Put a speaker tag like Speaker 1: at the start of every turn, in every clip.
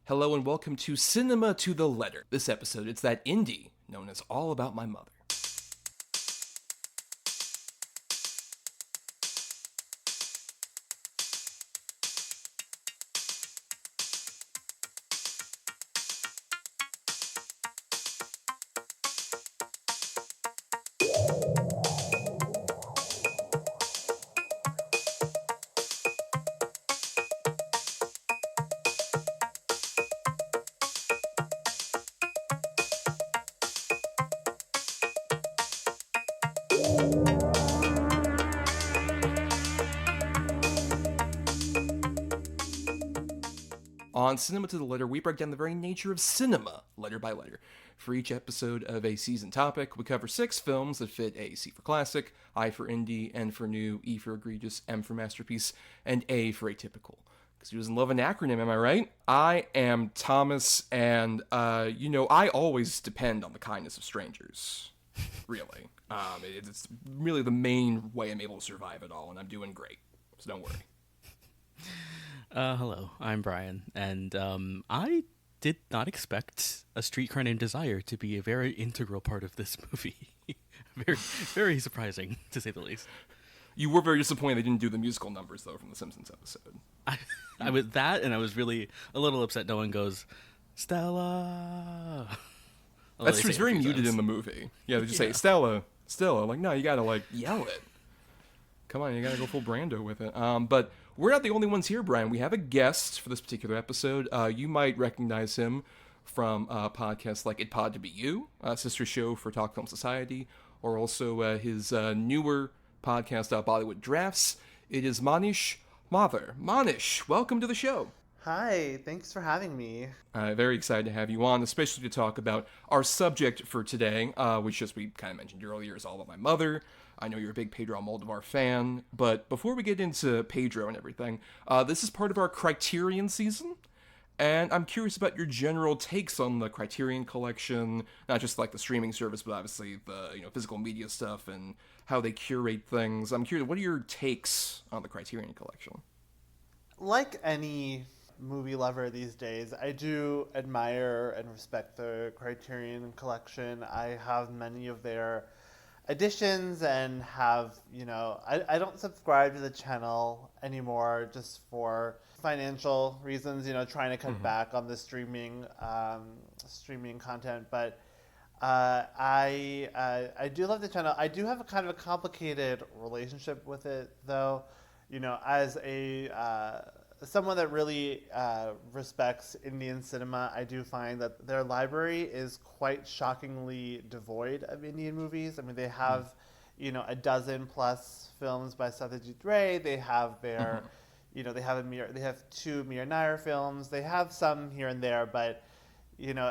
Speaker 1: Hello and welcome to Cinema to the Letter. This episode, it's that indie known as All About My Mother. On Cinema to the Letter, we break down the very nature of cinema, letter by letter. For each episode of a season topic, we cover 6 films that fit a C for classic, I for indie, N for new, E for egregious, M for masterpiece, and A for atypical. Because who doesn't love an acronym, am I right? I am Thomas, and, I always depend on the kindness of strangers. Really. It's really the main way I'm able to survive it all, and I'm doing great. So don't worry.
Speaker 2: Hello, I'm Bryan, and I did not expect A Streetcar Named Desire to be a very integral part of this movie. Very, very surprising, to say the least.
Speaker 1: You were very disappointed they didn't do the musical numbers, though, from the Simpsons episode.
Speaker 2: I was that, and I was really a little upset no one goes, Stella! Although
Speaker 1: That's true, it's very muted in the movie. Yeah, they just say, Stella. Like, no, you gotta, yell it. Come on, you gotta go full Brando with it. But we're not the only ones here, Bryan. We have a guest for this particular episode. You might recognize him from podcasts like It Pod to Be You, a sister show for Talk Film Society, or also his newer podcast, Bollywood Drafts. It is Manish Mathur. Manish, welcome to the show.
Speaker 3: Hi, thanks for having me.
Speaker 1: Very excited to have you on, especially to talk about our subject for today, which, as we kind of mentioned earlier, is all about my mother. I know you're a big Pedro Almodovar fan, but before we get into Pedro and everything, this is part of our Criterion season, and I'm curious about your general takes on the Criterion collection, not just like the streaming service, but obviously the physical media stuff and how they curate things. I'm curious, what are your takes on the Criterion collection?
Speaker 3: Like any movie lover these days, I do admire and respect the Criterion collection. I have many of their editions and have, I don't subscribe to the channel anymore just for financial reasons, trying to cut back on the streaming content. But I do love the channel. I do have a kind of a complicated relationship with it, though. As someone that really respects Indian cinema, I do find that their library is quite shockingly devoid of Indian movies. I mean, they have, a dozen plus films by Satyajit Ray. They have their, they have 2 Mir Nair films. They have some here and there, but,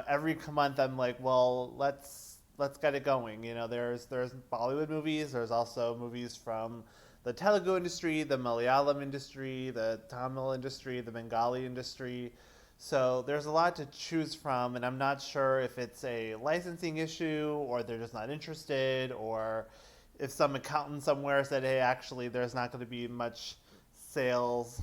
Speaker 3: every month I'm like, well, let's get it going. There's Bollywood movies. There's also movies from the Telugu industry, the Malayalam industry, the Tamil industry, the Bengali industry. So there's a lot to choose from, and I'm not sure if it's a licensing issue or they're just not interested, or if some accountant somewhere said, hey, actually, there's not going to be much sales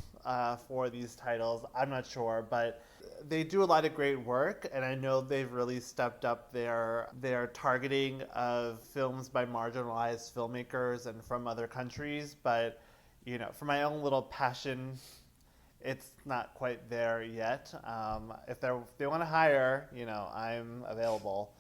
Speaker 3: for these titles. I'm not sure, but they do a lot of great work, and I know they've really stepped up their targeting of films by marginalized filmmakers and from other countries. But, for my own little passion, it's not quite there yet. If they want to hire, I'm available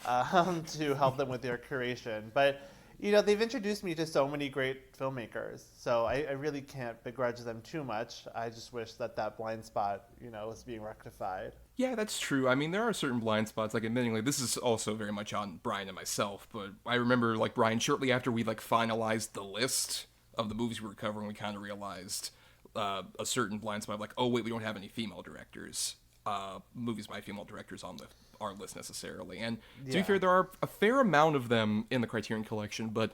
Speaker 3: to help them with their curation. But they've introduced me to so many great filmmakers, so I really can't begrudge them too much. I just wish that blind spot, was being rectified.
Speaker 1: Yeah, that's true. I mean, there are certain blind spots, admittingly, this is also very much on Bryan and myself, but I remember, Bryan, shortly after we, finalized the list of the movies we were covering, we kind of realized a certain blind spot, oh, wait, we don't have any female directors, movies by female directors on our list necessarily. And to be fair, there are a fair amount of them in the Criterion collection, but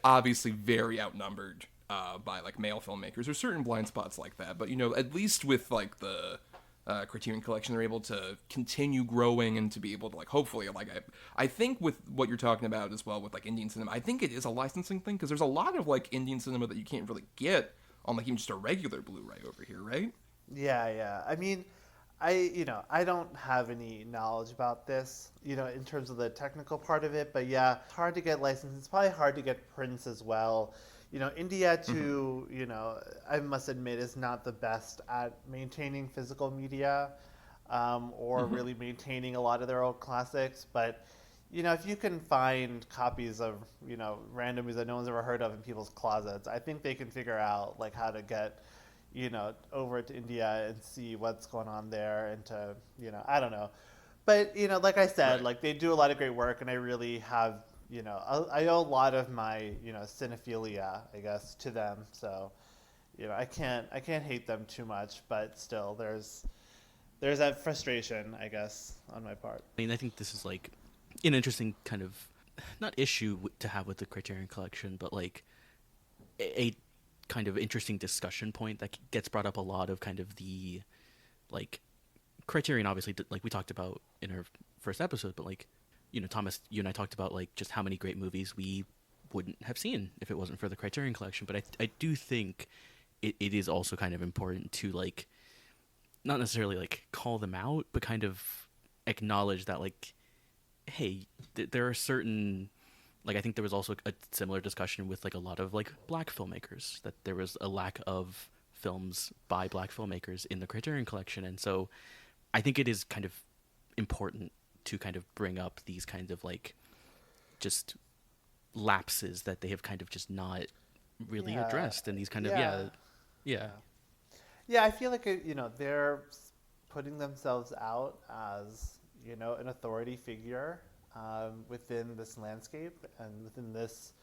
Speaker 1: obviously very outnumbered by male filmmakers. There's certain blind spots like that, but at least with the Criterion collection, they're able to continue growing and to be able to hopefully I think with what you're talking about as well with Indian cinema, I think it is a licensing thing, because there's a lot of Indian cinema that you can't really get on even just a regular Blu-ray over here, right?
Speaker 3: Yeah. I mean, I don't have any knowledge about this, in terms of the technical part of it, but yeah, it's hard to get licensed. It's probably hard to get prints as well. India too, I must admit is not the best at maintaining physical media, or really maintaining a lot of their old classics. But, if you can find copies of, random movies that no one's ever heard of in people's closets, I think they can figure out like how to get over to India and see what's going on there and to, I don't know. But, like I said,
Speaker 1: Right.
Speaker 3: like they do a lot of great work and I really have, I owe a lot of my, cinephilia, I guess, to them. So, I can't hate them too much, but still there's that frustration, I guess, on my part.
Speaker 2: I mean, I think this is like an interesting kind of not issue to have with the Criterion Collection, but like a kind of interesting discussion point that gets brought up a lot of kind of the like Criterion obviously like we talked about in our first episode, but like Thomas, you and I talked about like just how many great movies we wouldn't have seen if it wasn't for the Criterion Collection. But I do think it is also kind of important to like not necessarily like call them out, but kind of acknowledge that like, hey, there are certain like I think there was also a similar discussion with like a lot of like black filmmakers, that there was a lack of films by black filmmakers in the Criterion Collection. And so I think it is kind of important to kind of bring up these kinds of like just lapses that they have kind of just not really addressed, and these kind of
Speaker 3: Yeah, I feel like they're putting themselves out as an authority figure within this landscape and within this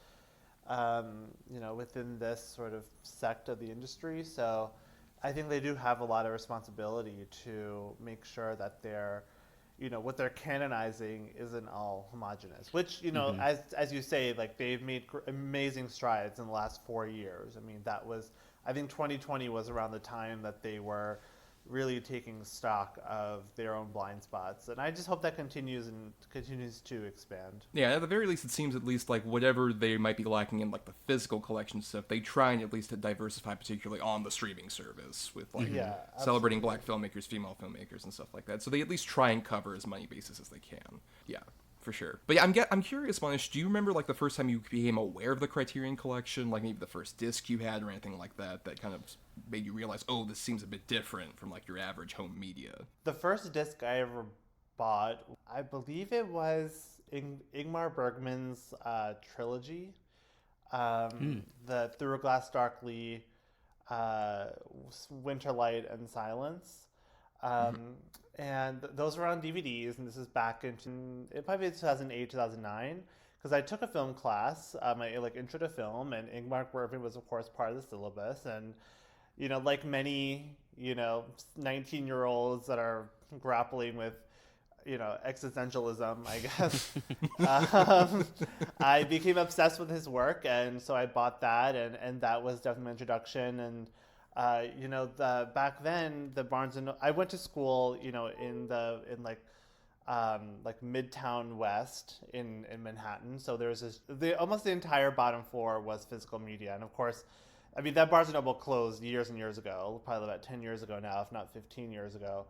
Speaker 3: within this sort of sect of the industry. So I think they do have a lot of responsibility to make sure that they're what they're canonizing isn't all homogenous, which as you say, like they've made amazing strides in the last 4 years. I mean, I think 2020 was around the time that they were really taking stock of their own blind spots, and I just hope that continues to expand.
Speaker 1: Yeah, at the very least, it seems at least like whatever they might be lacking in like the physical collection stuff, they try and at least to diversify, particularly on the streaming service, with like celebrating black filmmakers, female filmmakers, and stuff like that. So they at least try and cover as many bases as they can. Yeah, for sure. But yeah, I'm curious, Manish, do you remember like the first time you became aware of the Criterion Collection, like maybe the first disc you had or anything like that, that kind of made you realize, oh, this seems a bit different from like your average home media?
Speaker 3: The first disc I ever bought, I believe it was Ingmar Bergman's trilogy, the Through a Glass Darkly, Winterlight, and Silence. And those were on DVDs, and this is back it probably 2008, 2009, because I took a film class, my like intro to film, and Ingmar Bergman was of course part of the syllabus, and like many 19-year-olds that are grappling with existentialism, I guess, I became obsessed with his work, and so I bought that, and that was definitely my introduction. And back then the Barnes and I went to school in Midtown West in Manhattan, so there was almost the entire bottom floor was physical media. And of course, I mean, that Barnes & Noble closed years and years ago, probably about 10 years ago now, if not 15 years ago.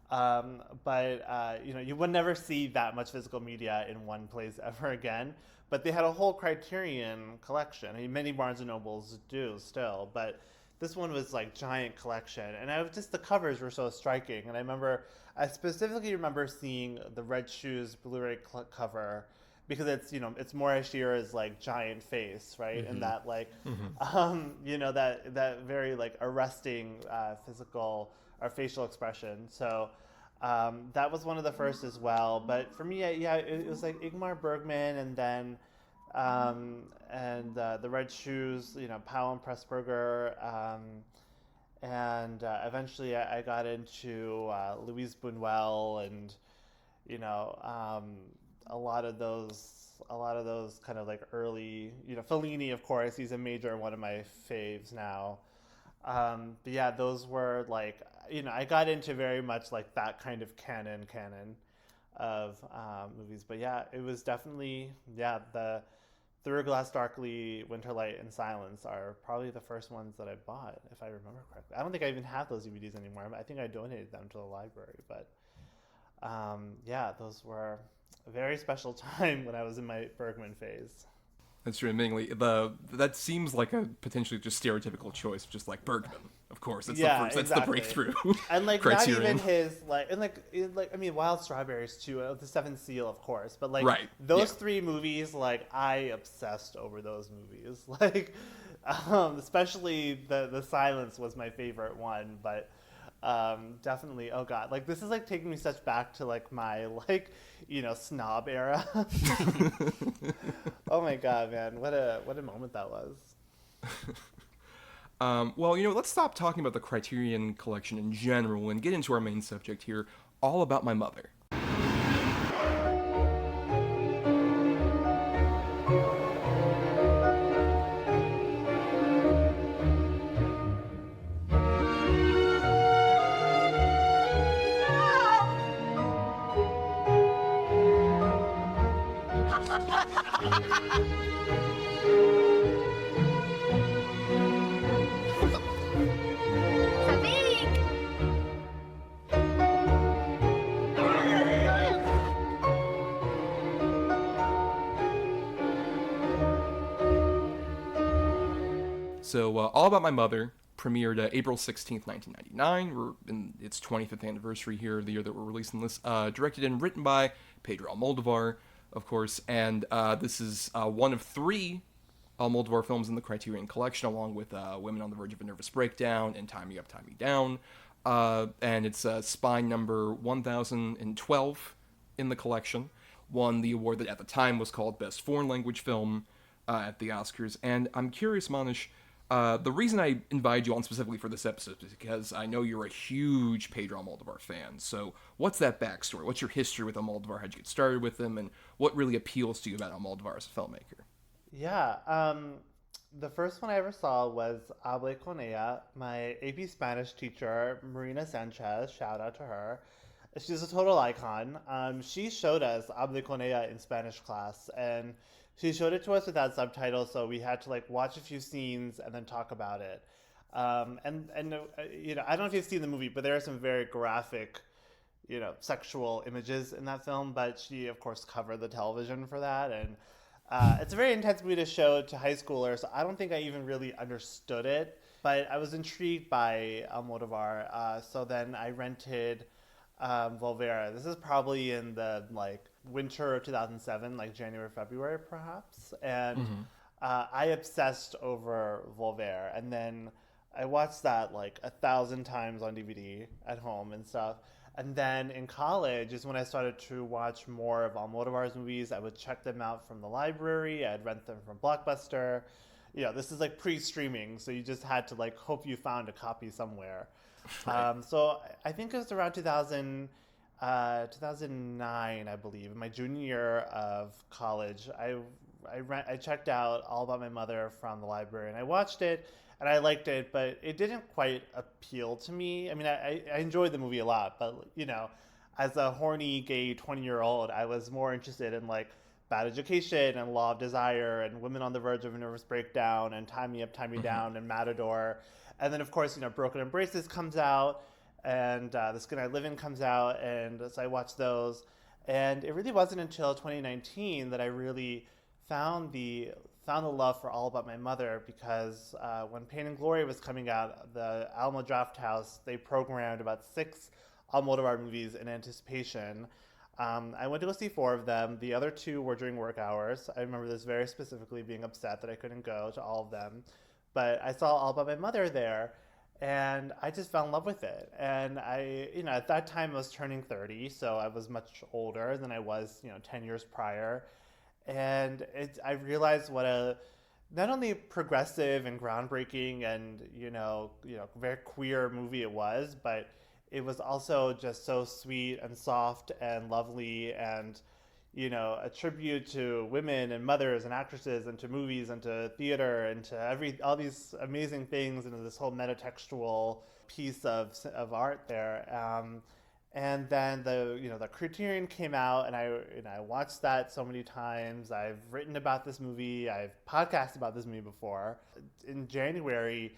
Speaker 3: But you would never see that much physical media in one place ever again. But they had a whole Criterion collection. I mean, many Barnes & Nobles do still, but this one was like giant collection. And the covers were so striking. And I specifically remember seeing the Red Shoes Blu-ray cover, because it's Maurice Shearer's like giant face, right? And that like, that very like arresting physical or facial expression. So that was one of the first as well. But for me, it was like Ingmar Bergman, and then the Red Shoes, Powell and Pressburger, and eventually I got into Louise Buñuel, and a lot of those kind of like early, Fellini, of course, he's a major one of my faves now. But yeah, those were like, I got into very much like that kind of canon of movies. But yeah, it was definitely, the Through Glass Darkly, Winterlight, and Silence are probably the first ones that I bought, if I remember correctly. I don't think I even have those DVDs anymore. I think I donated them to the library. But yeah, those were a very special time when I was in my Bergman phase.
Speaker 1: That's true. Admittingly, that seems like a potentially just stereotypical choice, just like Bergman. Of course, that's
Speaker 3: Yeah,
Speaker 1: the first. That's
Speaker 3: exactly.
Speaker 1: the breakthrough.
Speaker 3: And like
Speaker 1: Criterion.
Speaker 3: not even his I mean, Wild Strawberries too, the Seventh Seal, of course, but like
Speaker 1: Right,
Speaker 3: those
Speaker 1: yeah.
Speaker 3: three movies, like I obsessed over those movies. Like, especially the Silence was my favorite one, but definitely, oh god, like this is like taking me such back to like my snob era. Oh my god, man, what a moment that was.
Speaker 1: Well, let's stop talking about the Criterion collection in general and get into our main subject here, All About My Mother. So, All About My Mother premiered April 16th, 1999. We're in its 25th anniversary here, the year that we're releasing this. Directed and written by Pedro Almodovar, of course, and this is one of three Almodovar films in the Criterion collection, along with Women on the Verge of a Nervous Breakdown and Tie Me Up, Tie Me Down. And it's spine number 1012 in the collection. Won the award that at the time was called Best Foreign Language Film at the Oscars. And I'm curious, Manish, the reason I invited you on specifically for this episode is because I know you're a huge Pedro Almodovar fan. So what's that backstory? What's your history with Almodovar? How'd you get started with him? And what really appeals to you about Almodovar as a filmmaker?
Speaker 3: Yeah, the first one I ever saw was Hable con ella. My AP Spanish teacher, Marina Sanchez, shout out to her. She's a total icon. She showed us Hable con ella in Spanish class, and she showed it to us without subtitles, so we had to like watch a few scenes and then talk about it. And I don't know if you've seen the movie, but there are some very graphic, sexual images in that film. But she, of course, covered the television for that, and it's a very intense movie to show to high schoolers. I don't think I even really understood it, but I was intrigued by Almodovar. So then I rented Volvera. This is probably in the winter of 2007, like January, February, perhaps. And I obsessed over Volvera, and then I watched that like 1,000 times on DVD at home and stuff. And then in college is when I started to watch more of Almodovar's movies. I would check them out from the library. I'd rent them from Blockbuster. This is like pre-streaming, so you just had to like hope you found a copy somewhere. Right. So I think it was around 2009, I believe, in my junior year of college. I checked out All About My Mother from the library, and I watched it, and I liked it, but it didn't quite appeal to me. I mean, I enjoyed the movie a lot, but, as a horny, gay 20-year-old, I was more interested in, Bad Education and Law of Desire and Women on the Verge of a Nervous Breakdown and Tie Me Up, Tie Me Down and Matador. And then, of course, Broken Embraces comes out, and The Skin I Live In comes out, and so I watched those. And it really wasn't until 2019 that I really found the love for All About My Mother, because when Pain and Glory was coming out, the Alamo Drafthouse, they programmed about 6 Almodovar movies in anticipation. I went to go see 4 of them. The other 2 were during work hours. I remember this very specifically, being upset that I couldn't go to all of them. But I saw All About My Mother there, and I just fell in love with it. And I, at that time I was turning 30, so I was much older than I was, 10 years prior. And I realized what a not only progressive and groundbreaking and very queer movie it was, but it was also just so sweet and soft and lovely, and a tribute to women and mothers and actresses and to movies and to theater and to all these amazing things, and this whole metatextual piece of art there. And then the Criterion came out, and I watched that so many times. I've written about this movie. I've podcasted about this movie before. In January,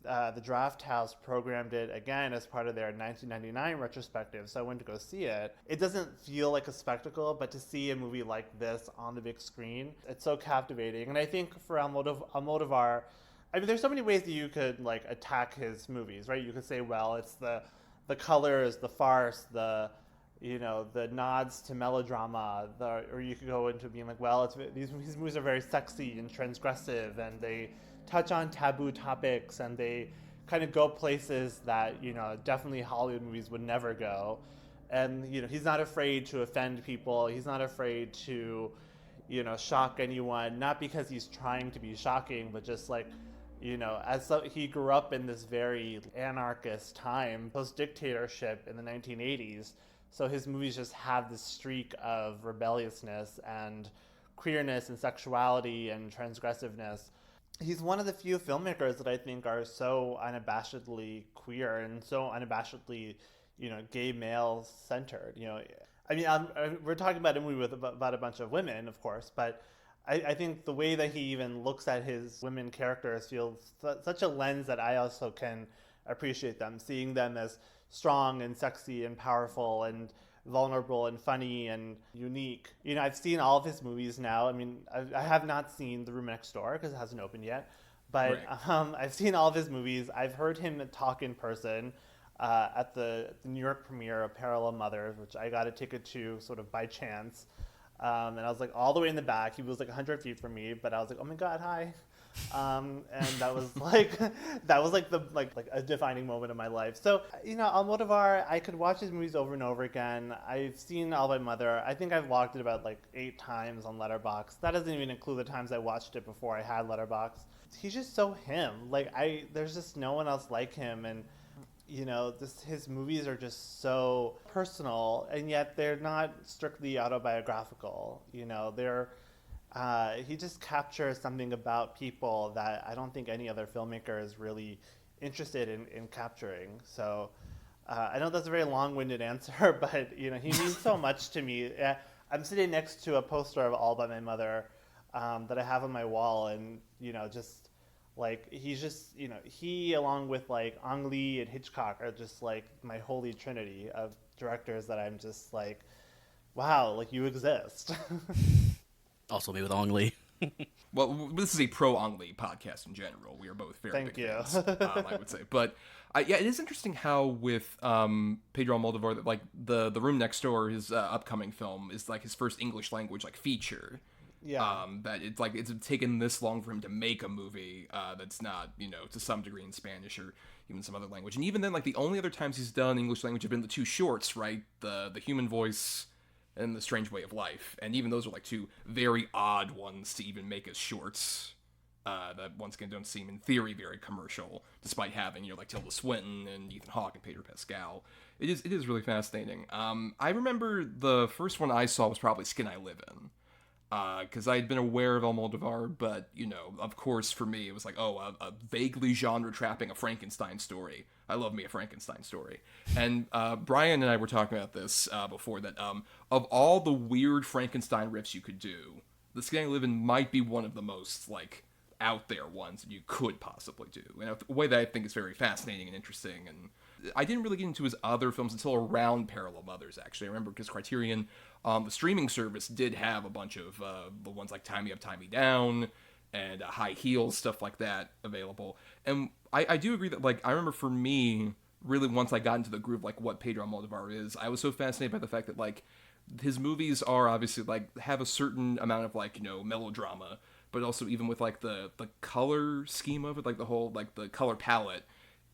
Speaker 3: the Draft House programmed it again as part of their 1999 retrospective, so I went to go see it. It doesn't feel like a spectacle, but to see a movie like this on the big screen, it's so captivating. And I think for Almodovar, I mean, there's so many ways that you could like attack his movies, right? You could say, well, it's the colors, the farce, the nods to melodrama, or you could go into being like, well, these movies are very sexy and transgressive, and they touch on taboo topics, and they kind of go places that definitely Hollywood movies would never go. And he's not afraid to offend people. He's not afraid to shock anyone, not because he's trying to be shocking, but just like he grew up in this very anarchist time, post-dictatorship in the 1980s. So his movies just have this streak of rebelliousness and queerness and sexuality and transgressiveness. He's one of the few filmmakers that I think are so unabashedly queer and so unabashedly, gay male centered. I mean, we're talking about a movie about a bunch of women, of course, but I think the way that he even looks at his women characters feels such a lens that I also can appreciate them, seeing them as strong and sexy and powerful and vulnerable and funny and unique. I've seen all of his movies now. I mean, I have not seen The Room Next Door because it hasn't opened yet, but right. I've seen all of his movies. I've heard him talk in person at the New York premiere of Parallel Mothers, which I got a ticket to sort of by chance. And I was like all the way in the back. He was like 100 feet from me, but I was like, oh my God, hi. And that was like a defining moment of my life. So, Almodovar, I could watch his movies over and over again. I've seen All by Mother. I think I've logged it about like 8 times on Letterboxd. That doesn't even include the times I watched it before I had Letterboxd. He's just so him. There's just no one else like him. And his movies are just so personal, and yet they're not strictly autobiographical. He just captures something about people that I don't think any other filmmaker is really interested in capturing. So I know that's a very long-winded answer, but he means so much to me. I'm sitting next to a poster of All by My Mother that I have on my wall, and just. He's just, he along with Ang Lee and Hitchcock are just my holy trinity of directors that I'm just wow, you exist.
Speaker 2: Also me with Ang Lee.
Speaker 1: Well, this is a pro Ang Lee podcast in general. We are both very big fans, I would say. But yeah, it is interesting how with Pedro Almodovar, that the Room Next Door, his upcoming film, is his first English language feature.
Speaker 3: Yeah.
Speaker 1: That it's taken this long for him to make a movie that's not, to some degree in Spanish or even some other language. And even then, the only other times he's done English language have been the 2 shorts, right? The Human Voice and The Strange Way of Life. And even those are 2 very odd ones to even make as shorts. That once again don't seem in theory very commercial, despite having, Tilda Swinton and Ethan Hawke and Pedro Pascal. It is really fascinating. I remember the first one I saw was probably Skin I Live In. Because I had been aware of Almodovar, but, of course, for me, it was a vaguely genre-trapping a Frankenstein story. I love me a Frankenstein story. And Bryan and I were talking about this before, that of all the weird Frankenstein riffs you could do, The Skin I Live In might be one of the most, out there ones that you could possibly do. In a way that I think is very fascinating and interesting. And I didn't really get into his other films until around Parallel Mothers, actually. I remember because Criterion, the streaming service, did have a bunch of the ones like Tie Me Up, Tie Me Down, and High Heels, stuff like that available. And I do agree that, I remember for me, really once I got into the groove, what Pedro Almodovar is, I was so fascinated by the fact that, his movies are obviously, have a certain amount of, melodrama, but also even with, the color scheme of it, the whole, the color palette,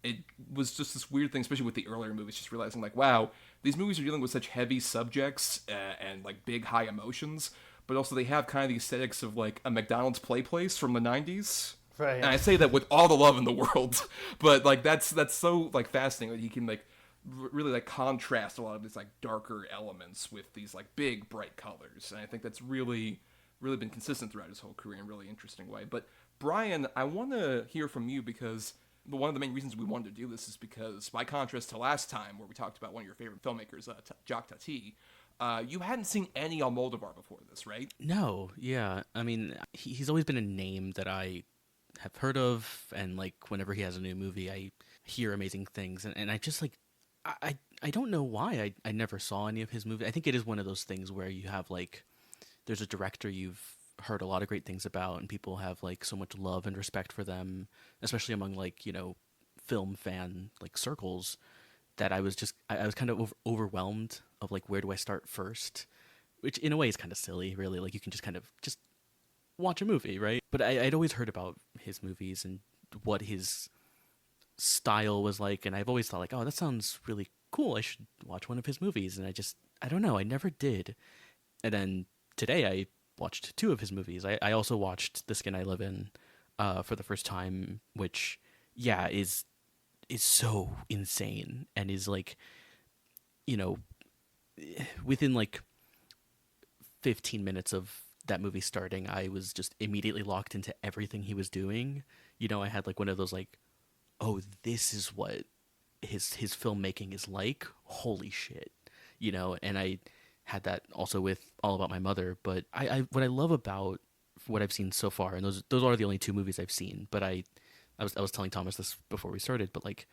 Speaker 1: it was just this weird thing, especially with the earlier movies, just realizing, wow, these movies are dealing with such heavy subjects and, big, high emotions, but also they have kind of the aesthetics of, a McDonald's play place from the 90s.
Speaker 3: Right.
Speaker 1: And I say that with all the love in the world, but, that's so, fascinating that he can, really, contrast a lot of these, darker elements with these, big, bright colors. And I think that's really been consistent throughout his whole career in a really interesting way. But, Bryan, I want to hear from you because one of the main reasons we wanted to do this is because, by contrast to last time, where we talked about one of your favorite filmmakers, Jacques Tati, you hadn't seen any Almodovar before this, right?
Speaker 2: No, yeah. I mean, he's always been a name that I have heard of, and like whenever he has a new movie, I hear amazing things, and I just like, I don't know why I never saw any of his movies. I think it is one of those things where you have like, there's a director you've heard a lot of great things about, and people have like so much love and respect for them, especially among like, you know, film fan like circles, that I was kind of overwhelmed of like, where do I start first, which in a way is kind of silly, really. Like, you can just kind of just watch a movie, right? But I'd always heard about his movies and what his style was like, and I've always thought like, oh, that sounds really cool, I should watch one of his movies. And I don't know, I never did. And then today I watched two of his movies. I also watched The Skin I Live In for the first time, which, yeah, is so insane, and is like, you know, within like 15 minutes of that movie starting, I was just immediately locked into everything he was doing. You know, I had like one of those like, oh, this is what his filmmaking is like. Holy shit. You know, and I had that also with All About My Mother. But I what I love about what I've seen so far, and those are the only two movies I've seen, but I was telling Thomas this before we started, but like,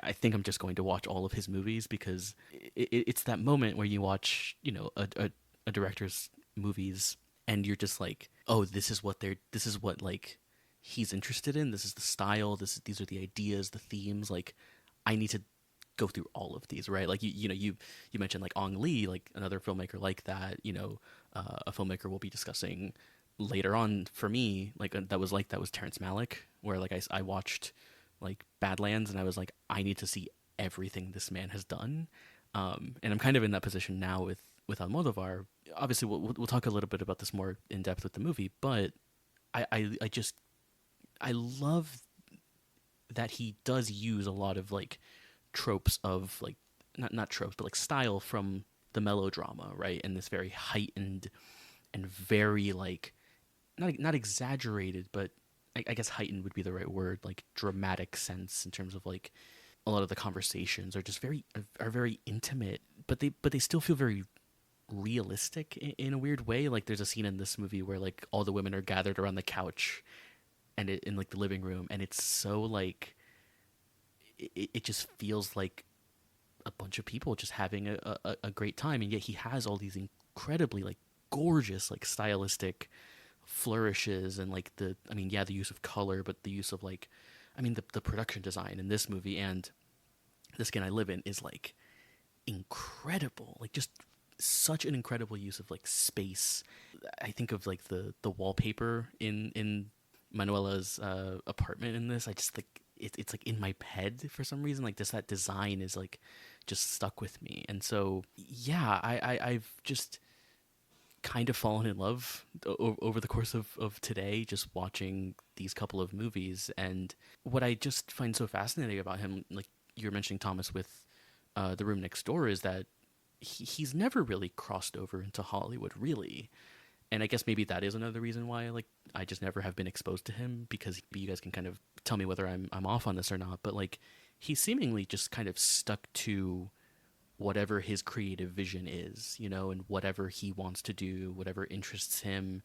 Speaker 2: I think I'm just going to watch all of his movies, because it's that moment where you watch, you know, a director's movies, and you're just like, oh, this is what like he's interested in. This is the style. These are the ideas, the themes. Like, I need to go through all of these, right? Like, you mentioned like Ong Lee, like another filmmaker like that. You know, a filmmaker we'll be discussing later on for me, like that was Terrence Malick, where like I watched like Badlands, and I was like, I need to see everything this man has done. And I'm kind of in that position now with Almodovar. Obviously, we'll talk a little bit about this more in depth with the movie, but I love that he does use a lot of like tropes of like, not tropes, but like style from the melodrama, right? And this very heightened and very like, not exaggerated, but I guess heightened would be the right word, like dramatic sense, in terms of like, a lot of the conversations are just very intimate, but they still feel very realistic in a weird way. Like, there's a scene in this movie where like all the women are gathered around the couch, and in like the living room, and it's so like, it just feels like a bunch of people just having a great time, and yet he has all these incredibly like gorgeous like stylistic flourishes, and like the use of color, but the use of like, the production design in this movie and The Skin I Live In is like incredible. Like, just such an incredible use of like space. I think of like the wallpaper in Manuela's apartment in this. I just like it's like in my head for some reason. Like, that design is like just stuck with me. And so yeah, I've just kind of fallen in love over the course of today, just watching these couple of movies. And what I just find so fascinating about him, like you were mentioning, Thomas, with The Room Next Door, is that he's never really crossed over into Hollywood, really. And I guess maybe that is another reason why like I just never have been exposed to him, because you guys can kind of tell me whether I'm off on this or not, but like, he seemingly just kind of stuck to whatever his creative vision is, you know, and whatever he wants to do, whatever interests him,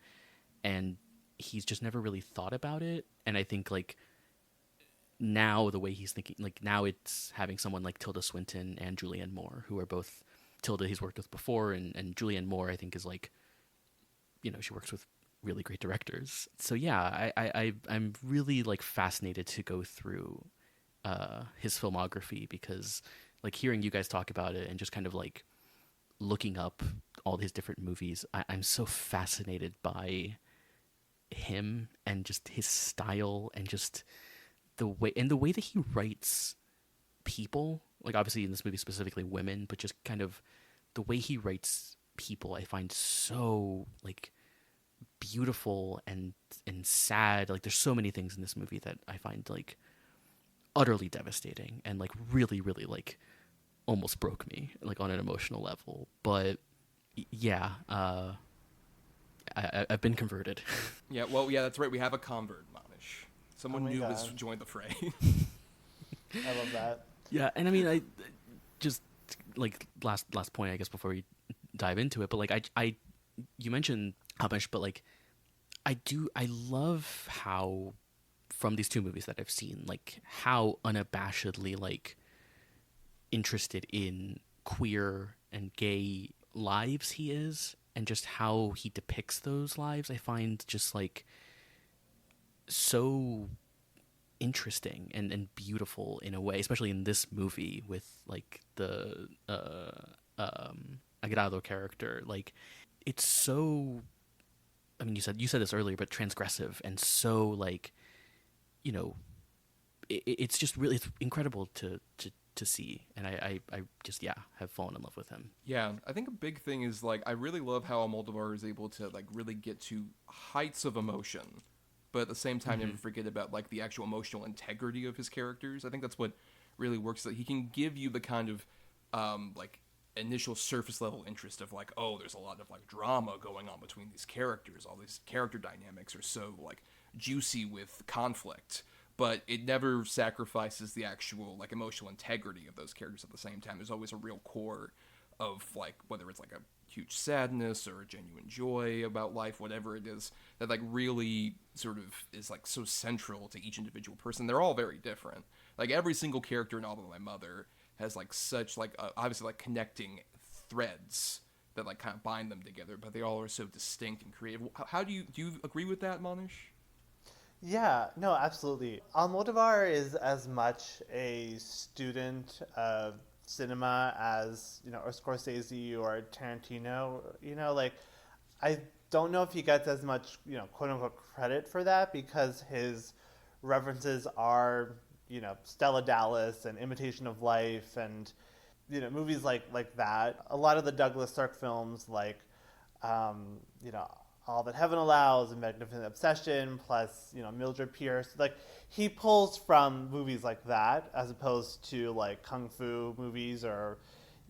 Speaker 2: and he's just never really thought about it. And I think like now the way he's thinking, like now it's having someone like Tilda Swinton and Julianne Moore, who are both, Tilda he's worked with before, and Julianne Moore I think is like, you know, she works with really great directors. So yeah, I'm really like fascinated to go through his filmography, because like hearing you guys talk about it and just kind of like looking up all his different movies, I'm so fascinated by him and just his style, and just the way that he writes people. Like, obviously in this movie specifically women, but just kind of the way he writes people, I find so like beautiful and sad. Like, there's so many things in this movie that I find like utterly devastating, and like really like almost broke me like on an emotional level. But yeah, I've been converted.
Speaker 1: Yeah, well, yeah, that's right. We have a convert, Manish. Someone new has joined the fray.
Speaker 3: I love that.
Speaker 2: Yeah, and I mean, I just like last point, I guess, before we dive into it. But like, I you mentioned Amish, but like, I love how from these two movies that I've seen, like how unabashedly like interested in queer and gay lives he is, and just how he depicts those lives. I find just like so interesting and beautiful in a way, especially in this movie with like the Agrado character. Like it's so, I mean, you said this earlier, but transgressive and so like, you know, it's just really, it's incredible to see, and I just, yeah, have fallen in love with him.
Speaker 1: Yeah, I think a big thing is like I really love how Almodovar is able to like really get to heights of emotion, but at the same time never forget about like the actual emotional integrity of his characters. I think that's what really works. That he can give you the kind of like initial surface level interest of like, oh, there's a lot of like drama going on between these characters. All these character dynamics are so like juicy with conflict, but it never sacrifices the actual like emotional integrity of those characters at the same time. There's always a real core of like whether it's like a huge sadness or a genuine joy about life, whatever it is, that like really sort of is like so central to each individual person. They're all very different. Like every single character in All About My Mother has like such like obviously like connecting threads that like kind of bind them together, but they all are so distinct and creative. How do you agree with that, Manish?
Speaker 3: Yeah, no, absolutely. Almodovar is as much a student of cinema as, you know, or Scorsese or Tarantino. You know, like, I don't know if he gets as much, you know, quote unquote credit for that because his references are, you know, Stella Dallas and Imitation of Life and, you know, movies like that. A lot of the Douglas Sirk films, like, you know, All That Heaven Allows and Magnificent Obsession, plus, you know, Mildred Pierce. Like, he pulls from movies like that as opposed to, like, kung fu movies or,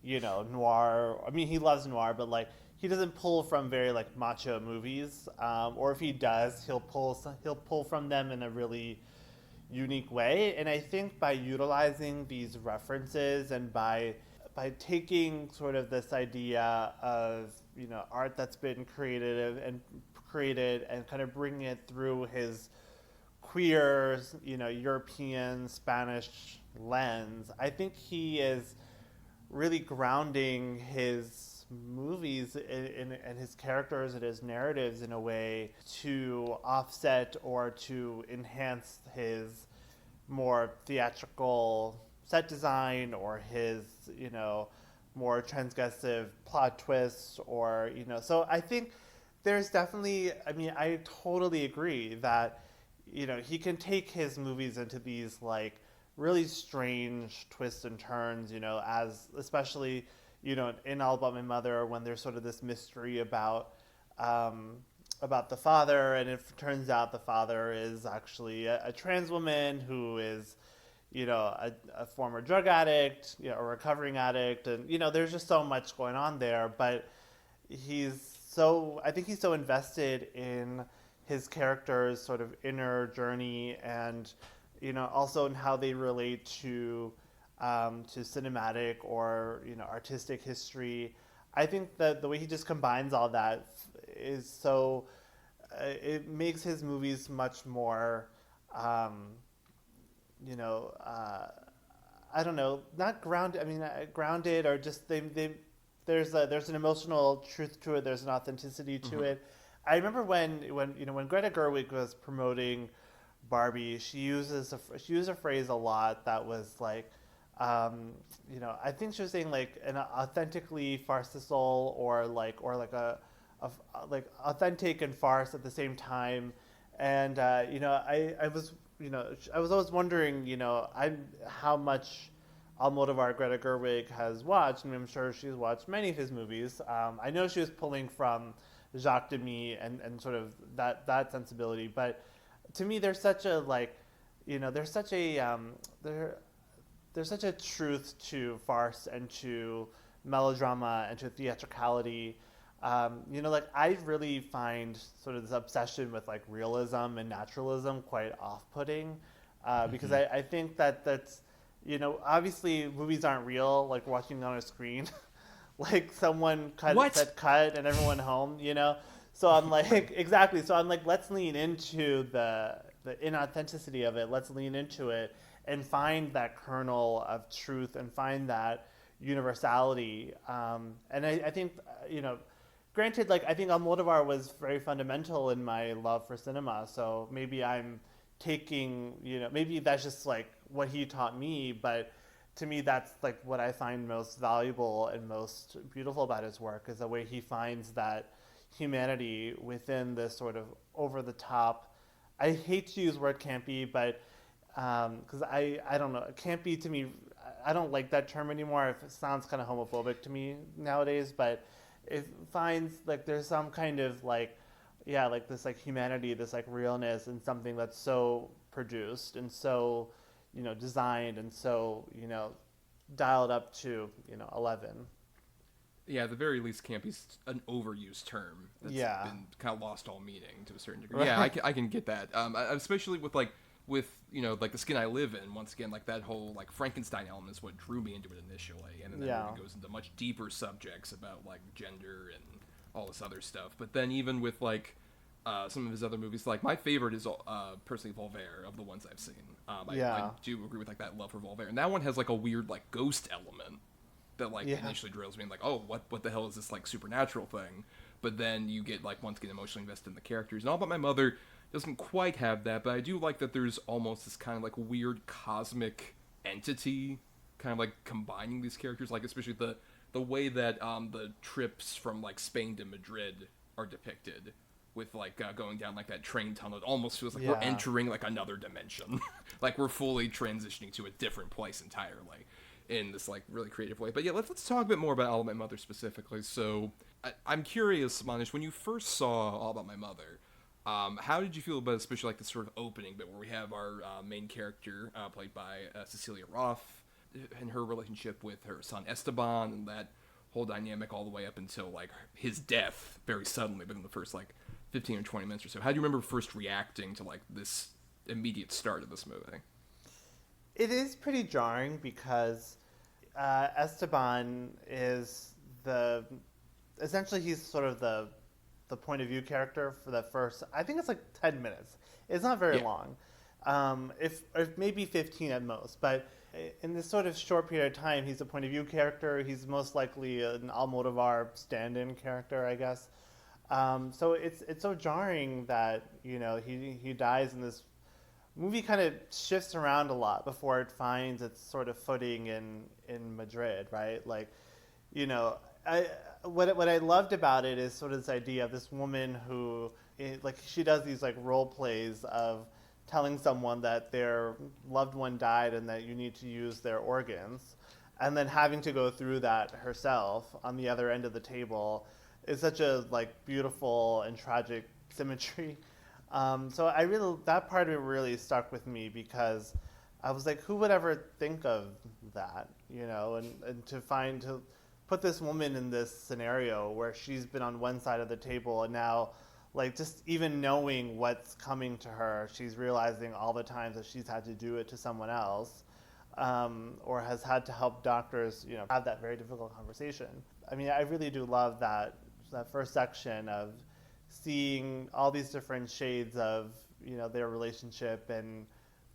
Speaker 3: you know, noir. I mean, he loves noir, but, like, he doesn't pull from very, like, macho movies. Or if he does, he'll pull from them in a really unique way. And I think by utilizing these references and by taking sort of this idea of, you know, art that's been created and kind of bringing it through his queer, you know, European Spanish lens, I think he is really grounding his movies and his characters and his narratives in a way to offset or to enhance his more theatrical set design or his, you know, more transgressive plot twists or, you know, so I think there's definitely, I mean, I totally agree that, you know, he can take his movies into these like really strange twists and turns, you know, as especially, you know, in All About My Mother when there's sort of this mystery about the father, and it turns out the father is actually a trans woman who is, you know, a former drug addict, you know, a recovering addict, and you know, there's just so much going on there. But I think he's so invested in his character's sort of inner journey, and you know, also in how they relate to cinematic or, you know, artistic history. I think that the way he just combines all that is so it makes his movies much more, you know, I don't know, not grounded. I mean, grounded or just there's an emotional truth to it. There's an authenticity to it. I remember when you know, when Greta Gerwig was promoting Barbie, she used a phrase a lot that was like, you know, I think she was saying like an authentically farcical or like like authentic and farce at the same time. And you know, I was, you know, I was always wondering, you know, how much Almodovar Greta Gerwig has watched, and I'm sure she's watched many of his movies. I know she was pulling from Jacques Demy and sort of that sensibility, but to me, there's such a like, you know, there's such a there's such a truth to farce and to melodrama and to theatricality. You know, like I really find sort of this obsession with like realism and naturalism quite off-putting, because I think that's Obviously movies aren't real, like watching on a screen. Like someone
Speaker 1: What?
Speaker 3: said cut and everyone home. So I'm like, exactly. So I'm like, let's lean into the inauthenticity of it. Let's lean into it and find that kernel of truth and find that universality. And I think, granted, like I think Almodovar was very fundamental in my love for cinema. So maybe I'm taking, maybe that's just like what he taught me, but to me that's like what I find most valuable and most beautiful about his work is the way he finds that humanity within this sort of over the top. I hate to use the word campy, but because I don't know, campy to me, I don't like that term anymore. It sounds kind of homophobic to me nowadays, but it finds like there's some kind of like, yeah, like this like humanity, this like realness in something that's so produced and so, designed and so, dialed up to, 11.
Speaker 1: Yeah, at the very least, campy's an overused term that's
Speaker 3: Yeah.
Speaker 1: been kind of lost all meaning to a certain degree.
Speaker 3: Right.
Speaker 1: Yeah, I can get that. Especially with like the skin I live in. Once again, like that whole like Frankenstein element is what drew me into it initially, and then
Speaker 3: Yeah.
Speaker 1: that really goes into much deeper subjects about like gender and all this other stuff. But then even with like some of his other movies, like my favorite is personally Voltaire of the ones I've seen. I
Speaker 3: Yeah.
Speaker 1: do agree with like that love for Voltaire, and that one has like a weird like ghost element that like
Speaker 3: Yeah.
Speaker 1: initially drills me in, like, oh, what the hell is this like supernatural thing? But then you get like once again emotionally invested in the characters. And All About My Mother doesn't quite have that, but I do like that there's almost this kind of like weird cosmic entity kind of like combining these characters, like especially the way that the trips from like Spain to Madrid are depicted with like going down like that train tunnel. It almost feels like we're
Speaker 3: Yeah.
Speaker 1: entering like another dimension. Like we're fully transitioning to a different place entirely in this like really creative way. But yeah, let's talk a bit more about All About My Mother specifically. So I'm curious, Manish, when you first saw All About My Mother, how did you feel about especially like the sort of opening bit where we have our main character played by Cecilia Roth and her relationship with her son Esteban and that whole dynamic all the way up until like his death very suddenly within the first like 15 or 20 minutes or so. How do you remember first reacting to like this immediate start of this movie?
Speaker 3: It is pretty jarring because Esteban is essentially he's sort of the point of view character for the first, I think it's like 10 minutes. It's not very
Speaker 1: Yeah.
Speaker 3: long. If maybe 15 at most, but in this sort of short period of time, he's a point of view character. He's most likely an Almodovar stand-in character, I guess. So it's so jarring that he dies in this movie. Kind of shifts around a lot before it finds its sort of footing in Madrid, right? Like, what I loved about it is sort of this idea of this woman who like she does these like role plays of telling someone that their loved one died and that you need to use their organs, and then having to go through that herself on the other end of the table is such a like beautiful and tragic symmetry. So that part of it really stuck with me because I was like, who would ever think of that, and to put this woman in this scenario where she's been on one side of the table and now, like, just even knowing what's coming to her, she's realizing all the times that she's had to do it to someone else, or has had to help doctors, have that very difficult conversation. I mean, I really do love that first section of seeing all these different shades of their relationship and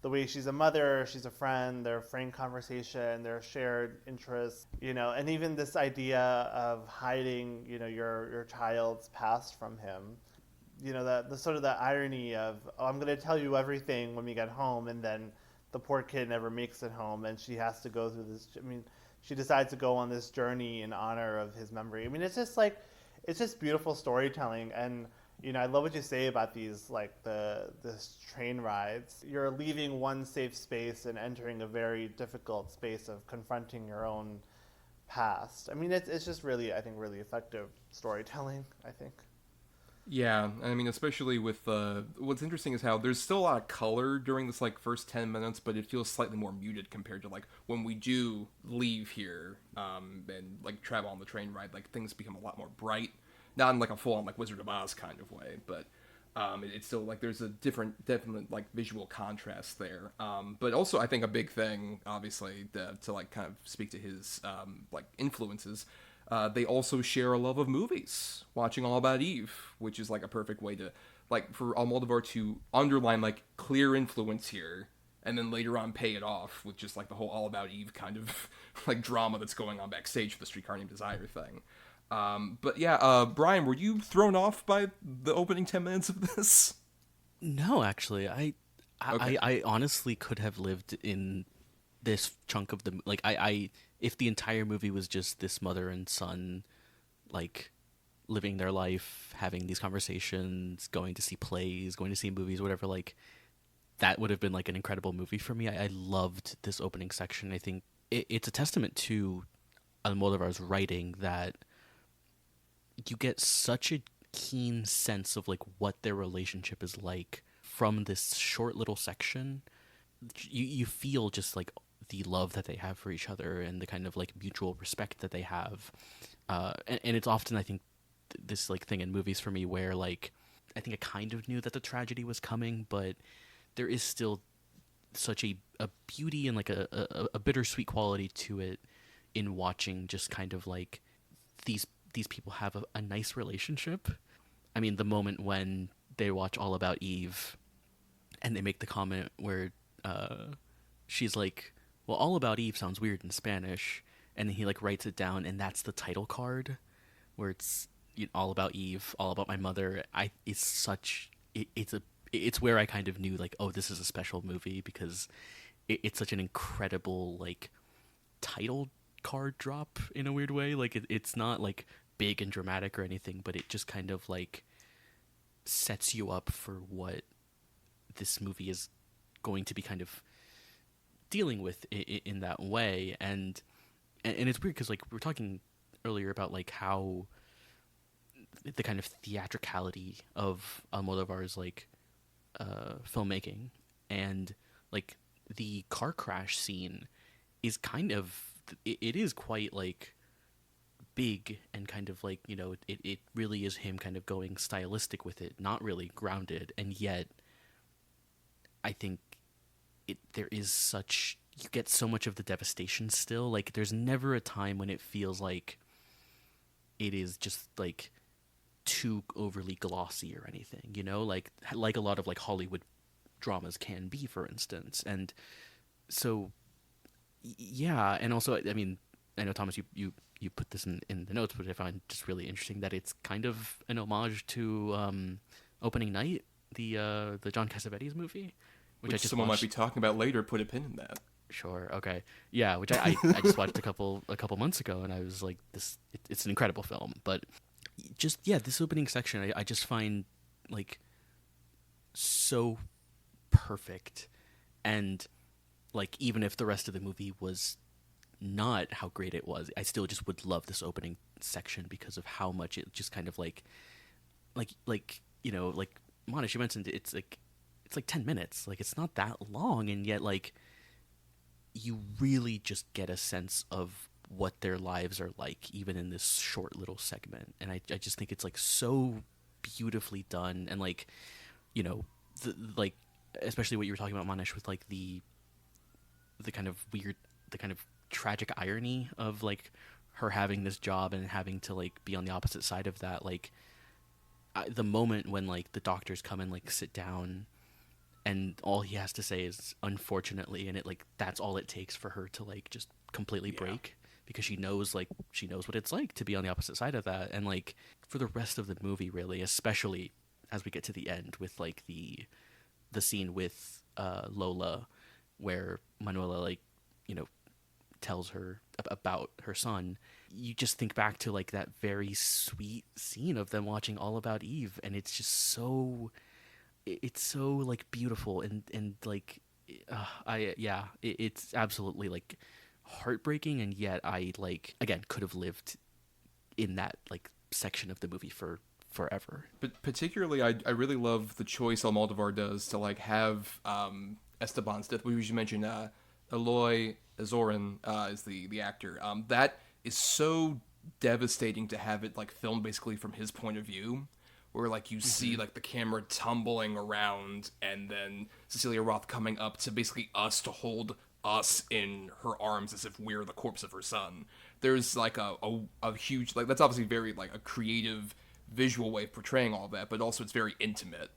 Speaker 3: the way she's a mother, she's a friend, their frank conversation, their shared interests, and even this idea of hiding your child's past from him. The sort of the irony of, oh, I'm going to tell you everything when we get home, and then the poor kid never makes it home and she has to go through this. I mean, she decides to go on this journey in honor of his memory. I mean, it's just beautiful storytelling. And I love what you say about these, like this train rides. You're leaving one safe space and entering a very difficult space of confronting your own past. I mean, it's just really, I think, really effective storytelling, I think.
Speaker 1: Yeah, I mean, especially with what's interesting is how there's still a lot of color during this like first 10 minutes, but it feels slightly more muted compared to like when we do leave here and like travel on the train ride. Like things become a lot more bright, not in like a full on like Wizard of Oz kind of way, but It's still like there's a definite like visual contrast there. But also I think a big thing, obviously, to like kind of speak to his like influences. They also share a love of movies, watching All About Eve, which is like a perfect way to like for Almodovar to underline like clear influence here, and then later on pay it off with just like the whole All About Eve kind of like drama that's going on backstage for the Streetcar Named Desire thing. But yeah, Bryan, were you thrown off by the opening 10 minutes of this?
Speaker 2: No, actually,
Speaker 1: Okay.
Speaker 2: I honestly could have lived in this chunk of the like I if the entire movie was just this mother and son like living their life, having these conversations, going to see plays, going to see movies, whatever, like that would have been like an incredible movie for me. I loved this opening section. I think it's a testament to Almodovar's writing that you get such a keen sense of like what their relationship is like from this short little section. You feel just like the love that they have for each other and the kind of like mutual respect that they have. And it's often I think this like thing in movies for me where like I think I kind of knew that the tragedy was coming, but there is still such a beauty and like a bittersweet quality to it in watching just kind of like these people have a nice relationship. I mean, the moment when they watch All About Eve and they make the comment where she's like, well, All About Eve sounds weird in Spanish, and he like writes it down, and that's the title card where it's All About Eve, all about my mother. It's where I kind of knew like, oh, this is a special movie because it's such an incredible like title card drop in a weird way. Like it's not like big and dramatic or anything, but it just kind of like sets you up for what this movie is going to be kind of dealing with in that way. And it's weird because like we were talking earlier about like how the kind of theatricality of Almodovar's like filmmaking, and like the car crash scene is kind of it is quite like big and kind of like it really is him kind of going stylistic with it, not really grounded, and yet I think there is such you get so much of the devastation still. Like there's never a time when it feels like it is just like too overly glossy or anything, like a lot of like Hollywood dramas can be, for instance. And so yeah, and also I mean I know Thomas you put this in the notes, but I find just really interesting that it's kind of an homage to Opening Night, the John Cassavetes movie, which I just
Speaker 1: someone
Speaker 2: watched.
Speaker 1: might be talking about later. Put a pin in that.
Speaker 2: Sure, okay, yeah, which I just watched a couple months ago, and I was like, it's an incredible film. But just yeah, this opening section I just find like so perfect, and like even if the rest of the movie was not how great it was, I still just would love this opening section because of how much it just kind of like like Manish, you mentioned it's like 10 minutes, like it's not that long, and yet like you really just get a sense of what their lives are like even in this short little segment. And I just think it's like so beautifully done, and like like especially what you were talking about, Manish, with like the kind of weird, the kind of tragic irony of like her having this job and having to like be on the opposite side of that. Like the moment when like the doctors come and like sit down and all he has to say is unfortunately, and it like that's all it takes for her to like just completely break, because she knows what it's like to be on the opposite side of that. And like for the rest of the movie, really, especially as we get to the end with like the scene with Lola, where Manuela like tells her about her son, you just think back to like that very sweet scene of them watching All About Eve, and it's just so like beautiful and like it's absolutely like heartbreaking, and yet I like again could have lived in that like section of the movie for forever.
Speaker 1: But particularly, I really love the choice Almodovar does to like have Esteban's death. We usually mention Eloy Azorin is the actor. That is so devastating to have it like filmed basically from his point of view, where like you see like the camera tumbling around and then Cecilia Roth coming up to basically us to hold us in her arms as if we're the corpse of her son. There's like a huge, like, that's obviously very like a creative visual way of portraying all that, but also it's very intimate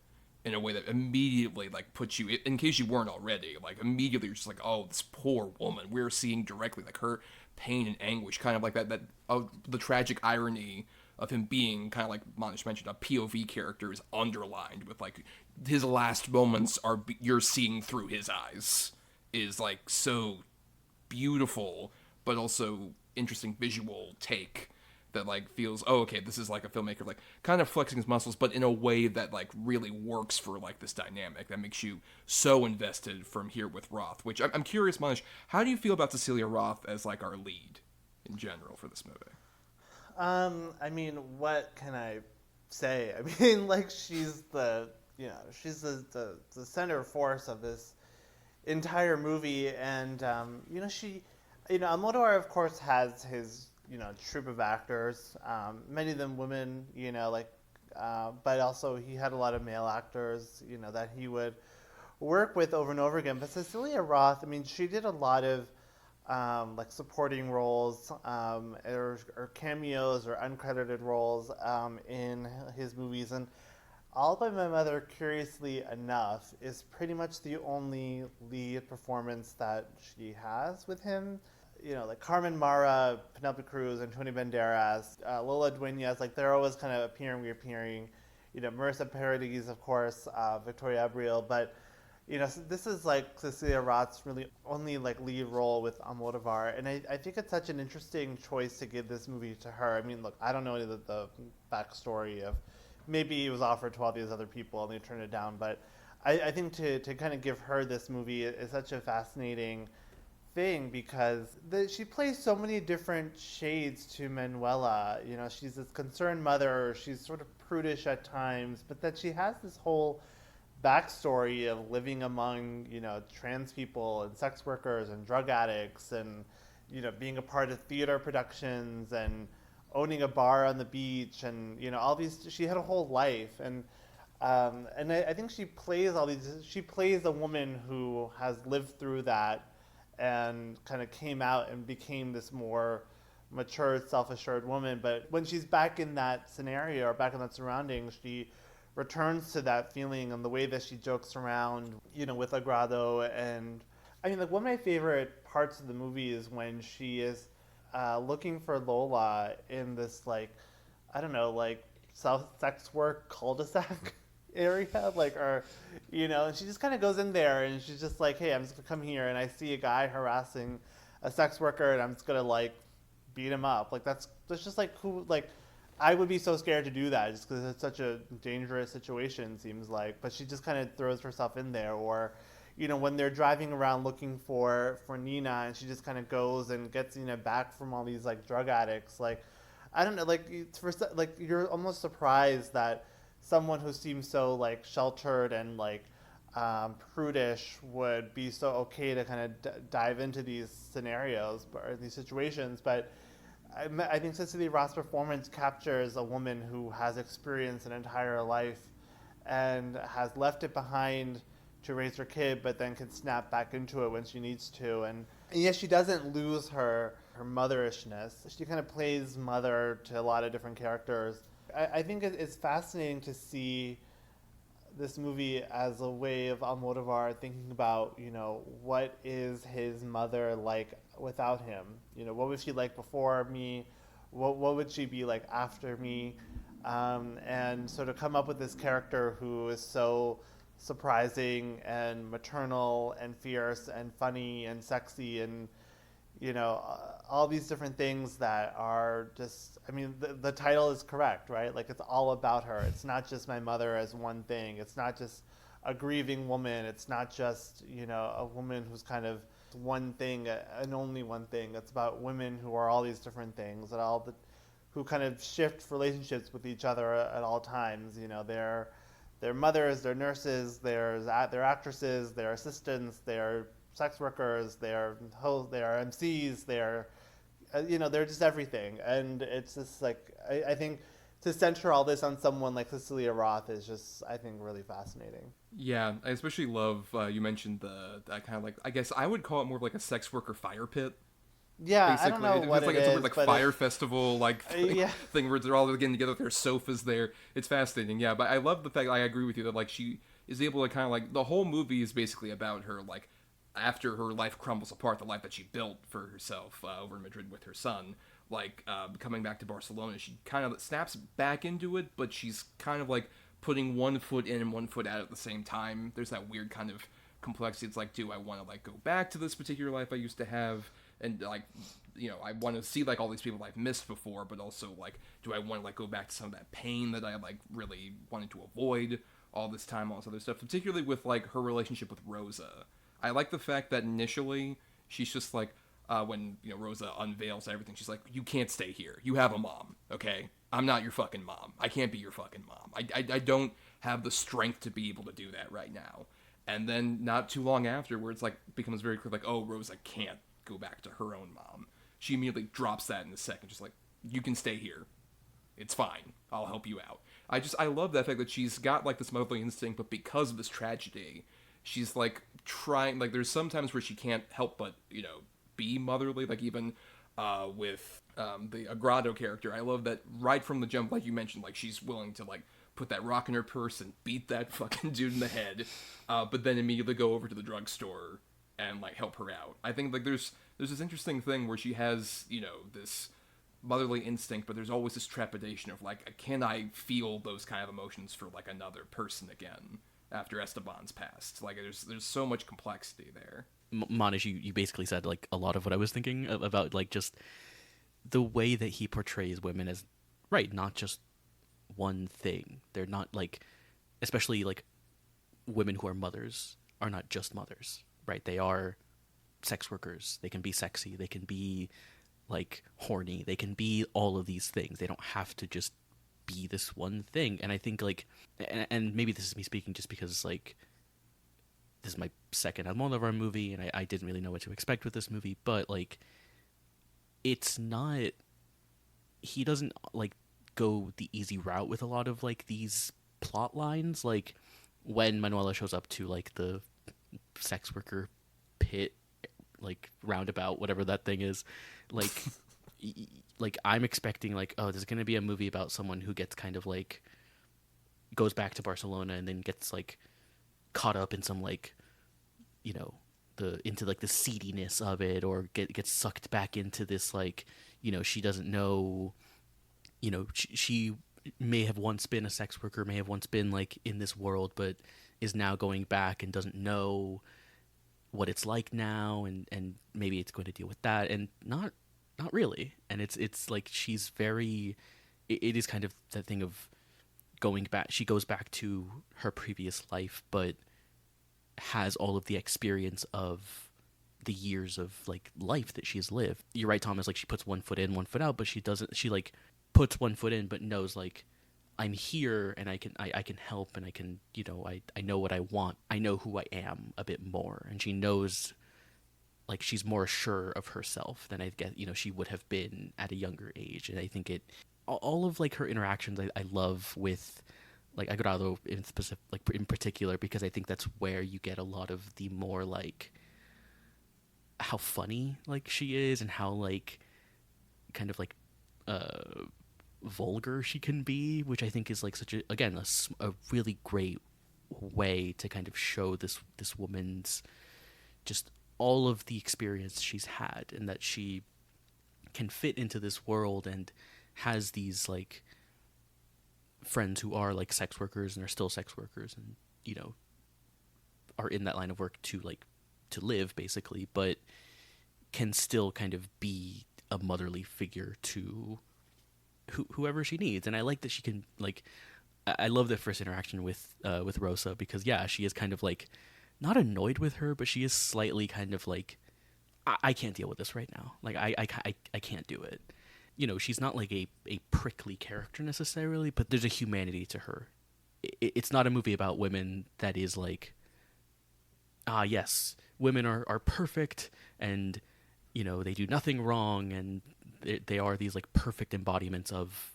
Speaker 1: in a way that immediately like puts you, in case you weren't already, like immediately you're just like, oh, this poor woman, we're seeing directly like her pain and anguish, kind of like that the tragic irony of him being kind of like Manish mentioned, a POV character is underlined with like his last moments are you're seeing through his eyes, is like so beautiful but also interesting visual take that like feels, oh, okay, this is like a filmmaker like kind of flexing his muscles, but in a way that like really works for like this dynamic that makes you so invested from here with Roth. Which I'm curious, Manish, how do you feel about Cecilia Roth as like our lead in general for this movie?
Speaker 3: I mean, what can I say? I mean, like, she's the center force of this entire movie, and Almodovar, of course, has his troupe of actors, many of them women, but also he had a lot of male actors, that he would work with over and over again. But Cecilia Roth, I mean, she did a lot of like supporting roles, or cameos or uncredited roles in his movies, and All by My Mother, curiously enough, is pretty much the only lead performance that she has with him. Like Carmen Mara, Penelope Cruz, Antonio Banderas, Lola Dueñas, like they're always kind of reappearing. Marissa Paredes, of course, Victoria Abril, but this is like Cecilia Roth's really only like lead role with Almodovar, and I think it's such an interesting choice to give this movie to her. I mean, look, I don't know any of the backstory of, maybe it was offered to all these other people and they turned it down, but I think to kind of give her this movie is such a fascinating thing, because she plays so many different shades to Manuela. She's this concerned mother, she's sort of prudish at times, but that she has this whole backstory of living among trans people and sex workers and drug addicts, and being a part of theater productions and owning a bar on the beach, and all these. She had a whole life, and I think she plays all these. She plays a woman who has lived through that and kind of came out and became this more mature, self-assured woman. But when she's back in that scenario or back in that surrounding, she returns to that feeling and the way that she jokes around, with Agrado. And I mean, like, one of my favorite parts of the movie is when she is looking for Lola in this, like, I don't know, like, sex work cul-de-sac area, like, or, and she just kind of goes in there and she's just like, hey, I'm just gonna come here and I see a guy harassing a sex worker and I'm just gonna, like, beat him up. Like, that's just like, who, like, I would be so scared to do that just because it's such a dangerous situation, seems like. But she just kind of throws herself in there. Or, when they're driving around looking for Nina, and she just kind of goes and gets Nina back from all these like drug addicts. Like, I don't know, like you're almost surprised that someone who seems so like sheltered and like prudish would be so okay to kind of dive into these scenarios or these situations, but. I think Cecilia Roth's performance captures a woman who has experienced an entire life and has left it behind to raise her kid, but then can snap back into it when she needs to. And yes, she doesn't lose her motherishness. She kind of plays mother to a lot of different characters. I think it's fascinating to see this movie as a way of Almodovar thinking about, what is his mother like without him? What was she like before me? What would she be like after me? And sort of come up with this character who is so surprising and maternal and fierce and funny and sexy and, all these different things that are just, I mean, the title is correct, right? Like, it's all about her. It's not just my mother as one thing. It's not just a grieving woman. It's not just, a woman who's kind of one thing and only one thing. It's about women who are all these different things and who kind of shift relationships with each other at all times. They're mothers, they're nurses, they're actresses, they're assistants, they're sex workers, they're MCs, they're just everything. And it's just like, I think to center all this on someone like Cecilia Roth is just, I think, really fascinating.
Speaker 1: Yeah, I especially love you mentioned that kind of like, I guess I would call it more of like a sex worker fire pit.
Speaker 3: Yeah, I don't
Speaker 1: Basically,
Speaker 3: know what
Speaker 1: it's like
Speaker 3: it
Speaker 1: it's a
Speaker 3: is,
Speaker 1: weird like
Speaker 3: but
Speaker 1: fire festival like
Speaker 3: yeah.
Speaker 1: thing where they're all getting together with their sofas there. It's fascinating, yeah. But I love the fact, I agree with you that like she is able to kind of like, the whole movie is basically about her like after her life crumbles apart, the life that she built for herself over in Madrid with her son. Like coming back to Barcelona, she kind of snaps back into it, but she's kind of like putting one foot in and one foot out at the same time. There's that weird kind of complexity. It's like, do I want to like go back to this particular life I used to have, and like, you know, I want to see like all these people I've missed before, but also like, do I want to like go back to some of that pain that I like really wanted to avoid all this time, all this other stuff, particularly with like her relationship with Rosa. I like the fact that initially she's just like, when, you know, Rosa unveils everything, she's like, you can't stay here. You have a mom, okay? I'm not your fucking mom. I can't be your fucking mom. I don't have the strength to be able to do that right now. And then not too long after, where it's like, becomes very clear, like, oh, Rosa can't go back to her own mom. She immediately drops that in a second, just like, you can stay here. It's fine. I'll help you out. I love that fact that she's got like this motherly instinct, but because of this tragedy, she's like trying, like there's sometimes where she can't help but, you know, be motherly, like even with the Agrado character. I love that right from the jump, like you mentioned, like she's willing to like put that rock in her purse and beat that fucking dude in the head, but then immediately go over to the drugstore and like help her out. I think like there's this interesting thing where she has, you know, this motherly instinct, but there's always this trepidation of like, can I feel those kind of emotions for like another person again after Esteban's passed? Like there's so much complexity there.
Speaker 2: Manish, you basically said like a lot of what I was thinking about, like just the way that he portrays women as, right, not just one thing. They're not like, especially like women who are mothers are not just mothers, right? They are sex workers. They can be sexy. They can be like horny. They can be all of these things. They don't have to just be this one thing. And I think like, and maybe this is me speaking just because like this is my second Almodovar movie, and I didn't really know what to expect with this movie, but like, it's not, he doesn't like go the easy route with a lot of like these plot lines. Like when Manuela shows up to like the sex worker pit, like roundabout, whatever that thing is, like like I'm expecting like, oh, there's gonna be a movie about someone who gets kind of like goes back to Barcelona and then gets like caught up in some like, you know, the into like the seediness of it, or gets sucked back into this like, you know, she doesn't know, you know, she may have once been a sex worker, may have once been like in this world, but is now going back and doesn't know what it's like now, and maybe it's going to deal with that, and not really. And it's like she's very, it is kind of that thing of going back. She goes back to her previous life, but has all of the experience of the years of like life that she's lived. You're right, Thomas, like she puts one foot in, one foot out, but she doesn't, she like puts one foot in but knows like, I'm here and I can help, and I can, you know, I know what I want. I know who I am a bit more, and she knows, like she's more sure of herself than I guess, you know, she would have been at a younger age. And I think it, all of like her interactions I love with like Agrado in specific, like in particular, because I think that's where you get a lot of the more like how funny like she is, and how like kind of like vulgar she can be, which I think is like such a, again, a really great way to kind of show this woman's just all of the experience she's had, and that she can fit into this world and has these like friends who are like sex workers and are still sex workers, and you know are in that line of work to like to live basically, but can still kind of be a motherly figure to whoever she needs. And I like that she can like, I love the first interaction with Rosa, because yeah, she is kind of like not annoyed with her, but she is slightly kind of like, I can't deal with this right now. Like I can't do it. You know, she's not like a prickly character necessarily, but there's a humanity to her. It's not a movie about women that is like, yes, women are perfect, and you know they do nothing wrong, and they are these like perfect embodiments of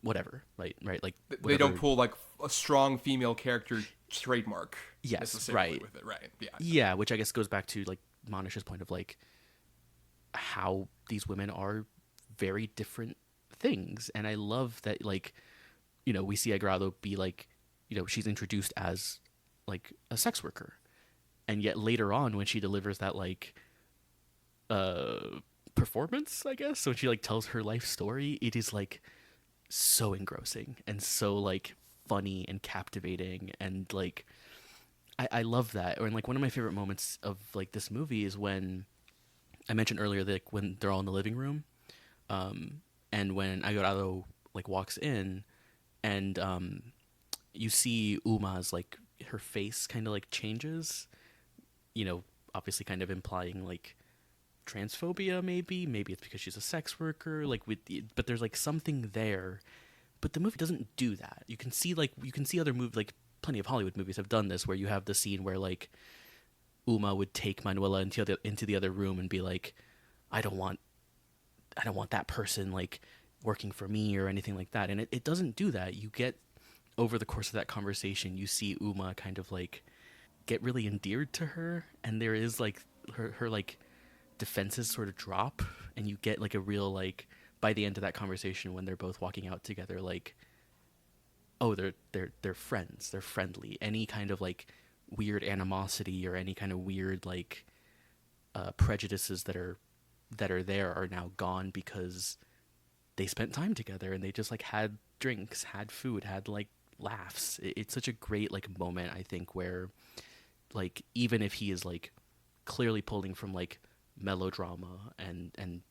Speaker 2: whatever, right? Like
Speaker 1: They
Speaker 2: whatever.
Speaker 1: don't pull like a strong female character trademark.
Speaker 2: Yes,
Speaker 1: necessarily
Speaker 2: right.
Speaker 1: With it, right? Yeah.
Speaker 2: Yeah, which I guess goes back to like Manish's point of like how these women are very different things, and I love that like we see Agrado be like she's introduced as like a sex worker, and yet later on when she delivers that like performance, I guess, when she like tells her life story, it is like so engrossing and so like funny and captivating, and like I love that. And like one of my favorite moments of like this movie is when I mentioned earlier that like, when they're all in the living room, and when Agorado like walks in, and you see Uma's like her face kind of like changes, obviously kind of implying like transphobia, maybe it's because she's a sex worker, like but there's like something there, but the movie doesn't do that. You can see other movies, like plenty of Hollywood movies have done this, where you have the scene where like Uma would take Manuela into the other room and be like, I don't want that person like working for me or anything like that, and it doesn't do that. You get over the course of that conversation, you see Uma kind of like get really endeared to her, and there is like her like defenses sort of drop, and you get like a real like by the end of that conversation when they're both walking out together, like, oh, they're friends, they're friendly. Any kind of like weird animosity or any kind of weird like prejudices that are there are now gone because they spent time together and they just like had drinks, had food, had like laughs. It's such a great like moment, I think, where like even if he is like clearly pulling from like melodrama and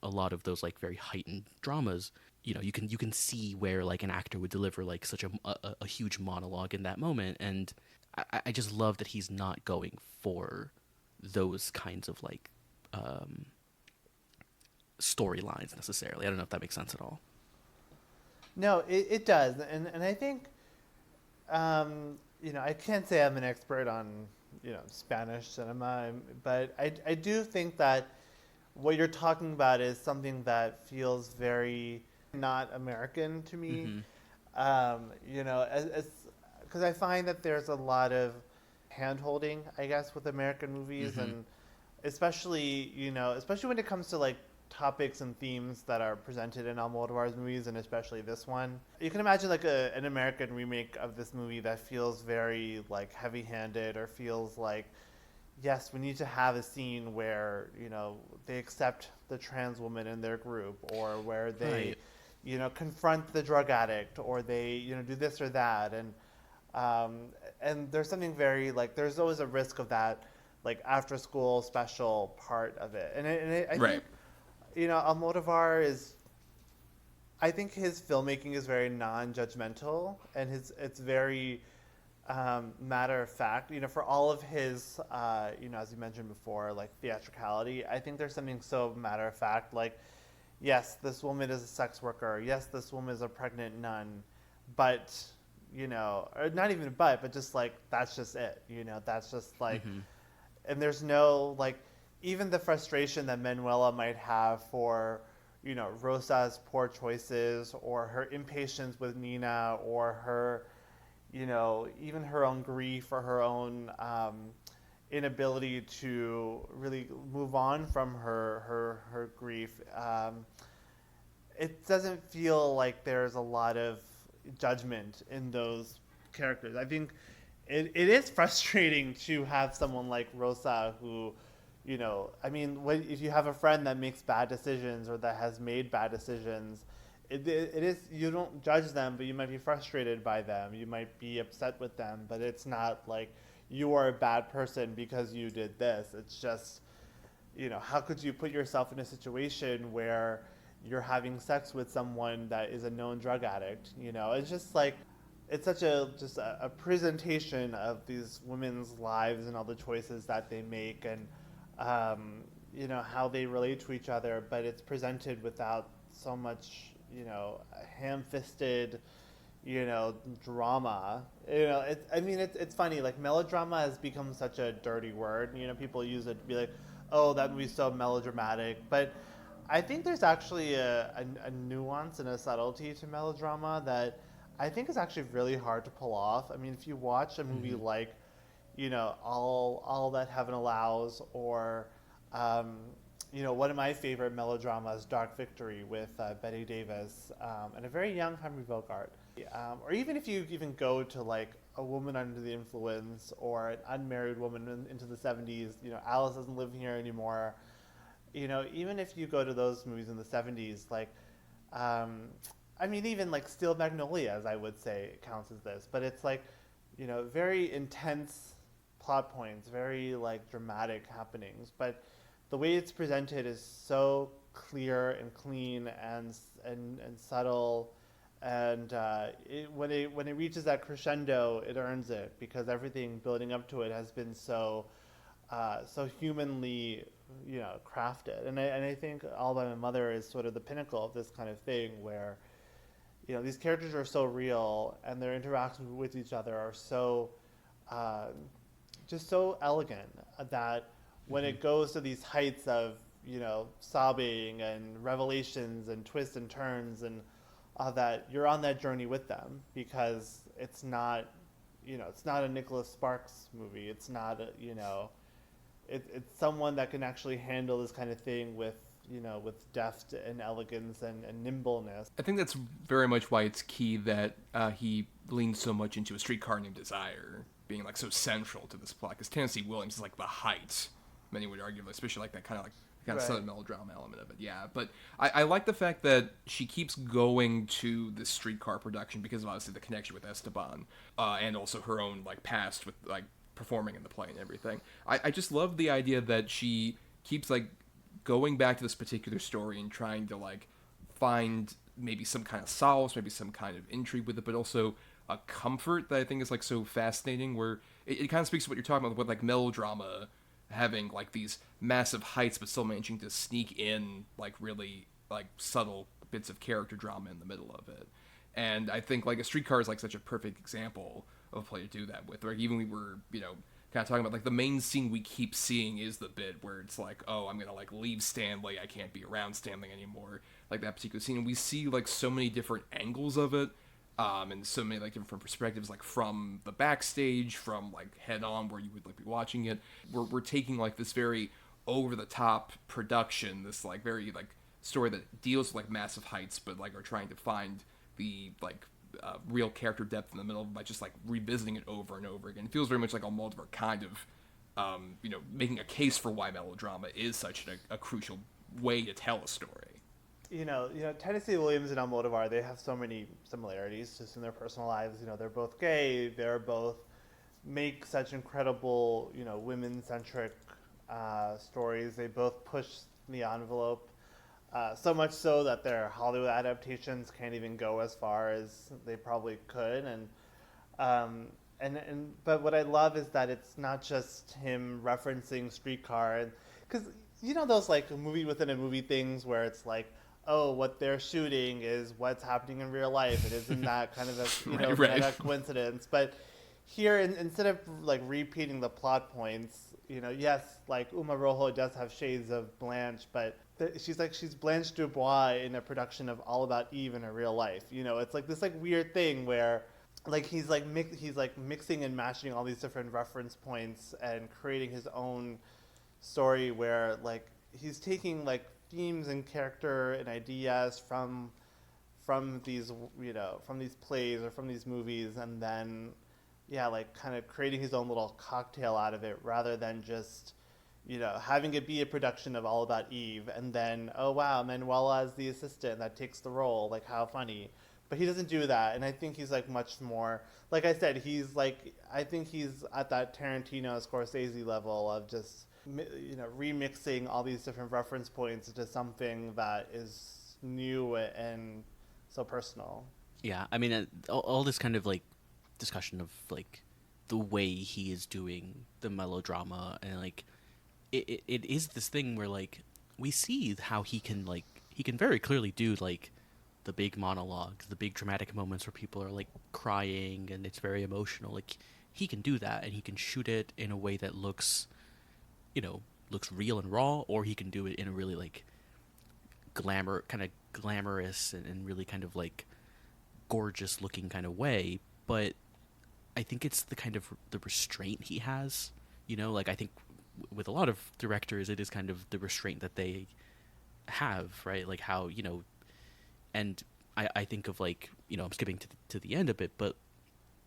Speaker 2: a lot of those like very heightened dramas, you can see where like an actor would deliver like such a huge monologue in that moment. And I just love that he's not going for those kinds of like storylines necessarily. I don't know if that makes sense at all.
Speaker 3: No, it does, and I think, I can't say I'm an expert on Spanish cinema, but I do think that what you're talking about is something that feels very not American to me. Because I find that there's a lot of hand-holding, I guess, with American movies, and especially when it comes to like topics and themes that are presented in Almodovar's movies, and especially this one. You can imagine like an American remake of this movie that feels very like heavy-handed, or feels like, yes, we need to have a scene where they accept the trans woman in their group, or where they confront the drug addict, or they do this or that, and there's something very like, there's always a risk of that like after school special part of it, and I think Almodovar is, I think his filmmaking is very non-judgmental, and it's very matter of fact. For all of his, as you mentioned before, like theatricality, I think there's something so matter of fact. Like, yes, this woman is a sex worker. Yes, this woman is a pregnant nun, but or not even but just like that's just it. That's just like, and there's no like, even the frustration that Manuela might have for, Rosa's poor choices, or her impatience with Nina, or her, even her own grief, or her own inability to really move on from her grief. It doesn't feel like there's a lot of judgment in those characters. I think it is frustrating to have someone like Rosa who, if you have a friend that makes bad decisions, or that has made bad decisions, it is, you don't judge them, but you might be frustrated by them. You might be upset with them, but it's not like you are a bad person because you did this. It's just, how could you put yourself in a situation where you're having sex with someone that is a known drug addict? It's just like, it's such a presentation of these women's lives and all the choices that they make, and how they relate to each other, but it's presented without so much, ham-fisted, drama. It's funny, like melodrama has become such a dirty word. People use it to be like, oh, that movie's so melodramatic, but I think there's actually a nuance and a subtlety to melodrama that I think is actually really hard to pull off. I mean, if you watch a movie like, All That Heaven Allows, or, one of my favorite melodramas, Dark Victory, with Bette Davis and a very young Humphrey Bogart, or even if you even go to like A Woman Under the Influence or An Unmarried Woman into the 70s, Alice Doesn't Live Here Anymore. Even if you go to those movies in the 70s, like, even like Steel Magnolias, I would say counts as this, but it's like, very intense plot points, very like dramatic happenings, but the way it's presented is so clear and clean and subtle, and when it reaches that crescendo, it earns it because everything building up to it has been so humanly crafted, and I think All By My Mother is sort of the pinnacle of this kind of thing where these characters are so real and their interactions with each other are so just so elegant that when it goes to these heights of sobbing and revelations and twists and turns and that you're on that journey with them because it's not it's not a Nicholas Sparks movie, it's not it's someone that can actually handle this kind of thing with deft and elegance and nimbleness.
Speaker 1: I think that's very much why it's key that he leans so much into A Streetcar Named Desire being like so central to this plot, because Tennessee Williams is like the height, many would argue, especially like that kind of
Speaker 3: Right.
Speaker 1: southern melodrama element of it. Yeah, but I like the fact that she keeps going to this streetcar production because of obviously the connection with Esteban, and also her own like past with like performing in the play and everything. I just love the idea that she keeps like going back to this particular story and trying to like find maybe some kind of solace, maybe some kind of intrigue with it, but also a comfort that I think is like so fascinating, where it kind of speaks to what you're talking about with like melodrama having like these massive heights but still managing to sneak in like really like subtle bits of character drama in the middle of it. And I think like A Streetcar is like such a perfect example of a play to do that with. Like even we were, kind of talking about like the main scene we keep seeing is the bit where it's like, oh, I'm gonna like leave Stanley, I can't be around Stanley anymore, like that particular scene. And we see like so many different angles of it, and so many like different perspectives, like from the backstage, from like head on where you would like be watching it. We're taking like this very over the top production, this like very like story that deals with like massive heights, but like are trying to find the like real character depth in the middle by just like revisiting it over and over again. It feels very much like Almodovar kind of making a case for why melodrama is such a crucial way to tell a story.
Speaker 3: Tennessee Williams and Almodovar, they have so many similarities just in their personal lives. They're both gay. They're both make such incredible, women-centric stories. They both push the envelope, so much so that their Hollywood adaptations can't even go as far as they probably could. But what I love is that it's not just him referencing Streetcar, because those like movie within a movie things where it's like, oh, what they're shooting is what's happening in real life. It isn't that kind of a meta coincidence. But here, instead of like repeating the plot points, yes, like Uma Rojo does have shades of Blanche, but she's Blanche Dubois in a production of All About Eve in her real life. It's like this like weird thing where like he's mixing and matching all these different reference points and creating his own story where like he's taking like themes and character and ideas from these from these plays or from these movies, and then like kind of creating his own little cocktail out of it rather than just having it be a production of All About Eve and then, oh wow, Manuela's the assistant that takes the role, like how funny. But he doesn't do that, and I think he's like much more, like I said, I think he's at that Tarantino Scorsese level of just remixing all these different reference points into something that is new and so personal.
Speaker 2: Yeah, I mean, all this kind of like discussion of like the way he is doing the melodrama, and like it is this thing where like we see how he can very clearly do like the big monologues, the big dramatic moments where people are like crying and it's very emotional. Like he can do that, and he can shoot it in a way that looks real and raw, or he can do it in a really like glamorous and really kind of like gorgeous looking kind of way, but I think it's the kind of the restraint he has. Like I think with a lot of directors, it is kind of the restraint that they have, right? Like how and I think of like I'm skipping to the end a bit, but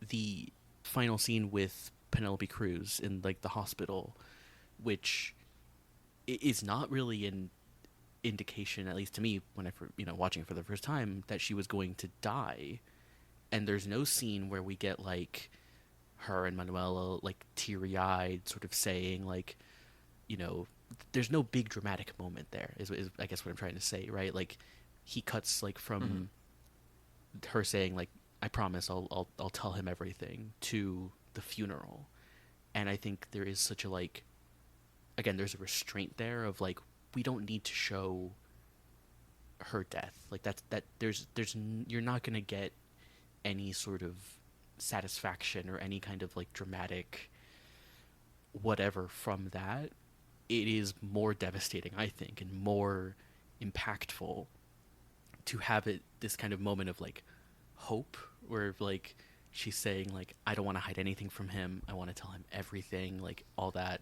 Speaker 2: the final scene with Penelope Cruz in like the hospital, which is not really an indication, at least to me when I watching it for the first time, that she was going to die. And there's no scene where we get like her and Manuela like teary-eyed sort of saying like, there's no big dramatic moment there is I guess what I'm trying to say, right? Like he cuts like from her saying like, I promise I'll tell him everything, to the funeral. And I think there is such a like, again, there's a restraint there of like, we don't need to show her death. Like there's you're not going to get any sort of satisfaction or any kind of like dramatic whatever from that. It is more devastating, I think, and more impactful to have it this kind of moment of like hope, where like she's saying like, I don't want to hide anything from him, I want to tell him everything, like all that,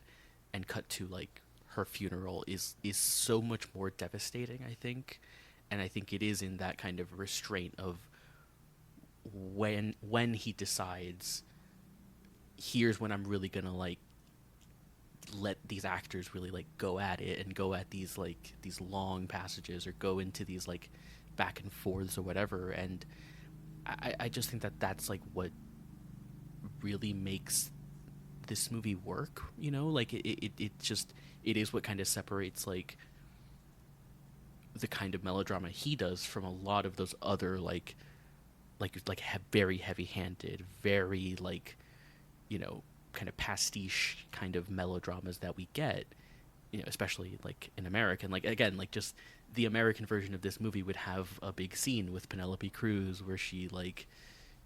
Speaker 2: and cut to like her funeral is so much more devastating, I think. And I think it is in that kind of restraint of when he decides, here's when I'm really gonna like let these actors really like go at it and go at these like these long passages or go into these like back and forths or whatever. And I just think that that's like what really makes this movie work, like it just, it is what kind of separates like the kind of melodrama he does from a lot of those other like very heavy-handed, very like kind of pastiche kind of melodramas that we get, especially like in American, like again, like just the American version of this movie would have a big scene with Penelope Cruz where she like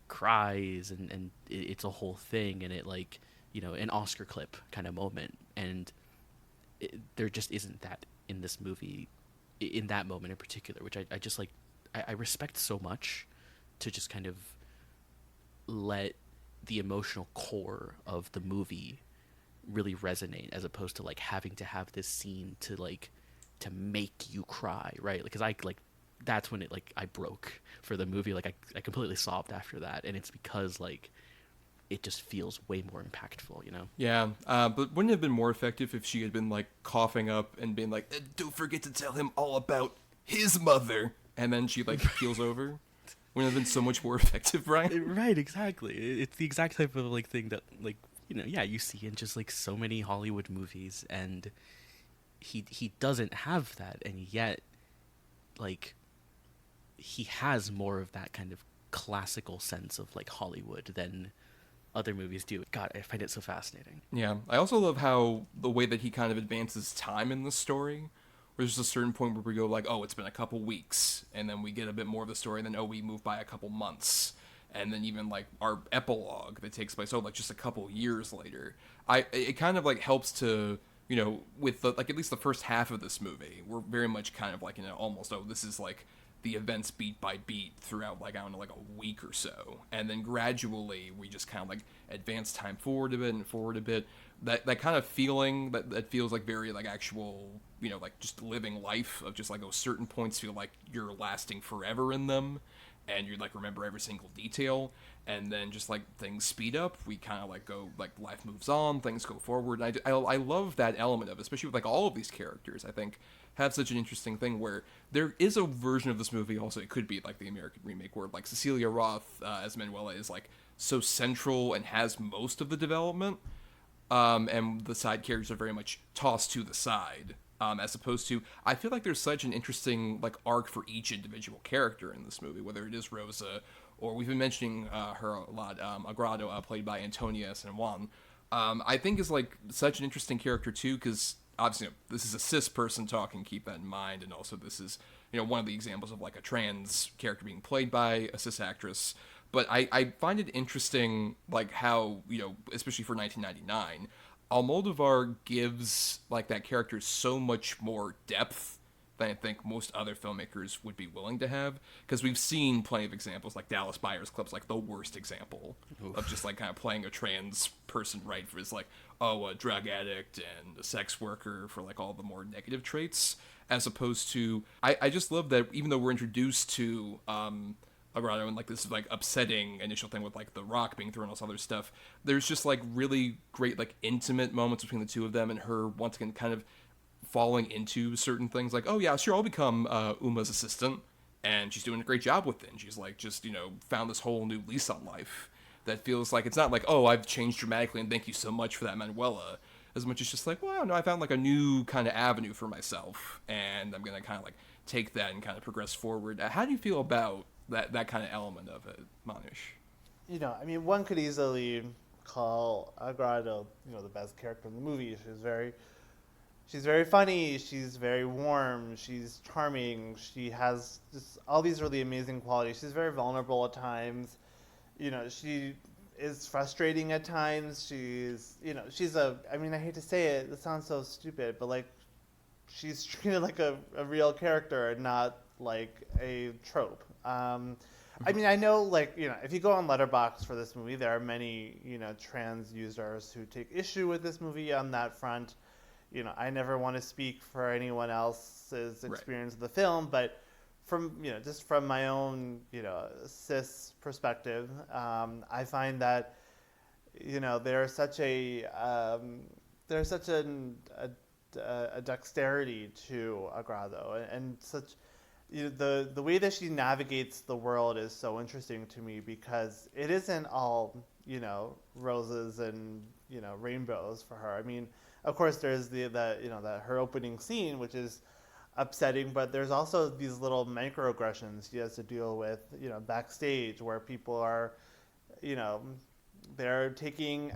Speaker 2: cries and it's a whole thing, and it like an Oscar clip kind of moment, and there just isn't that in this movie, in that moment in particular, which I just like, I respect so much, to just kind of let the emotional core of the movie really resonate, as opposed to like having to have this scene to like to make you cry, right? Because I like, that's when it like I broke for the movie, like I completely sobbed after that, and it's because like it just feels way more impactful,
Speaker 1: Yeah, but wouldn't it have been more effective if she had been like coughing up and being like, don't forget to tell him all about his mother, and then she like keels over? Wouldn't it have been so much more effective, Brian?
Speaker 2: Right, exactly. It's the exact type of like thing that like yeah, you see in just like so many Hollywood movies, and he doesn't have that, and yet like he has more of that kind of classical sense of like Hollywood than other movies do. God, I find it so fascinating.
Speaker 1: Yeah, I also love how the way that he kind of advances time in the story. Where there's a certain point where we go like, oh, it's been a couple weeks, and then we get a bit more of the story, and then we move by a couple months, and then even like our epilogue that takes place like just a couple years later. It kind of like helps to, with the, like at least the first half of this movie, we're very much kind of like almost, this is like the events beat by beat throughout like, I don't know, like a week or so, and then gradually we just kind of like advance time forward a bit and forward a bit. That kind of feeling that feels like very like actual, like just living life, of just like those certain points feel like you're lasting forever in them, and you like remember every single detail, and then just like things speed up, we kind of like go like life moves on, things go forward, and I love that element of it, especially with like all of these characters. I think have such an interesting thing where there is a version of this movie also, it could be like the American remake, where like Cecilia Roth as Manuela is like so central and has most of the development, and the side characters are very much tossed to the side, as opposed to, I feel like there's such an interesting like arc for each individual character in this movie, whether it is Rosa, or we've been mentioning her a lot, Agrado, played by Antonia San Juan, I think is like such an interesting character too, because obviously this is a cis person talking, keep that in mind, and also this is one of the examples of like a trans character being played by a cis actress. But I find it interesting, like how, especially for 1999, Almodovar gives like that character so much more depth than I think most other filmmakers would be willing to have, because we've seen plenty of examples, like Dallas Buyers Club's like the worst example of just like kind of playing a trans person right for his like, oh, a drug addict and a sex worker for like all the more negative traits, as opposed to I just love that even though we're introduced to Agrado and like this like upsetting initial thing with like the rock being thrown and all this other stuff, there's just like really great like intimate moments between the two of them, and her once again kind of falling into certain things like, oh yeah, sure, I'll become Uma's assistant, and she's doing a great job with it, and she's like just, you know, found this whole new lease on life that feels like it's not like, oh, I've changed dramatically and thank you so much for that, Manuela, as much as just like, well, no, I found like a new kind of avenue for myself, and I'm gonna kind of like take that and kind of progress forward. How do you feel about that kind of element of it, Manish?
Speaker 3: You know, I mean, one could easily call Agrado, you know, the best character in the movie. She's very funny. She's very warm. She's charming. She has just all these really amazing qualities. She's very vulnerable at times. You know, she is frustrating at times. She's, you know, I mean, I hate to say it. It sounds so stupid, but like, she's treated like a real character and not like a trope. I mean, I know, like, you know, if you go on Letterboxd for this movie, there are many, you know, trans users who take issue with this movie on that front. You know, I never want to speak for anyone else's experience of the film, but from, you know, just from my own, you know, cis perspective, I find that, you know, there's such a dexterity to Agrado, and such, you know, the way that she navigates the world is so interesting to me, because it isn't all, you know, roses and, you know, rainbows for her. I mean, of course, there's the you know, that her opening scene, which is upsetting, but there's also these little microaggressions she has to deal with, you know, backstage, where people are, you know, they're taking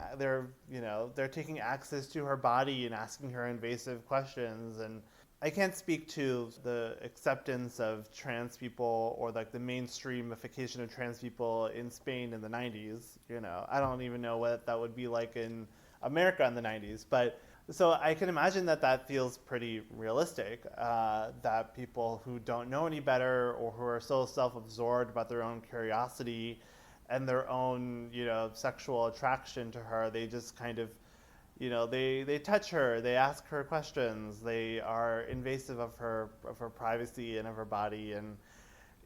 Speaker 3: access to her body and asking her invasive questions. And I can't speak to the acceptance of trans people or like the mainstreamification of trans people in Spain in the 90s. You know, I don't even know what that would be like in America in the 90s, but so I can imagine that feels pretty realistic, that people who don't know any better, or who are so self-absorbed about their own curiosity and their own, you know, sexual attraction to her, they just kind of, you know, they touch her, they ask her questions, they are invasive of her privacy and of her body, and,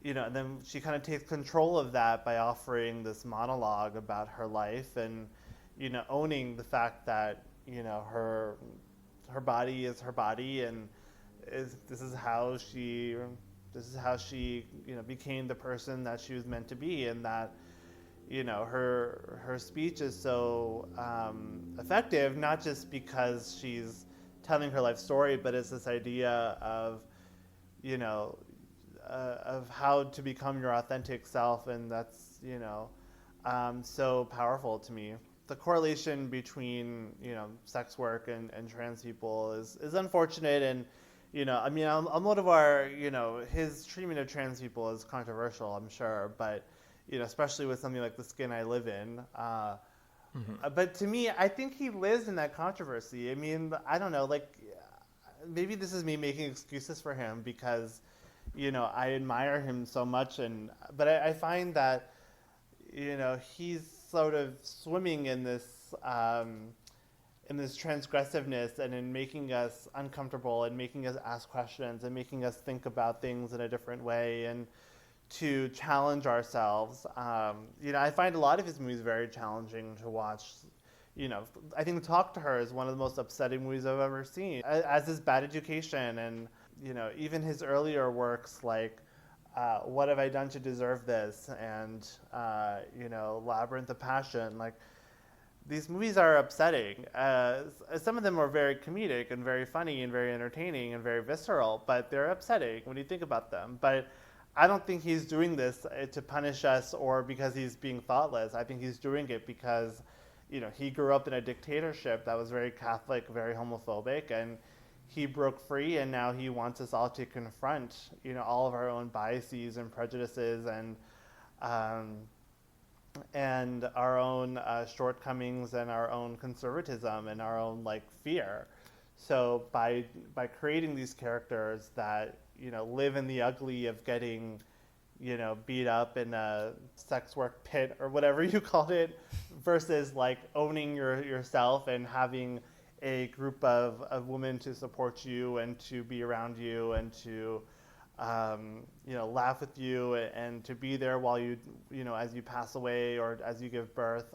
Speaker 3: you know, and then she kind of takes control of that by offering this monologue about her life, and, you know, owning the fact that, you know, her body is her body, and this is how she, you know, became the person that she was meant to be, and that, you know, her speech is so effective, not just because she's telling her life story, but it's this idea of, you know, of how to become your authentic self, and that's, you know, so powerful to me. The correlation between, you know, sex work and trans people is unfortunate, and, you know, I mean, Almodovar, you know, his treatment of trans people is controversial, I'm sure, but, you know, especially with something like The Skin I Live In. But to me, I think he lives in that controversy. I mean, I don't know, like, maybe this is me making excuses for him because, you know, I admire him so much, but I find that, you know, he's sort of swimming in this transgressiveness, and in making us uncomfortable, and making us ask questions, and making us think about things in a different way, and to challenge ourselves. You know, I find a lot of his movies very challenging to watch. You know, I think Talk to Her is one of the most upsetting movies I've ever seen, as is Bad Education, and, you know, even his earlier works like What Have I Done to Deserve This, and, you know, Labyrinth of Passion. Like, these movies are upsetting. Some of them are very comedic and very funny and very entertaining and very visceral, but they're upsetting when you think about them. But I don't think he's doing this to punish us or because he's being thoughtless. I think he's doing it because, you know, he grew up in a dictatorship that was very Catholic, very homophobic, and he broke free, and now he wants us all to confront, you know, all of our own biases and prejudices, and our own shortcomings, and our own conservatism, and our own, like, fear. So by creating these characters that, live in the ugly of getting, beat up in a sex work pit or whatever you called it, versus like owning yourself and having a group of women to support you and to be around you and to laugh with you and to be there while as you pass away or as you give birth.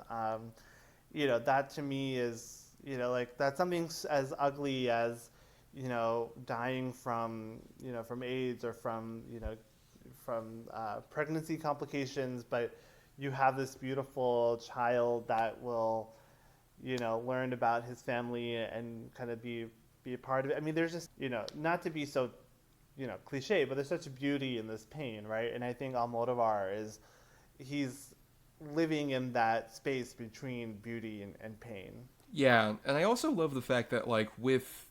Speaker 3: That to me is, like that's something as ugly as, dying from AIDS or from pregnancy complications, but you have this beautiful child that will, learn about his family and kind of be a part of it. I mean, there's just, not to be so, cliche, but there's such beauty in this pain, right? And I think Almodovar he's living in that space between beauty and pain.
Speaker 1: Yeah, and I also love the fact that like with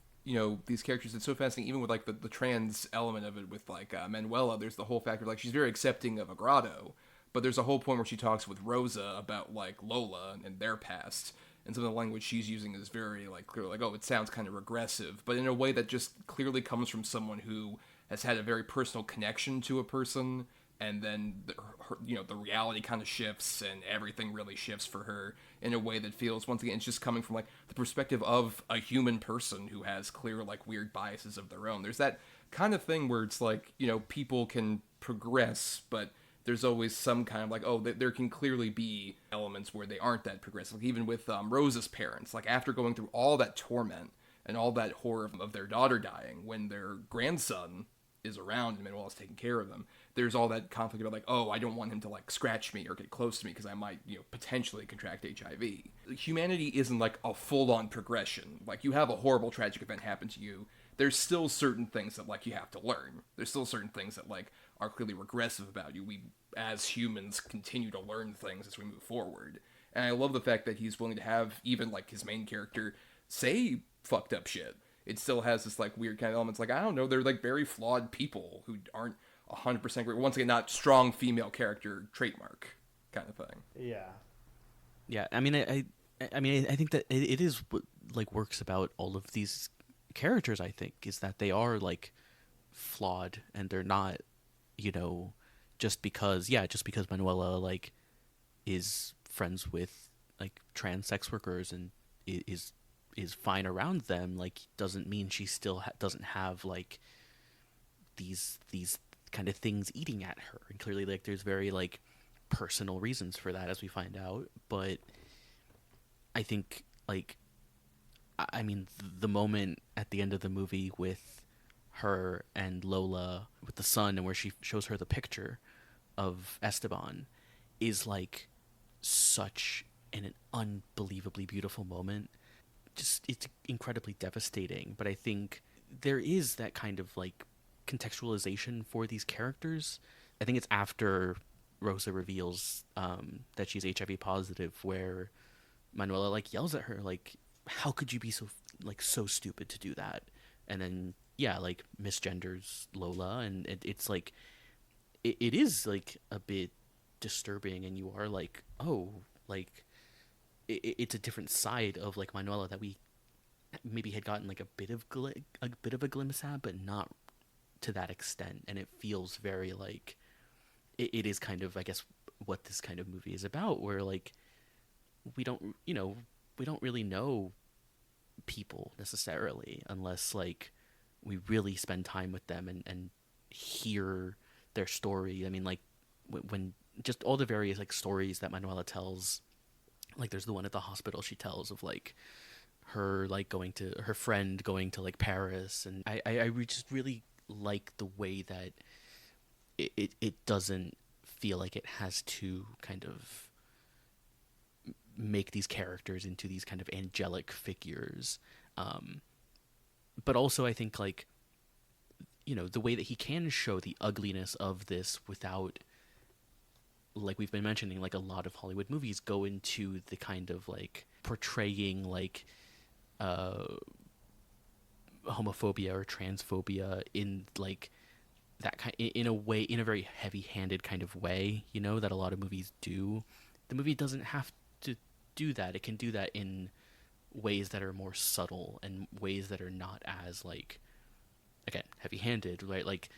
Speaker 1: these characters, it's so fascinating. Even with like the trans element of it, with like Manuela, there's the whole factor like she's very accepting of a grotto, but there's a whole point where she talks with Rosa about like Lola and their past, and some of the language she's using is very like clear, like, oh, it sounds kind of regressive, but in a way that just clearly comes from someone who has had a very personal connection to a person, and then the reality kind of shifts and everything really shifts for her in a way that feels, once again, it's just coming from like the perspective of a human person who has clear like weird biases of their own. There's that kind of thing where it's like, people can progress, but there's always some kind of like, oh, there can clearly be elements where they aren't that progressive. Like even with Rosa's parents, like after going through all that torment and all that horror of their daughter dying, when their grandson is around and Manuel's taking care of them, there's all that conflict about like, oh, I don't want him to like scratch me or get close to me because I might, potentially contract HIV. Humanity isn't like a full-on progression. Like you have a horrible tragic event happen to you, there's still certain things that like you have to learn. There's still certain things that like are clearly regressive about you. We as humans continue to learn things as we move forward. And I love the fact that he's willing to have even like his main character say fucked up shit. It still has this like weird kind of elements. Like, I don't know, they're like very flawed people who aren't 100% great. Once again, not strong female character trademark kind of thing.
Speaker 3: Yeah.
Speaker 2: Yeah. I mean, I think that it is what like works about all of these characters. I think is that they are like flawed and they're not, just because Manuela like is friends with like trans sex workers and is fine around them, like doesn't mean she still doesn't have like these kind of things eating at her, and clearly like there's very like personal reasons for that, as we find out. But I think like I mean the moment at the end of the movie with her and Lola with the son, and where she shows her the picture of Esteban, is like such an unbelievably beautiful moment. Just it's incredibly devastating, but I think there is that kind of like contextualization for these characters. I think it's after Rosa reveals that she's HIV positive, where Manuela like yells at her like, how could you be so stupid to do that? And then like misgenders Lola, and it's like it is like a bit disturbing, and you are like, oh, like it's a different side of like Manuela that we maybe had gotten like a bit of a glimpse at, but not to that extent. And it feels very like it is kind of, I guess, what this kind of movie is about, where like we don't really know people necessarily unless like we really spend time with them and hear their story. I mean, like when just all the various like stories that Manuela tells. Like there's the one at the hospital she tells of like her like her friend going to like Paris, and I just really like the way that it doesn't feel like it has to kind of make these characters into these kind of angelic figures, but also I think like the way that he can show the ugliness of this without, like we've been mentioning, like a lot of Hollywood movies go into the kind of like portraying like homophobia or transphobia in like that kind, in a way, in a very heavy-handed kind of way, that a lot of movies do. The movie doesn't have to do that. It can do that in ways that are more subtle and ways that are not as like, again, heavy-handed, right? Like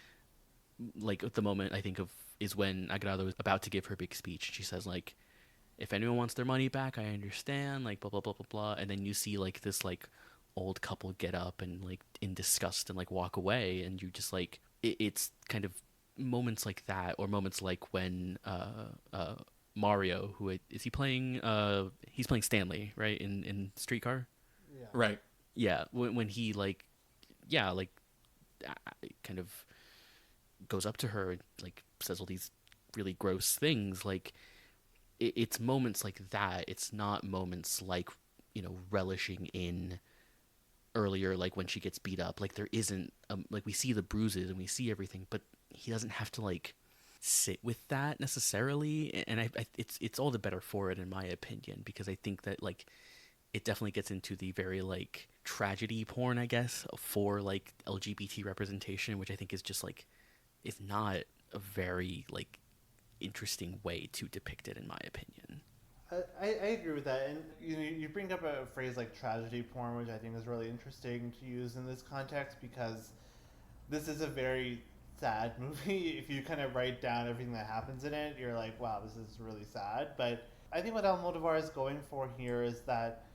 Speaker 2: like the moment I think of is when Agrado is about to give her big speech. She says like, if anyone wants their money back, I understand, like blah blah blah blah blah. And then you see like this like old couple get up and like in disgust and like walk away, and you just like it's kind of moments like that, or moments like when Mario, who is he playing? He's playing Stanley, right, in Streetcar.
Speaker 3: Yeah.
Speaker 1: Right.
Speaker 2: Yeah, when he like, yeah, like kind of goes up to her and like says all these really gross things. Like it's moments like that. It's not moments like, you know, relishing in earlier, like when she gets beat up. Like there isn't like we see the bruises and we see everything, but he doesn't have to like sit with that necessarily. And I it's all the better for it in my opinion, because I think that like it definitely gets into the very like tragedy porn, I guess, for like LGBT representation, which I think is just like is not a very like interesting way to depict it in my opinion.
Speaker 3: I agree with that, and you bring up a phrase like tragedy porn, which I think is really interesting to use in this context, because this is a very sad movie. If you kind of write down everything that happens in it, you're like, wow, this is really sad. But I think what Almodovar is going for here is that,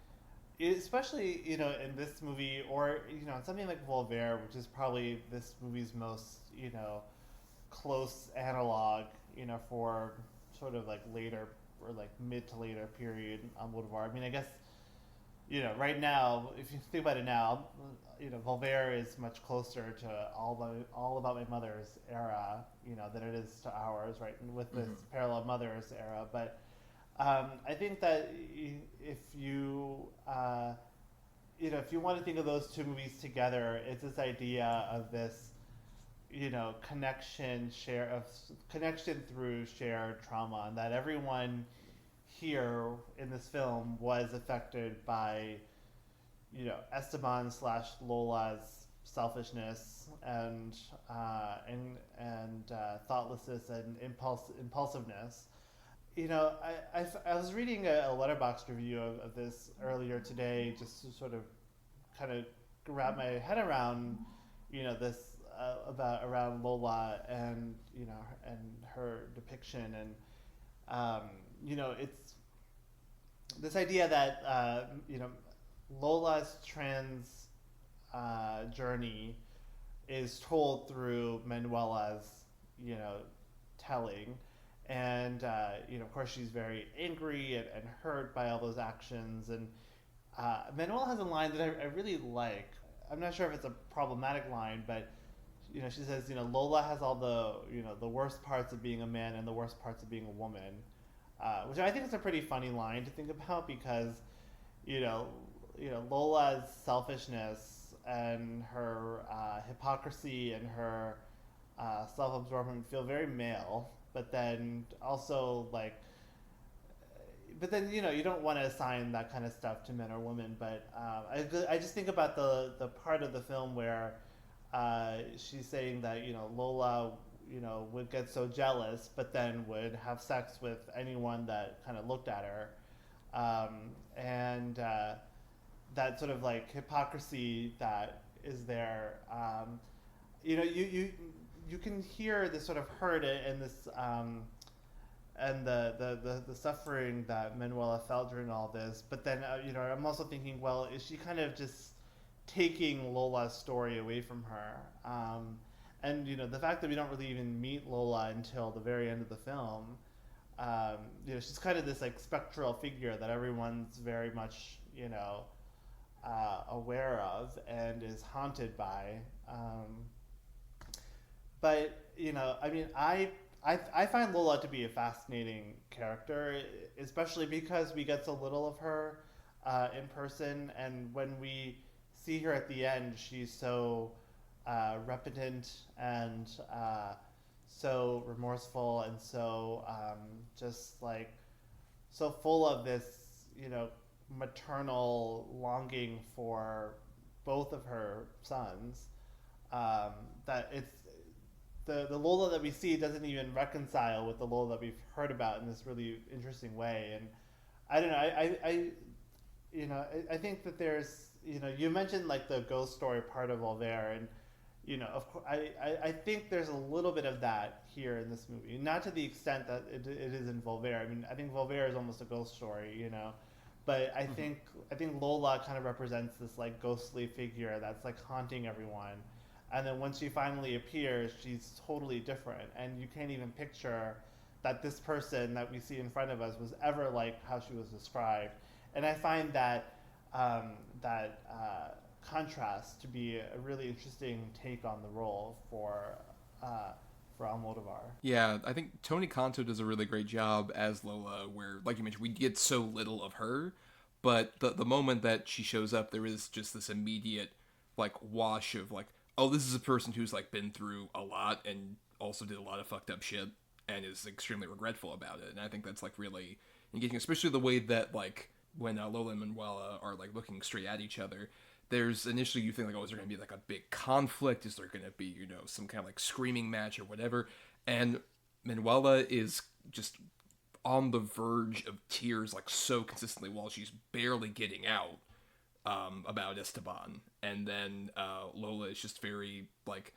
Speaker 3: especially in this movie, or something like Voltaire, which is probably this movie's most close analog, for sort of like later or like mid to later period Almodovar. I mean, I guess right now, if you think about it now, Voltaire is much closer to all about my mother's era, than it is to ours, right? And with this parallel mother's era, but I think that if you if you want to think of those two movies together, it's this idea of this connection through shared trauma, and that everyone here in this film was affected by Esteban / Lola's selfishness and thoughtlessness and impulsiveness. I was reading a Letterboxd review of this earlier today, just to sort of kind of wrap my head around this around Lola and and her depiction, and it's this idea that Lola's trans journey is told through Manuela's telling, and of course she's very angry and hurt by all those actions, and Manuela has a line that I really like. I'm not sure if it's a problematic line, but she says, Lola has all the worst parts of being a man and the worst parts of being a woman, which I think is a pretty funny line to think about, because Lola's selfishness and her hypocrisy and her self-absorption feel very male, but then also like, but then you don't want to assign that kind of stuff to men or women. But I just think about the part of the film where she's saying that Lola would get so jealous, but then would have sex with anyone that kind of looked at her, and that sort of like hypocrisy that is there. You can hear this sort of hurt and this and the suffering that Manuela felt during all this. But then I'm also thinking, well, is she kind of just taking Lola's story away from her? And the fact that we don't really even meet Lola until the very end of the film, she's kind of this like spectral figure that everyone's very much aware of and is haunted by. But I mean, I find Lola to be a fascinating character, especially because we get so little of her in person, and when we see her at the end, she's so repentant and so remorseful and so just like so full of this maternal longing for both of her sons, that it's the Lola that we see doesn't even reconcile with the Lola that we've heard about in this really interesting way. And I don't know, I think that there's you mentioned like the ghost story part of Voltaire, and Of course, I think there's a little bit of that here in this movie, not to the extent that it is in Volver. I mean, I think Volver is almost a ghost story, but I think Lola kind of represents this like ghostly figure that's like haunting everyone, and then once she finally appears, she's totally different, and you can't even picture that this person that we see in front of us was ever like how she was described, and I find that um, contrast to be a really interesting take on the role for Almodovar.
Speaker 1: Yeah, I think Tony Kanto does a really great job as Lola, where, like you mentioned, we get so little of her, but the moment that she shows up, there is just this immediate, like, wash of, like, oh, this is a person who's, like, been through a lot and also did a lot of fucked up shit and is extremely regretful about it. And I think that's, like, really engaging, especially the way that, like, when Lola and Manuela are, like, looking straight at each other, there's initially you think like, oh, is there gonna be like a big conflict? Is there gonna be some kind of like screaming match or whatever? And Manuela is just on the verge of tears like so consistently while she's barely getting out about Esteban, and then Lola is just very like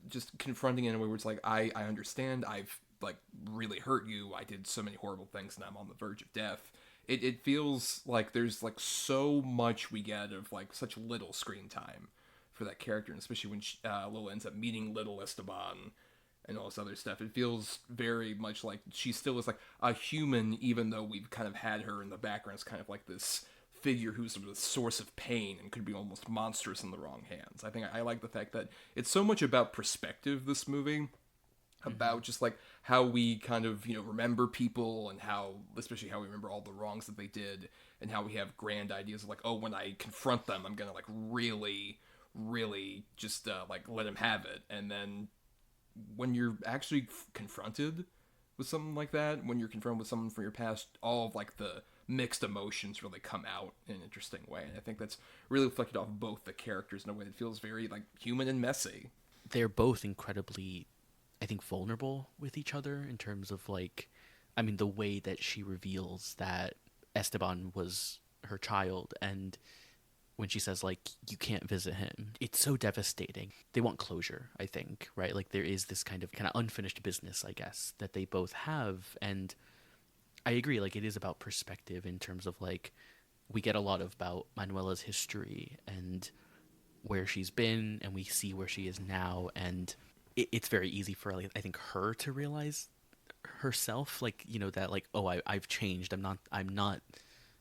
Speaker 1: just confronting in a way where it's like I understand, I've like really hurt you, I did so many horrible things and I'm on the verge of death. It feels like there's like so much we get of like such little screen time for that character, and especially when Lola ends up meeting little Esteban and all this other stuff. It feels very much like she still is like a human, even though we've kind of had her in the background as kind of like this figure who's sort of a source of pain and could be almost monstrous in the wrong hands. I think I like the fact that it's so much about perspective, this movie, about just like how we kind of remember people, and how especially how we remember all the wrongs that they did, and how we have grand ideas of like, oh, when I confront them I'm gonna like really just like let them have it. And then when you're actually confronted with something like that, when you're confronted with someone from your past, all of like the mixed emotions really come out in an interesting way. And I think that's really reflected off both the characters in a way that feels very like human and messy.
Speaker 2: They're both incredibly, I think, vulnerable with each other in terms of like, I mean, the way that she reveals that Esteban was her child, and when she says like you can't visit him, it's so devastating. They want closure, I think, right? Like there is this kind of unfinished business, I guess, that they both have. And I agree, like it is about perspective in terms of like we get a lot about Manuela's history and where she's been, and we see where she is now, and it's very easy for like, I think, her to realize herself, like that like, oh, I've changed, I'm not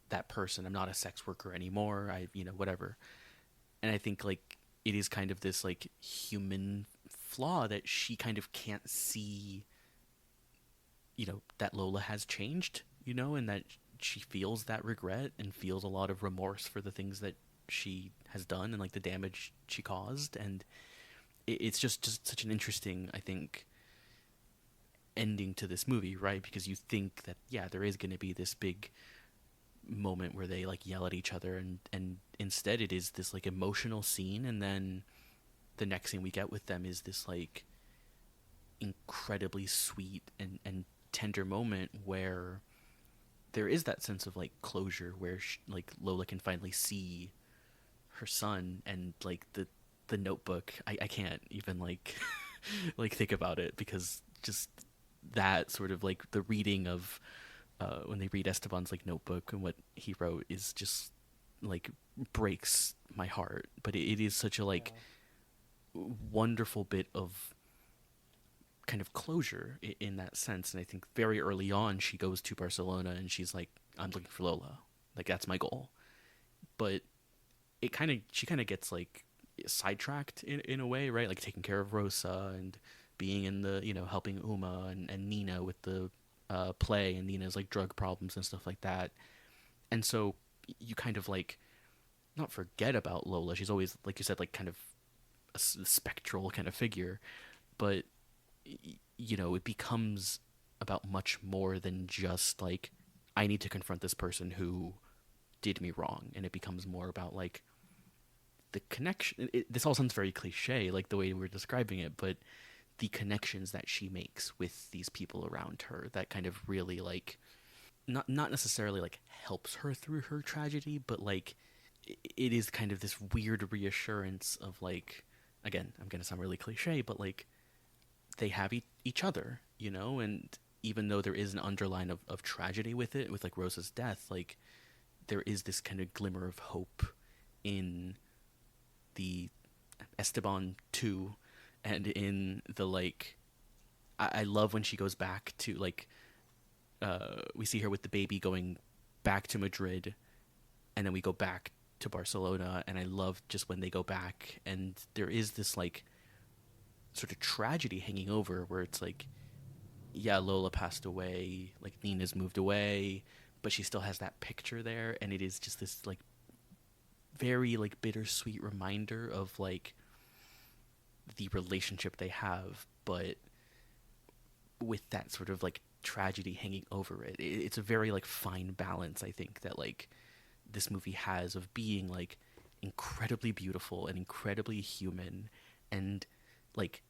Speaker 2: that person, I'm not a sex worker anymore, I whatever. And I think like it is kind of this like human flaw that she kind of can't see, that Lola has changed, and that she feels that regret and feels a lot of remorse for the things that she has done and like the damage she caused. And it's just such an interesting, I think, ending to this movie, right? Because you think that, yeah, there is going to be this big moment where they like yell at each other, and instead it is this like emotional scene, and then the next scene we get with them is this like incredibly sweet and tender moment where there is that sense of like closure, where like Lola can finally see her son, and like the notebook, I can't even like like think about it, because just that sort of like the reading of when they read Esteban's like notebook and what he wrote is just like breaks my heart. But it is such a like wonderful bit of kind of closure in that sense. And I think very early on she goes to Barcelona and she's like, I'm looking for Lola, like that's my goal. But she kind of gets like sidetracked in a way, right? Like taking care of Rosa and being in the helping Uma and Nina with the play, and Nina's like drug problems and stuff like that. And so you kind of like not forget about Lola. She's always, like you said, like kind of a spectral kind of figure, but it becomes about much more than just like, I need to confront this person who did me wrong. And it becomes more about like the connection. This all sounds very cliche, like the way we're describing it, but the connections that she makes with these people around her, that kind of really like not necessarily like helps her through her tragedy, but like it is kind of this weird reassurance of like, again, I'm gonna sound really cliche, but like they have each other, you know, and even though there is an underline of tragedy with it, with like Rosa's death, like there is this kind of glimmer of hope in the Esteban 2 and in the like I love when she goes back to like we see her with the baby going back to Madrid and then we go back to Barcelona, and I love just when they go back and there is this like sort of tragedy hanging over where it's like, yeah, Lola passed away, like Nina's moved away, but she still has that picture there, and it is just this like very like bittersweet reminder of like the relationship they have, but with that sort of like tragedy hanging over it. It's a very like fine balance, I think, that like this movie has of being like incredibly beautiful and incredibly human and like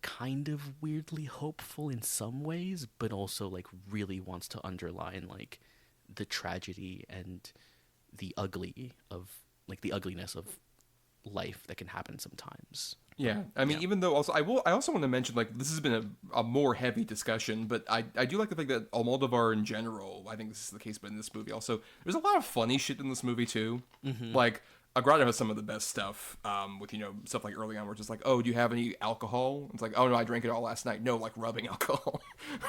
Speaker 2: kind of weirdly hopeful in some ways, but also like really wants to underline like the tragedy and the the ugliness of life that can happen sometimes.
Speaker 1: Yeah, I mean, even though also I also want to mention like this has been a more heavy discussion, but I do like the fact that Almodovar in general, I think this is the case, but in this movie also, there's a lot of funny shit in this movie too. Like Agrado has some of the best stuff, with stuff like early on where it's just like, oh, do you have any alcohol? It's like, oh no, I drank it all last night. No, like rubbing alcohol,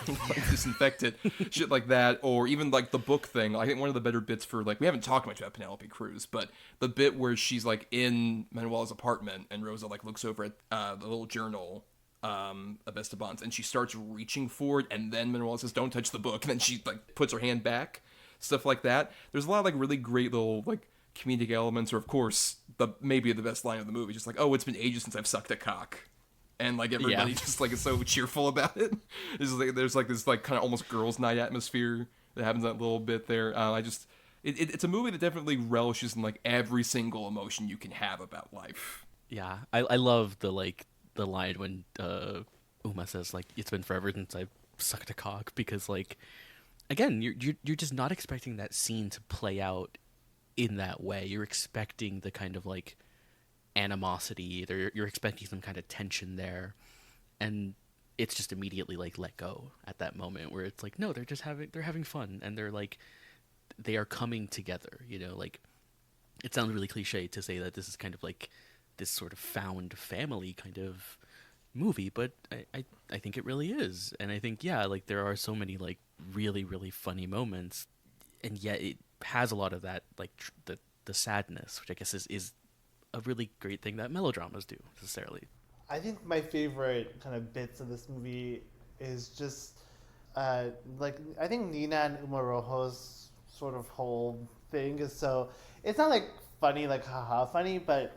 Speaker 1: like disinfect it, shit like that, or even like the book thing. I think one of the better bits for like we haven't talked much about Penelope Cruz, but the bit where she's like in Manuela's apartment and Rosa like looks over at the little journal of Esteban's and she starts reaching for it, and then Manuela says, "Don't touch the book," and then she like puts her hand back, stuff like that. There's a lot of like really great little like comedic elements, or of course maybe the best line of the movie, just like, oh, it's been ages since I've sucked a cock, and like everybody just like is so cheerful about it. There's like this like kind of almost girls' night atmosphere that happens that little bit there. It's a movie that definitely relishes in like every single emotion you can have about life.
Speaker 2: Yeah, I love the line when Uma says like it's been forever since I've sucked a cock, because like again you're just not expecting that scene to play out in that way. You're expecting the kind of like animosity, you're expecting some kind of tension there, and it's just immediately like let go at that moment where it's like, no, they're having fun, and they are coming together, like it sounds really cliche to say that this is kind of like this sort of found family kind of movie, but I think it really is. And I think, yeah, like there are so many like really, really funny moments, and yet it has a lot of that like the sadness, which I guess is a really great thing that melodramas do necessarily.
Speaker 3: I think my favorite kind of bits of this movie is just like I think Nina and Uma Rojo's sort of whole thing is so, it's not like funny like haha funny, but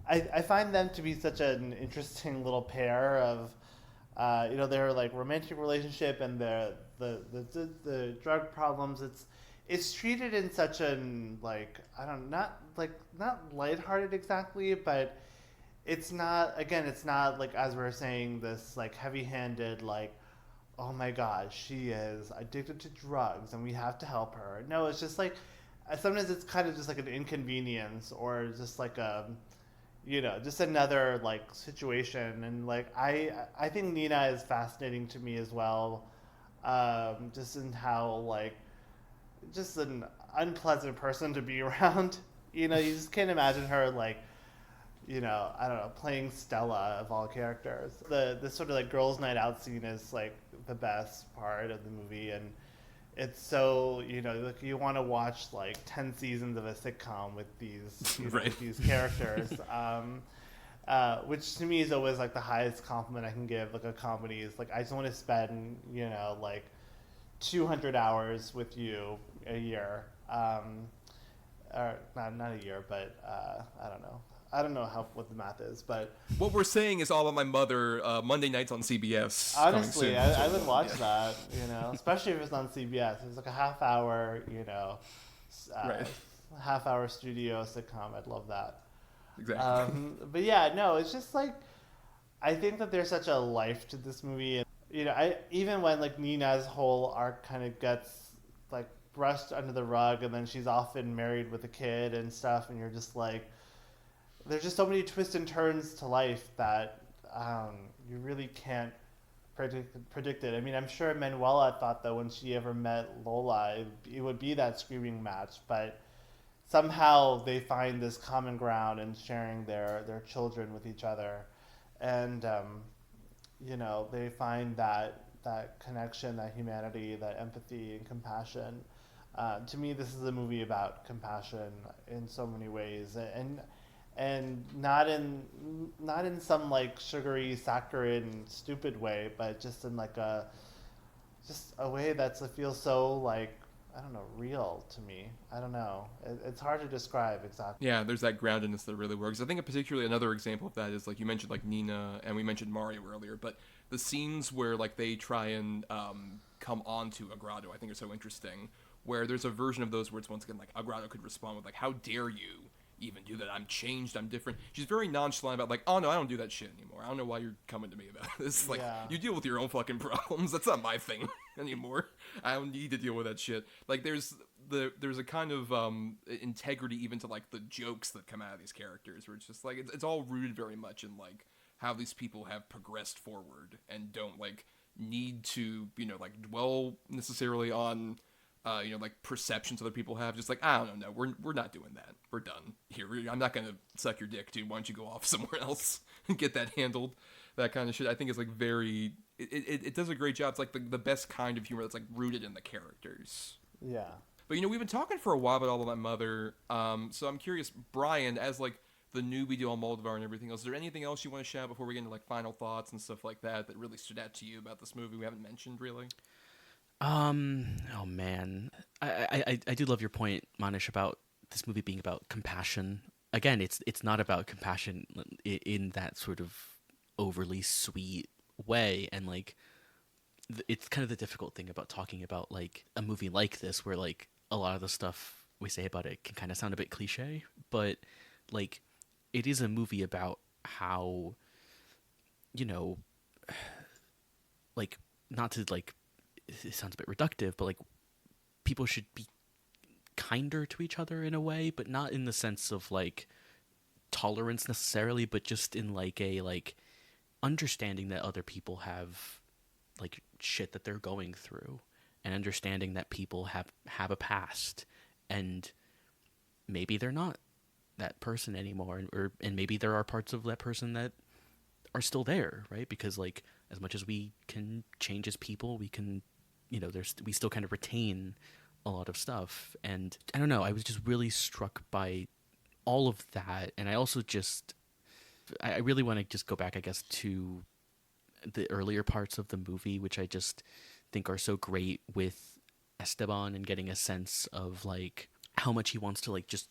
Speaker 3: I find them to be such an interesting little pair of their like romantic relationship and the drug problems. It's treated in such an like not lighthearted exactly, but it's not like, as we were saying, this like heavy-handed like, oh my god, she is addicted to drugs and we have to help her. No, it's just like sometimes it's kind of just like an inconvenience or just like a just another like situation. And like I think Nina is fascinating to me as well, just in how like just an unpleasant person to be around. You just can't imagine her like, I don't know, playing Stella of all characters. The sort of like girls' night out scene is like the best part of the movie, and it's so like you want to watch like 10 seasons of a sitcom with these
Speaker 1: right.
Speaker 3: with these characters. Which to me is always like the highest compliment I can give like a comedy is like, I just want to spend like 200 hours with you a year, or not a year, but I don't know what the math is, but
Speaker 1: what we're saying is all about my mother, Monday nights on CBS.
Speaker 3: Honestly, I would watch that, especially if it's on CBS. It's like a half hour,
Speaker 1: right.
Speaker 3: half hour studio sitcom. I'd love that.
Speaker 1: Exactly.
Speaker 3: But yeah, no, it's just like, I think that there's such a life to this movie. And, I even when like Nina's whole arc kind of gets like brushed under the rug, and then she's often married with a kid and stuff, and you're just like, there's just so many twists and turns to life that you really can't predict it. I mean, I'm sure Manuela thought that when she ever met Lola, it would be that screaming match, but somehow they find this common ground in sharing their children with each other, and they find that connection, that humanity, that empathy and compassion. To me, this is a movie about compassion in so many ways, and not in some like sugary, saccharine, stupid way, but just in like a way that feels so like, I don't know, real to me. I don't know. It's hard to describe exactly.
Speaker 1: Yeah, there's that groundedness that really works. I think particularly another example of that is like you mentioned like Nina and we mentioned Mario earlier, but the scenes where like they try and come onto Agrado I think are so interesting. Where there's a version of those where it's once again like Agrado could respond with like, "How dare you even do that? I'm changed. I'm different." She's very nonchalant about like, "Oh no, I don't do that shit anymore. I don't know why you're coming to me about this. Like,
Speaker 3: Yeah.
Speaker 1: you deal with your own fucking problems. That's not my thing anymore. I don't need to deal with that shit." Like, there's a kind of integrity even to like the jokes that come out of these characters, where it's just like it's all rooted very much in like how these people have progressed forward and don't like need to like dwell necessarily on like perceptions other people have. Just like, I don't know, we're not doing that. We're done here. I'm not gonna suck your dick, dude. Why don't you go off somewhere else and get that handled? That kind of shit. I think is like very. It does a great job. It's like the best kind of humor that's like rooted in the characters.
Speaker 3: Yeah.
Speaker 1: But we've been talking for a while about all of my Mathur. So I'm curious, Bryan, as like the newbie to Almodovar and everything else, is there anything else you want to shout before we get into like final thoughts and stuff like that really stood out to you about this movie we haven't mentioned really?
Speaker 2: Oh man, I do love your point, Manish, about this movie being about compassion. Again, it's not about compassion in that sort of overly sweet way, and like it's kind of the difficult thing about talking about like a movie like this, where like a lot of the stuff we say about it can kind of sound a bit cliche, but like it is a movie about how, like, not to like, it sounds a bit reductive, but like people should be kinder to each other in a way, but not in the sense of like tolerance necessarily, but just in like a like understanding that other people have like shit that they're going through, and understanding that people have a past, and maybe they're not that person anymore, and maybe there are parts of that person that are still there, right? Because like as much as we can change as people, we can, we still kind of retain a lot of stuff. And I don't know, I was just really struck by all of that. And I also I really want to just go back, I guess, to the earlier parts of the movie, which I just think are so great, with Esteban and getting a sense of like how much he wants to like just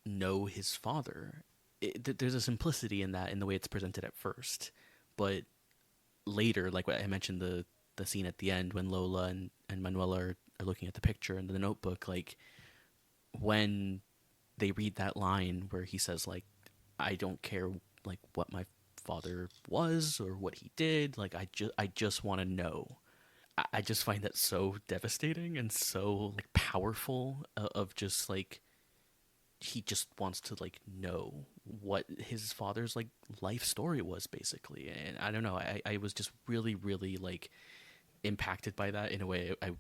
Speaker 2: know his father. There's a simplicity in that, in the way it's presented at first, but later, like what I mentioned, the scene at the end when Lola and Manuela are looking at the picture in the notebook, like when they read that line where he says like, "I don't care like what my father was or what he did, like I just want to know." I just find that so devastating and so like powerful, of just like he just wants to like know what his father's like life story was, basically. And I don't know, I was just really, really like impacted by that in a way I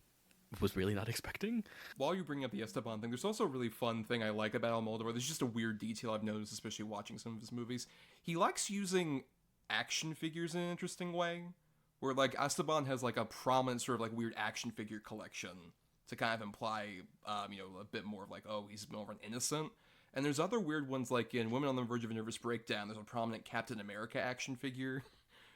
Speaker 2: was really not expecting.
Speaker 1: While you bring up the Esteban thing, there's also a really fun thing I like about Almodovar. There's just a weird detail I've noticed, especially watching some of his movies. He likes using action figures in an interesting way, where like Esteban has like a prominent sort of like weird action figure collection to kind of imply, a bit more of like, oh, he's more of an innocent. And there's other weird ones, like in Women on the Verge of a Nervous Breakdown, there's a prominent Captain America action figure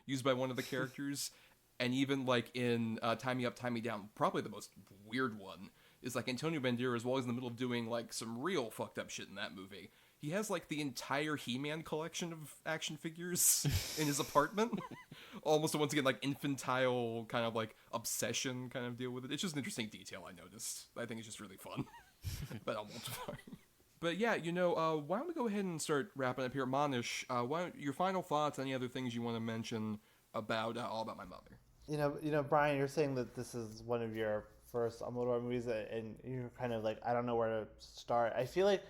Speaker 1: used by one of the characters. And even like in Tie Me Up, Tie Me Down, probably the most weird one is like Antonio Banderas, while he's in the middle of doing like some real fucked up shit in that movie, he has like the entire He-Man collection of action figures in his apartment. Almost once again like infantile kind of like obsession kind of deal with it. It's just an interesting detail I noticed. I think it's just really fun. But I won't. But yeah, why don't we go ahead and start wrapping up here, Manish? Your final thoughts? Any other things you want to mention about All About My Mother?
Speaker 3: Bryan, you're saying that this is one of your first Almodovar movies, and you're kind of like, I don't know where to start. I feel like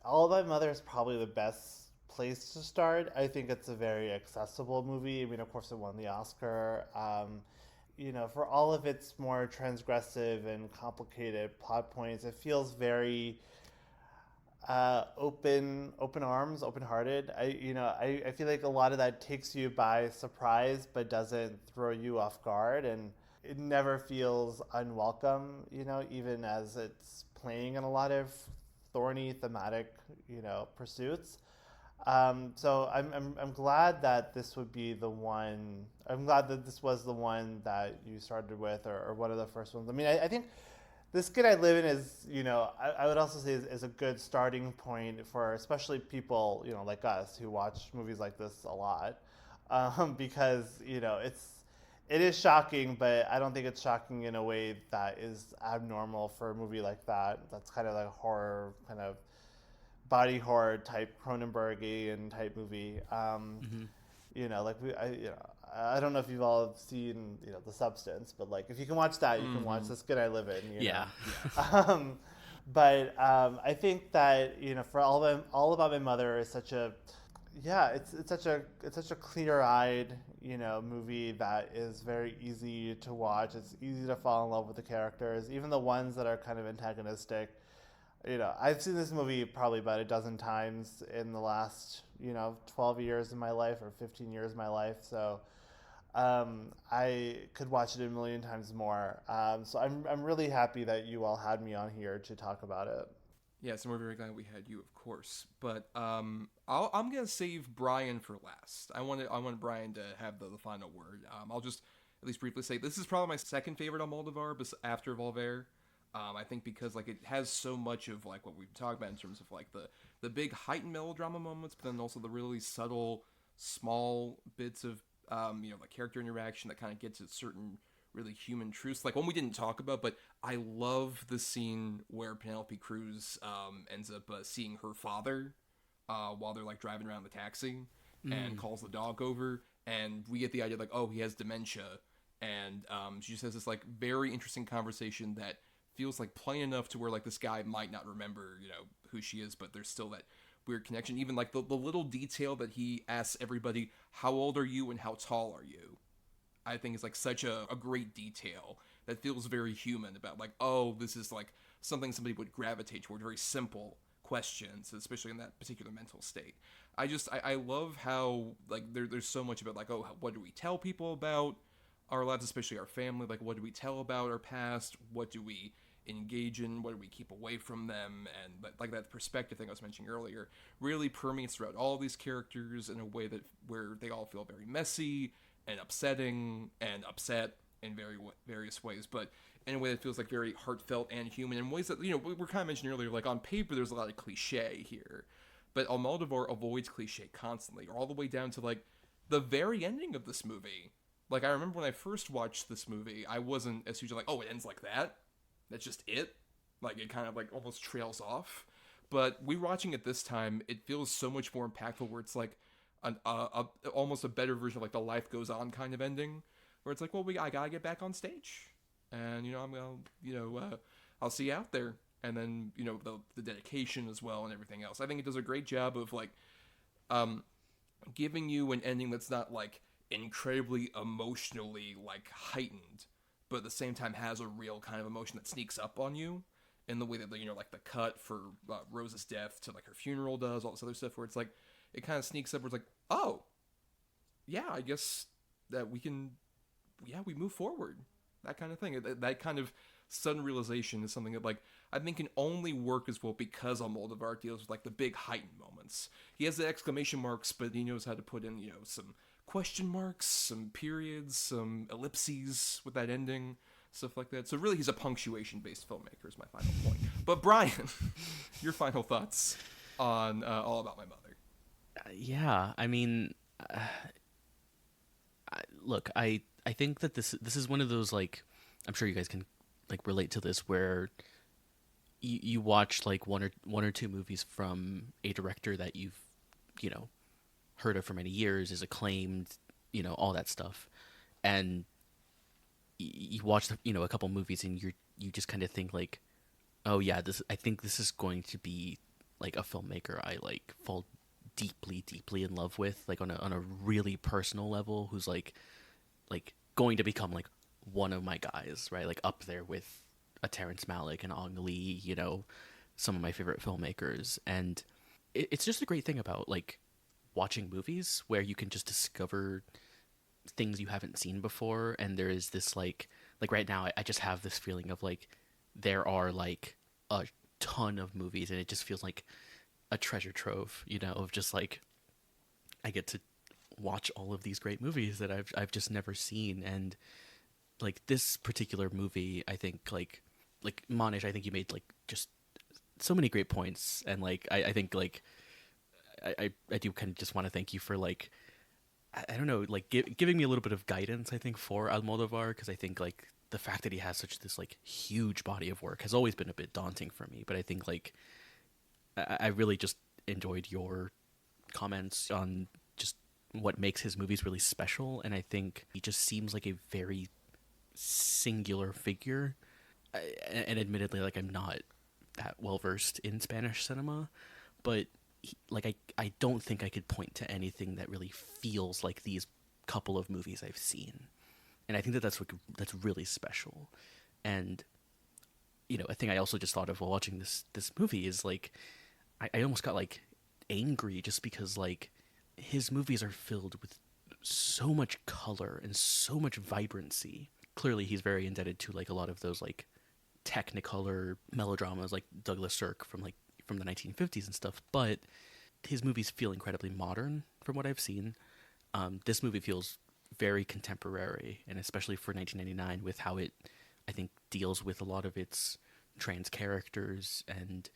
Speaker 3: All About My Mother is probably the best place to start. I think it's a very accessible movie. I mean, of course, it won the Oscar. For all of its more transgressive and complicated plot points, it feels very open arms, open hearted. I feel like a lot of that takes you by surprise, but doesn't throw you off guard, and it never feels unwelcome. Even as it's playing in a lot of thorny thematic, pursuits. So I'm glad that this would be the one. I'm glad that this was the one that you started with, or one of the first ones. I mean, I think The Skin I Live In is, I would also say is a good starting point for especially people, like us who watch movies like this a lot, because it is shocking, but I don't think it's shocking in a way that is abnormal for a movie like that. That's kind of like a horror, kind of body horror type Cronenbergian type movie. I don't know if you've all seen The Substance, but like if you can watch that, you can watch The Skin I Live In.
Speaker 2: Yeah.
Speaker 3: I think that for All About My Mother is such a it's such a clear-eyed movie that is very easy to watch. It's easy to fall in love with the characters, even the ones that are kind of antagonistic. I've seen this movie probably about a dozen times in the last 12 years of my life, or 15 years of my life. So I could watch it a million times more. So I'm really happy that you all had me on here to talk about it.
Speaker 1: Yes, and we're very glad we had you, of course. But I'm gonna save Bryan for last. I want Bryan to have the final word. I'll just at least briefly say this is probably my second favorite Almodovar, after Volver. I think because like it has so much of like what we've talked about in terms of like the big heightened melodrama moments, but then also the really subtle, small bits of like character interaction that kind of gets at certain really human truths, like one we didn't talk about, but I love the scene where Penelope Cruz ends up seeing her father while they're like driving around the taxi, and calls the dog over, and we get the idea like, oh, he has dementia, and she just has this like very interesting conversation that feels like plain enough to where like this guy might not remember who she is, but there's still that weird connection. Even like the little detail that he asks everybody, how old are you and how tall are you, I think is like such a great detail that feels very human about like, oh, this is like something somebody would gravitate toward, very simple questions, especially in that particular mental state. I love how like there's so much about like, oh, what do we tell people about our lives, especially our family? Like, what do we tell about our past? What do we engage in? What do we keep away from them? And like that perspective thing I was mentioning earlier really permeates throughout all these characters in a way that where they all feel very messy and upsetting and upset in various ways, but in a way that feels like very heartfelt and human in ways that we were kind of mentioning earlier. Like on paper, there's a lot of cliche here, but Almodovar avoids cliche constantly, all the way down to like the very ending of this movie. Like I remember when I first watched this movie, I wasn't as huge like, oh, it ends like that. That's just it. Like it kind of like almost trails off. But rewatching it this time, it feels so much more impactful. Where it's like almost a better version of like the life goes on kind of ending, where it's like, well, I gotta get back on stage, and I'm gonna I'll see you out there, and then the dedication as well and everything else. I think it does a great job of like giving you an ending that's not like incredibly emotionally like heightened, but at the same time has a real kind of emotion that sneaks up on you in the way that like the cut for Rose's death to like her funeral does, all this other stuff, where it's like it kind of sneaks up where it's like, oh yeah, I guess that we move forward, that kind of thing. That kind of sudden realization is something that like I think can only work as well because Almodovar deals with like the big heightened moments. He has the exclamation marks, but he knows how to put in some question marks, some periods, some ellipses with that ending, stuff like that. So really, he's a punctuation-based filmmaker is my final point. But Bryan, your final thoughts on All About My Mother?
Speaker 2: Yeah, I mean, look, I think that this is one of those, like, I'm sure you guys can like relate to this, where you watch like one or two movies from a director that you've heard of for many years, is acclaimed, all that stuff, and you watch a couple movies and you just kind of think like, oh yeah, I think this is going to be like a filmmaker I like fall deeply in love with, like on a really personal level, who's like going to become like one of my guys, right? Like up there with a Terrence Malick and Ang Lee, you know, some of my favorite filmmakers. And it's just a great thing about like watching movies where you can just discover things you haven't seen before. And there is this like right now, I just have this feeling of like there are like a ton of movies, and it just feels like a treasure trove, you know, of just like I get to watch all of these great movies that I've just never seen. And like this particular movie, I think like Manish, I think you made like just so many great points, and like I think like I do kind of just want to thank you for like I don't know, like giving me a little bit of guidance, I think, for Almodovar, because I think like the fact that he has such this like huge body of work has always been a bit daunting for me. But I think like I really just enjoyed your comments on just what makes his movies really special, and I think he just seems like a very singular figure. And admittedly, like I'm not that well versed in Spanish cinema, but like I don't think I could point to anything that really feels like these couple of movies I've seen, and I think that that's really special. And you know, a thing I also just thought of while watching this movie is like I almost got like angry just because like his movies are filled with so much color and so much vibrancy. Clearly, he's very indebted to like a lot of those like Technicolor melodramas like Douglas Sirk from the 1950s and stuff, but his movies feel incredibly modern from what I've seen. This movie feels very contemporary, and especially for 1999 with how it, I think, deals with a lot of its trans characters and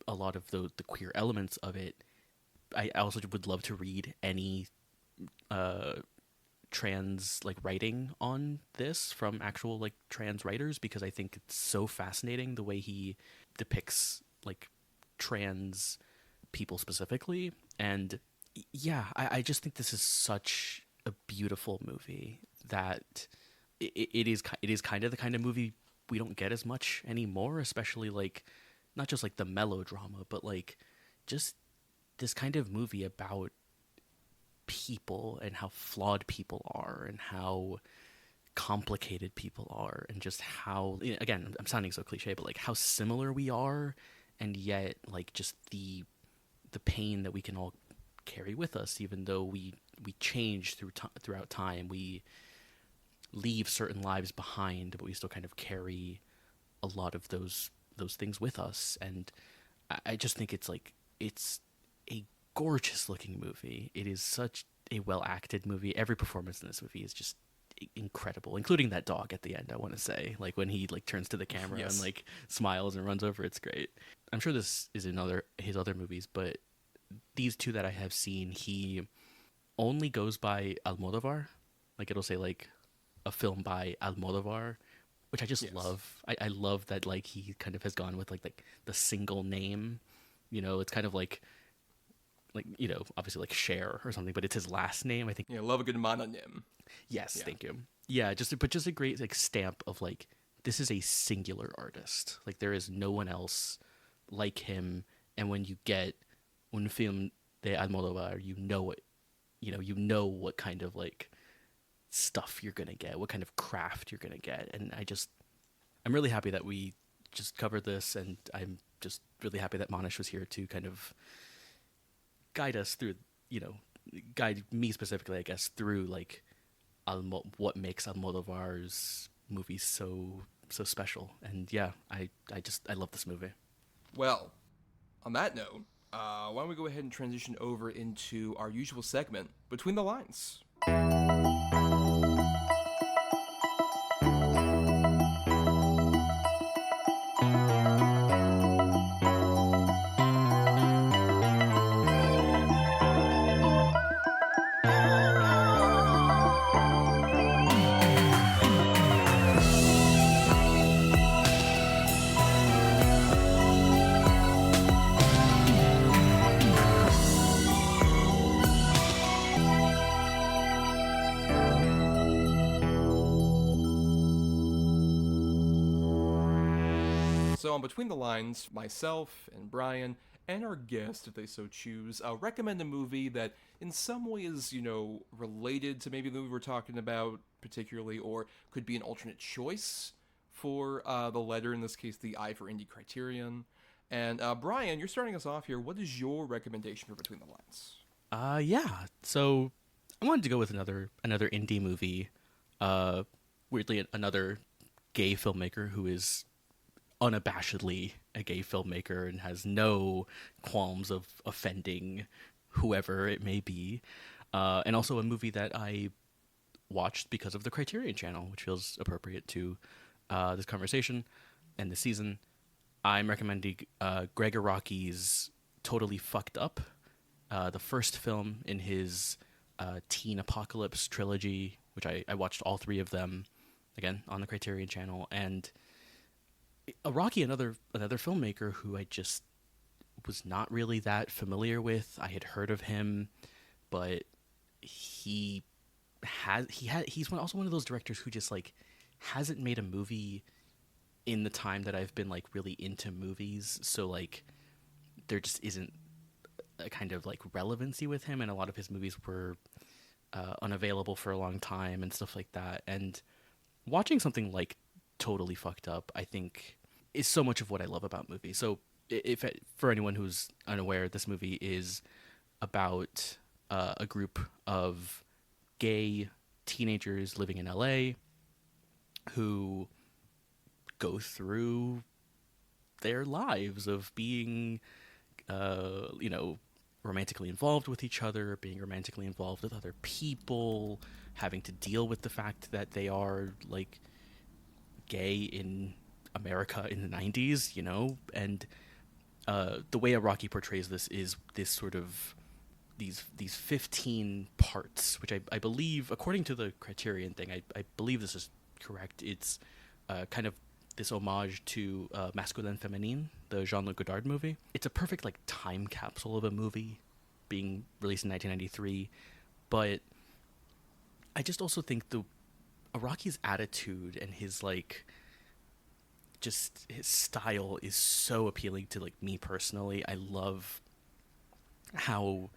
Speaker 2: a lot of the queer elements of it. I also would love to read any trans like writing on this from actual like trans writers, because I think it's so fascinating the way he depicts like trans people specifically. And yeah, I just think this is such a beautiful movie that it is kind of the kind of movie we don't get as much anymore, especially like not just like the melodrama, but like just this kind of movie about people and how flawed people are and how complicated people are, and just how, again, I'm sounding so cliche, but like how similar we are, and yet like just the pain that we can all carry with us, even though we change throughout time, we leave certain lives behind, but we still kind of carry a lot of those things with us. And I just think it's a gorgeous looking movie. It is such a well acted movie. Every performance in this movie is just incredible, including that dog at the end. I want to say, like when he like turns to the camera
Speaker 1: Yes.
Speaker 2: and like smiles and runs over, it's great. I'm sure this is in his other movies, but these two that I have seen, he only goes by Almodovar. Like it'll say like a film by Almodovar, which I just
Speaker 1: Yes.
Speaker 2: love. I love that like he kind of has gone with like the single name. You know, it's kind of like you know, obviously like Cher or something, but it's his last name. I think.
Speaker 1: Yeah, love a good mononym.
Speaker 2: Yes,
Speaker 1: Yeah.
Speaker 2: thank you. Yeah, just a great like stamp of like this is a singular artist. Like there is no one else like him. And when you get un film de Almodovar, you know what kind of like stuff you're gonna get, what kind of craft you're gonna get. And I'm really happy that we just covered this, and I'm just really happy that Manish was here to kind of guide us through, guide me specifically, I guess, through like what makes Almodovar's movies so special. And yeah, I love this movie.
Speaker 1: Well, on that note, why don't we go ahead and transition over into our usual segment, Between the Lines. So on Between the Lines, myself and Bryan and our guest, if they so choose, recommend a movie that in some way is, related to maybe the movie we're talking about particularly, or could be an alternate choice for the letter, in this case, the I for Indie Criterion. And Bryan, you're starting us off here. What is your recommendation for Between the Lines?
Speaker 2: Yeah. So I wanted to go with another indie movie. Weirdly, another gay filmmaker who is unabashedly a gay filmmaker and has no qualms of offending whoever it may be. And also a movie that I watched because of the Criterion channel, which feels appropriate to this conversation and this season. I'm recommending Greg Araki's Totally Fucked Up, the first film in his teen apocalypse trilogy, which I watched all three of them, again, on the Criterion channel. And Araki, another filmmaker who I just was not really that familiar with. I had heard of him, but he's also one of those directors who just like hasn't made a movie in the time that I've been like really into movies. So like there just isn't a kind of like relevancy with him, and a lot of his movies were unavailable for a long time and stuff like that. And watching something like Totally Fucked Up, I think, is so much of what I love about movies. So if for anyone who's unaware, this movie is about a group of gay teenagers living in LA who go through their lives of being romantically involved with each other, being romantically involved with other people, having to deal with the fact that they are like gay in America in the 90s, and the way Araki portrays this is this sort of these 15 parts, which I believe, according to the Criterion thing, I believe this is correct. It's kind of this homage to Masculin Féminin, the Jean-Luc Godard movie. It's a perfect like time capsule of a movie being released in 1993, but I just also think Araki's attitude and his like just his style is so appealing to like me personally. I love how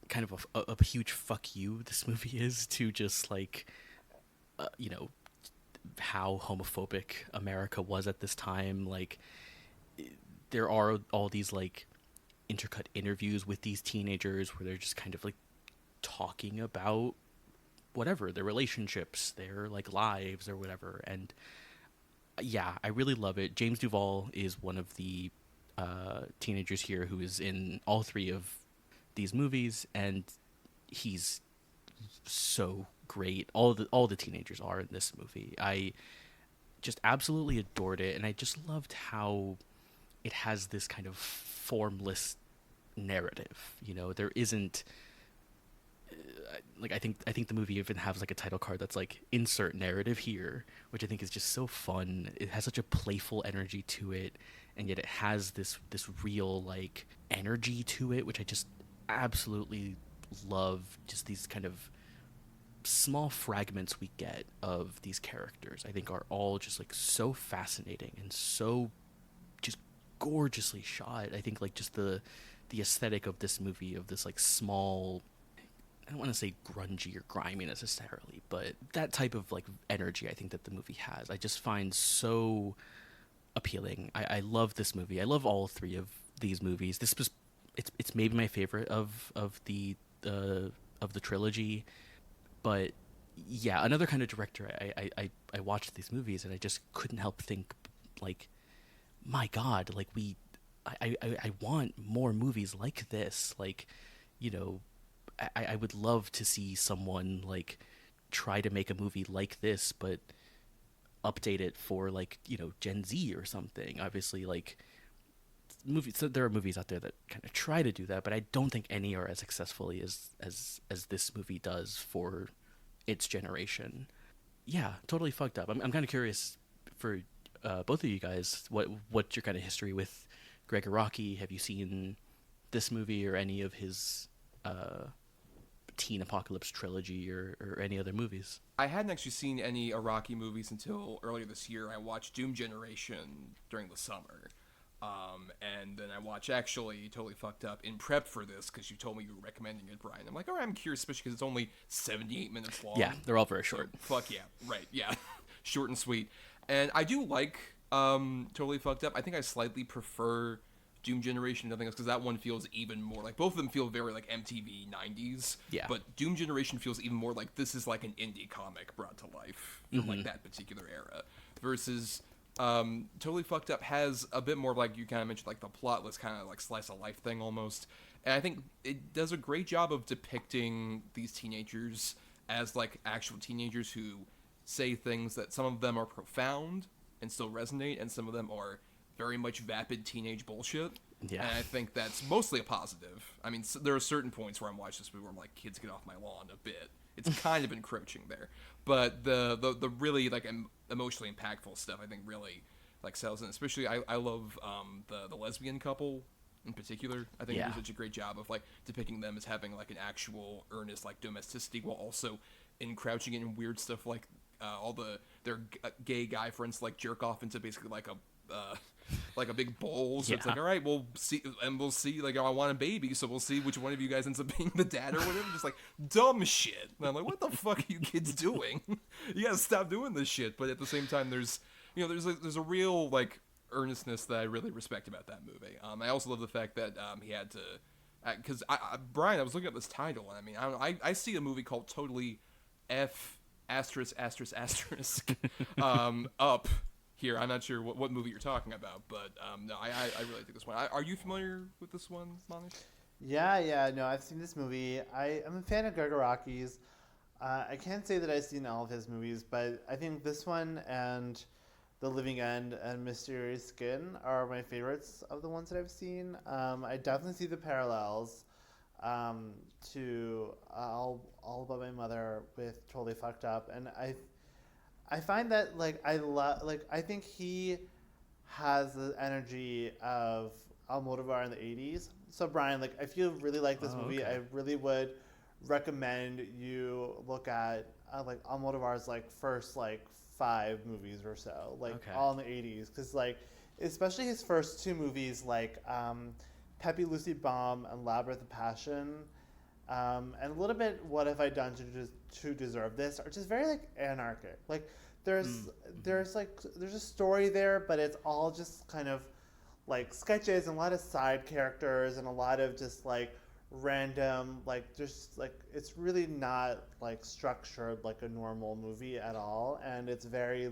Speaker 2: kind of a huge fuck you this movie is to just like how homophobic America was at this time. Like there are all these like intercut interviews with these teenagers where they're just kind of like talking about whatever, their relationships, their like lives or whatever. And yeah, I really love it. James Duval is one of the teenagers here who is in all three of these movies, and he's so great. All the teenagers are in this movie. I just absolutely adored it, and I just loved how it has this kind of formless narrative. There isn't like I think the movie even has like a title card that's like insert narrative here, which I think is just so fun. It has such a playful energy to it, and yet it has this real like energy to it, which I just absolutely love. Just these kind of small fragments we get of these characters, I think, are all just like so fascinating and so just gorgeously shot. I think like just the aesthetic of this movie, of this like small, I don't want to say grungy or grimy necessarily, but that type of like energy I think that the movie has, I just find so appealing. I love this movie. I love all three of these movies. This was it's maybe my favorite of the trilogy. But yeah, another kind of director, I watched these movies and I just couldn't help think like, my God, like I want more movies like this. Like, I would love to see someone like try to make a movie like this, but update it for like, Gen Z or something. Obviously, like movies, so there are movies out there that kind of try to do that, but I don't think any are as successfully as this movie does for its generation. Yeah, Totally Fucked Up. I'm kind of curious for both of you guys, what's your kind of history with Greg Araki? Have you seen this movie or any of his teen apocalypse trilogy or any other movies?
Speaker 1: I hadn't actually seen any Araki movies until earlier this year. I watched Doom Generation during the summer. And then I watch actually Totally Fucked Up in prep for this because you told me you were recommending it, Brian. I'm like, all right, I'm curious, especially because it's only 78 minutes long.
Speaker 2: Yeah, they're all very short.
Speaker 1: So, fuck yeah, right, yeah, short and sweet. And I do like Totally Fucked Up. I think I slightly prefer Doom Generation and nothing else because that one feels even more like both of them feel very like MTV 90s.
Speaker 2: Yeah.
Speaker 1: But Doom Generation feels even more like this is like an indie comic brought to life from like that particular era versus. Totally Fucked Up has a bit more like you kind of mentioned, like the plotless kind of like slice of life thing almost, and I think it does a great job of depicting these teenagers as like actual teenagers who say things that some of them are profound and still resonate, and some of them are very much vapid teenage bullshit.
Speaker 2: Yeah.
Speaker 1: And I think that's mostly a positive. I mean, there are certain points where I'm watching this movie where I'm like, kids, get off my lawn a bit. It's kind of encroaching there, but the really like emotionally impactful stuff I think really like sells in. Especially I love the lesbian couple in particular. I think they do such a great job of like depicting them as having like an actual earnest like domesticity while also encroaching in weird stuff like all their gay guy friends like jerk off into basically like a big bowl. So it's like, all right, we'll see, like, oh, I want a baby, so we'll see which one of you guys ends up being the dad or whatever. Just like dumb shit. And I'm like, what the fuck are you kids doing? You gotta stop doing this shit. But at the same time, there's a real like earnestness that I really respect about that movie. I also love the fact that he had to, because Brian, I was looking at this title, and I mean, I don't know, I see a movie called Totally F asterisk up here. I'm not sure what movie you're talking about, but no, I really think this one. Are you familiar with this one, Manish?
Speaker 3: Yeah, no, I've seen this movie. I'm a fan of Gregor Rocky's. I can't say that I've seen all of his movies, but I think this one and The Living End and Mysterious Skin are my favorites of the ones that I've seen. I definitely see the parallels to All About My Mother with Totally Fucked Up, and I find that I think he has the energy of Almodovar in the 80s. So Brian, if you really like this movie,
Speaker 2: okay.
Speaker 3: I really would recommend you look at Almodovar's first 5 movies or so, all in the 80s, because especially his first 2 movies Pepe Lucy Bomb and Labyrinth of Passion. And a little bit, What Have I Done to Deserve This? Are just very anarchic. There's a story there, but it's all just kind of sketches and a lot of side characters and a lot of just random it's really not structured like a normal movie at all, and it's very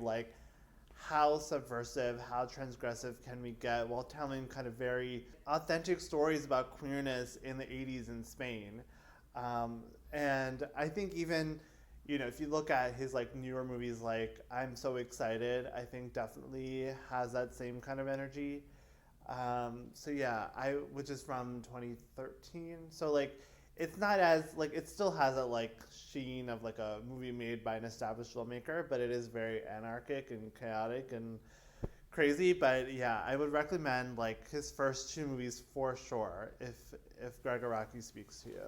Speaker 3: how subversive, how transgressive can we get while telling kind of very authentic stories about queerness in the 80s in Spain. And I think even, if you look at his newer movies I'm So Excited, I think definitely has that same kind of energy. So yeah, which is from 2013. So it's not as it still has a sheen of a movie made by an established filmmaker, but it is very anarchic and chaotic and crazy. But yeah, I would recommend his first 2 movies for sure if Gregor Rocky speaks to you.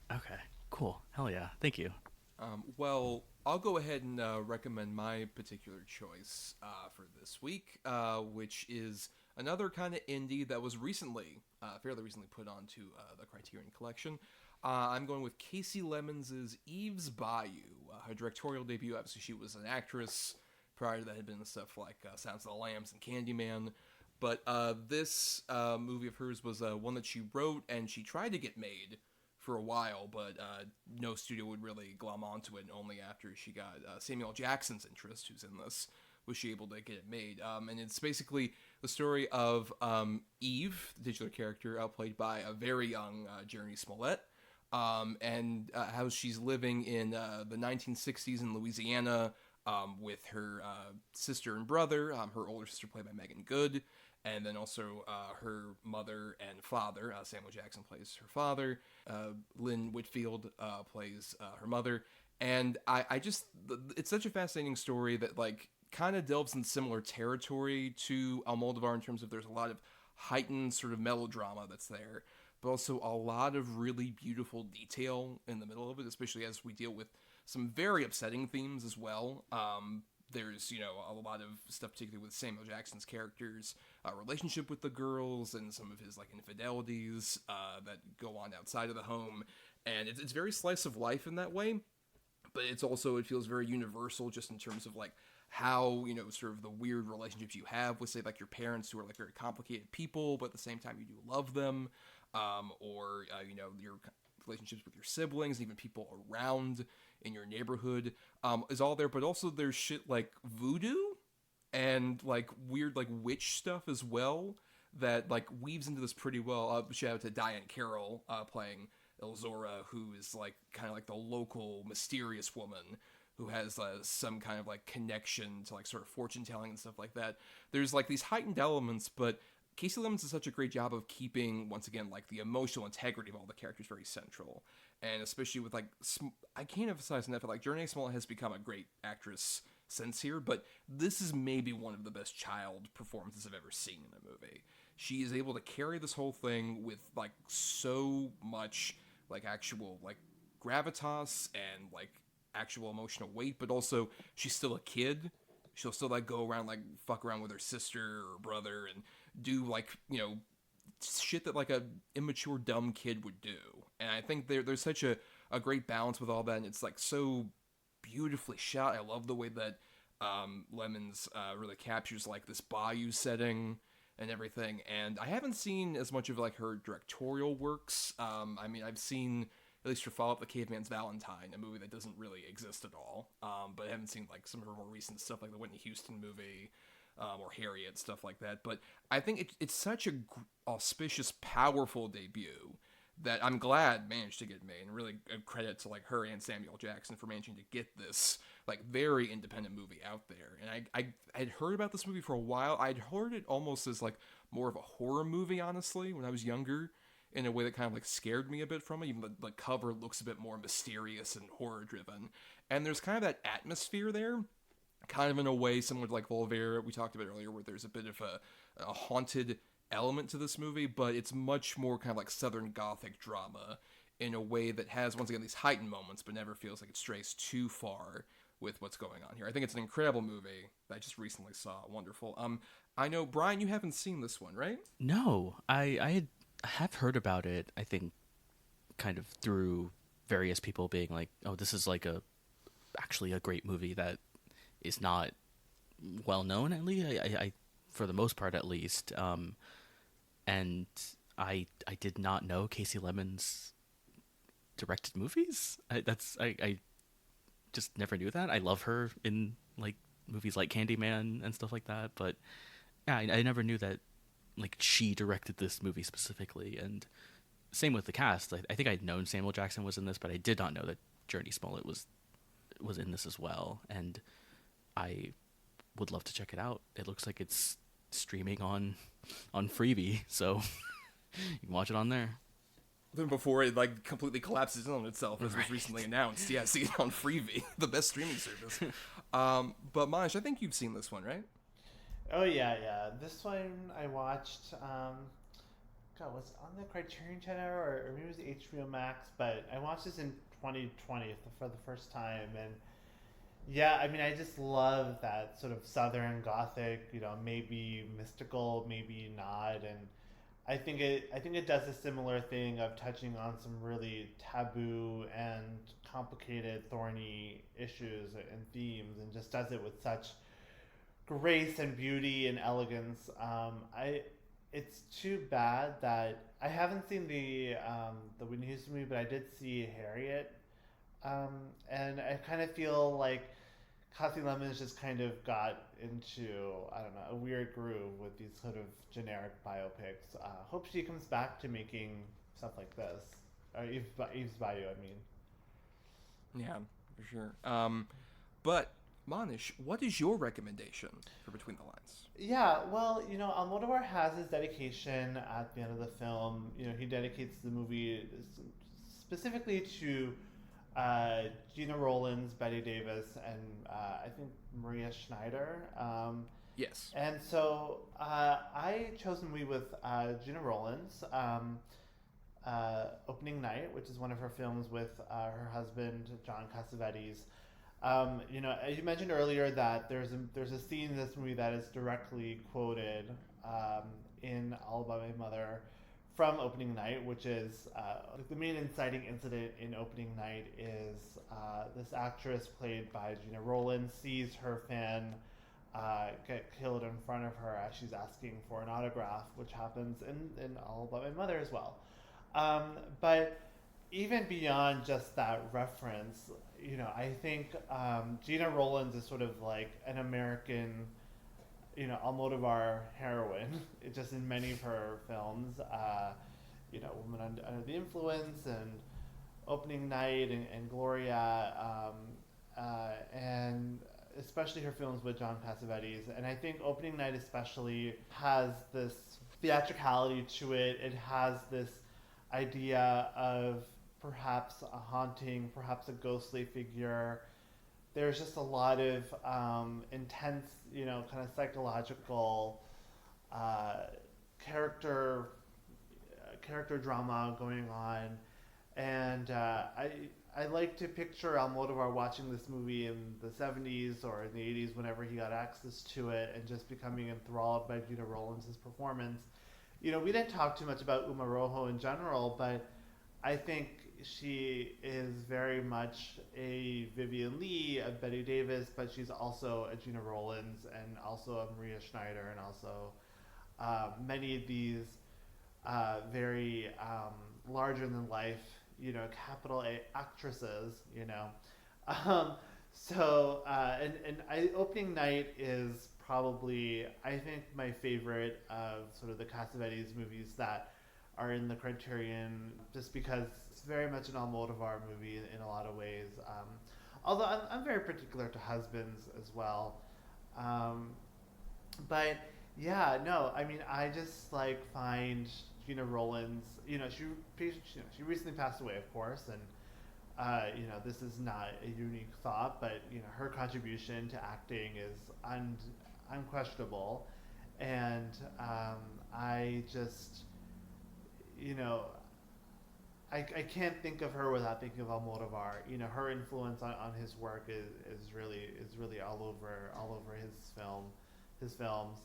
Speaker 2: Okay, cool. Hell yeah. Thank you.
Speaker 1: Well, I'll go ahead and recommend my particular choice for this week, which is another kind of indie that was fairly recently put onto the Criterion Collection. I'm going with Casey Lemons' Eve's Bayou, her directorial debut. Obviously, she was an actress. Prior to that, had been stuff like Sounds of the Lambs and Candyman. But this movie of hers was one that she wrote and she tried to get made for a while, but no studio would really glom onto it, and only after she got Samuel Jackson's interest, who's in this, was she able to get it made. And it's basically the story of Eve, the titular character, played by a very young Jurnee Smollett, and how she's living in the 1960s in Louisiana with her sister and brother, her older sister played by Megan Good, and then also her mother and father. Samuel Jackson plays her father. Lynn Whitfield plays her mother. And I just, it's such a fascinating story that kind of delves in similar territory to Almodovar in terms of there's a lot of heightened sort of melodrama that's there, but also a lot of really beautiful detail in the middle of it, especially as we deal with some very upsetting themes as well. there's, a lot of stuff, particularly with Samuel Jackson's character's relationship with the girls and some of his, like, infidelities that go on outside of the home. And it's very slice of life in that way, but it feels very universal just in terms of, like, how, sort of the weird relationships you have with, say, like, your parents who are, like, very complicated people, but at the same time you do love them, or, your relationships with your siblings, even people around in your neighborhood, is all there. But also there's shit like voodoo and, like, weird, like, witch stuff as well that, like, weaves into this pretty well. Shout out to Diane Carroll playing Elzora, who is, like, kind of like the local mysterious woman who has some kind of, like, connection to, like, sort of fortune telling and stuff like that. There's, like, these heightened elements, but Casey Lemons does such a great job of keeping, once again, like, the emotional integrity of all the characters very central. And especially with, like, I can't emphasize enough, like, Jurnee Smollett has become a great actress since here, but this is maybe one of the best child performances I've ever seen in a movie. She is able to carry this whole thing with, like, so much, like, actual, like, gravitas and, like, actual emotional weight, but also she's still a kid. She'll still, like, go around, like, fuck around with her sister or brother and do, like, shit that, like, a immature dumb kid would do. And I think there's such a great balance with all that, and it's, like, so beautifully shot. I love the way that Lemons really captures, like, this bayou setting and everything. And I haven't seen as much of, like, her directorial works. I mean, I've seen, at least for Follow Up the Caveman's Valentine, a movie that doesn't really exist at all. But I haven't seen, like, some of her more recent stuff, like the Whitney Houston movie, or Harriet, stuff like that. But I think it's such a auspicious, powerful debut that I'm glad managed to get made, and really a credit to, like, her and Samuel Jackson for managing to get this, like, very independent movie out there. And I'd heard about this movie for a while. I'd heard it almost as, like, more of a horror movie, honestly, when I was younger, in a way that kind of, like, scared me a bit from it. Even the cover looks a bit more mysterious and horror driven, and there's kind of that atmosphere there, kind of in a way similar to, like, Volver we talked about earlier, where there's a bit of a haunted element to this movie, but it's much more kind of like Southern Gothic drama in a way that has, once again, these heightened moments, but never feels like it strays too far with what's going on here. I think it's an incredible movie that I just recently saw. Wonderful. I know, Brian, you haven't seen this one, right?
Speaker 2: No, I have heard about it, I think, kind of through various people being like, oh, this is like actually a great movie that is not well known, at least, I for the most part, at least. And I did not know Casey Lemons directed movies. I just never knew that. I love her in, like, movies like Candyman and stuff like that, but yeah, I never knew that, like, she directed this movie specifically. And same with the cast. I think I'd known Samuel Jackson was in this, but I did not know that Jurnee Smollett was in this as well. And I would love to check it out. It looks like it's streaming on Freevee, so you can watch it on there.
Speaker 1: Then before it, like, completely collapses in on itself, as was recently announced. Yeah, see it on Freevee, the best streaming service. But Manish, I think you've seen this one, right?
Speaker 3: Oh yeah. This one I watched. God, was it on the Criterion Channel or maybe it was HBO Max? But I watched this in 2020 for the first time, and yeah, I mean, I just love that sort of Southern Gothic, maybe mystical, maybe not, and I think it does a similar thing of touching on some really taboo and complicated, thorny issues and themes, and just does it with such grace and beauty and elegance. It's too bad that I haven't seen the Whitney Houston movie, but I did see Harriet, and I kind of feel like Cassie Lemons just kind of got into, I don't know, a weird groove with these sort of generic biopics. Hope she comes back to making stuff like this. Or Eve's Bayou, I mean.
Speaker 1: Yeah, for sure. But Manish, what is your recommendation for Between the Lines?
Speaker 3: Yeah, well, Almodovar has his dedication at the end of the film. He dedicates the movie specifically to Gina Rollins, Betty Davis, and I think Maria Schneider.
Speaker 1: Yes.
Speaker 3: And so I chose a movie with Gina Rollins, Opening Night, which is one of her films with her husband, John Cassavetes. As you mentioned earlier, that there's a scene in this movie that is directly quoted in All About My Mother from opening night, which is the main inciting incident in opening night is this actress played by Gina Rowlands sees her fan get killed in front of her as she's asking for an autograph, which happens in All About My Mother as well. But even beyond just that reference, I think Gina Rowlands is sort of like an American, Almodovar heroine, just in many of her films. Woman Under the Influence and Opening Night and Gloria, and especially her films with John Cassavetes. And I think Opening Night especially has this theatricality to it. It has this idea of perhaps a haunting, perhaps a ghostly figure. There's just a lot of intense, kind of psychological character drama going on, and I like to picture Almodovar watching this movie in the 70s or in the 80s whenever he got access to it, and just becoming enthralled by Gina Rowlands' performance. We didn't talk too much about Uma Rojo in general, but I think she is very much a Vivian Lee, a Betty Davis, but she's also a Gina Rowlands and also a Maria Schneider, and also many of these very larger than life, capital A actresses, Opening Night is probably, I think, my favorite of sort of the Cassavetes movies that are in the Criterion, just because it's very much an Almodovar movie in a lot of ways. Although I'm very particular to Husbands as well. But yeah, no, I mean, I just find Gina Rowlands, she recently passed away, of course, and this is not a unique thought, but her contribution to acting is unquestionable, and I just, I can't think of her without thinking of Almodovar. Her influence on his work is really all over his films.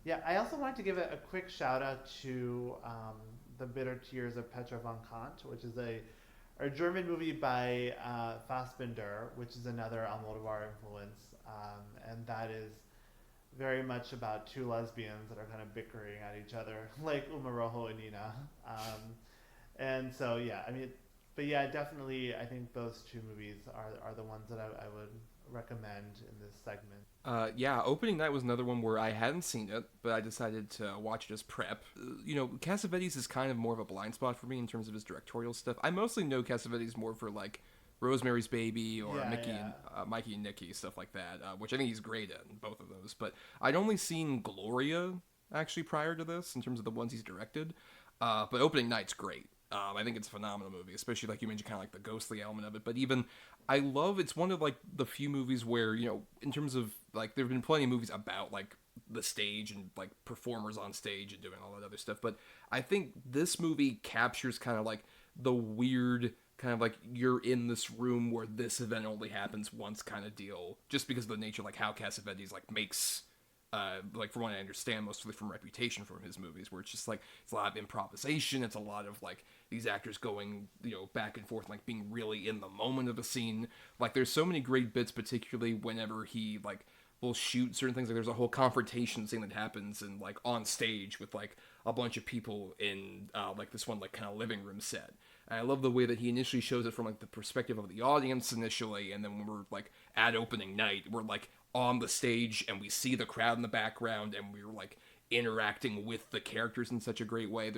Speaker 3: Yeah, I also wanted to give a quick shout out to The Bitter Tears of Petra von Kant, which is a German movie by Fassbinder, which is another Almodovar influence, and that is very much about two lesbians that are kind of bickering at each other, like Uma Rojo and Nina. And so, yeah, I mean, but yeah, definitely, I think those two movies are the ones that I would recommend in this segment.
Speaker 1: Yeah, Opening Night was another one where I hadn't seen it, but I decided to watch it as prep. Cassavetes is kind of more of a blind spot for me in terms of his directorial stuff. I mostly know Cassavetes more for Rosemary's Baby or Mikey and Nicky, stuff like that, which I think he's great in, both of those. But I'd only seen Gloria, actually, prior to this, in terms of the ones he's directed. But Opening Night's great. I think it's a phenomenal movie, especially like you mentioned, kind of the ghostly element of it. But even it's one of the few movies where in terms of there've been plenty of movies about the stage and performers on stage and doing all that other stuff. But I think this movie captures kind of the weird kind of you're in this room where this event only happens once kind of deal, just because of the nature how Cassavetes makes. From what I understand, mostly from Reputation, from his movies, where it's just it's a lot of improvisation. It's a lot of these actors going back and forth, being really in the moment of a scene. There's so many great bits, particularly whenever he will shoot certain things. There's a whole confrontation scene that happens and on stage with a bunch of people in this one kind of living room set. And I love the way that he initially shows it from the perspective of the audience initially, and then when we're at opening night, we're on the stage and we see the crowd in the background and we're interacting with the characters in such a great way.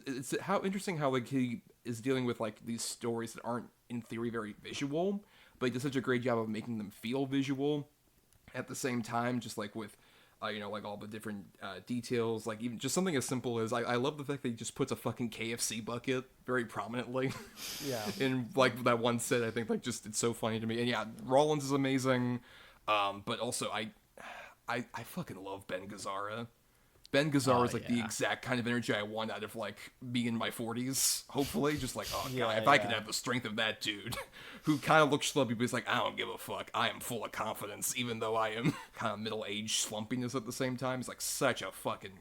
Speaker 1: It's how interesting how he is dealing with these stories that aren't in theory very visual, but he does such a great job of making them feel visual at the same time, just with all the different details, even just something as simple as I love the fact that he just puts a fucking KFC bucket very prominently.
Speaker 3: Yeah.
Speaker 1: In that one set. I think just it's so funny to me. And yeah, Rollins is amazing. But also I fucking love Ben Gazzara. Ben Gazzara
Speaker 2: Oh,
Speaker 1: is like the
Speaker 2: yeah.
Speaker 1: exact kind of energy I want out of like being in my 40s. Hopefully, just like, oh
Speaker 3: Yeah,
Speaker 1: god, if I could
Speaker 3: yeah.
Speaker 1: have the strength of that dude, who kind of looks schlubby, but he's like, I don't give a fuck. I am full of confidence, even though I am kind of middle-aged slumpiness at the same time. He's like such a fucking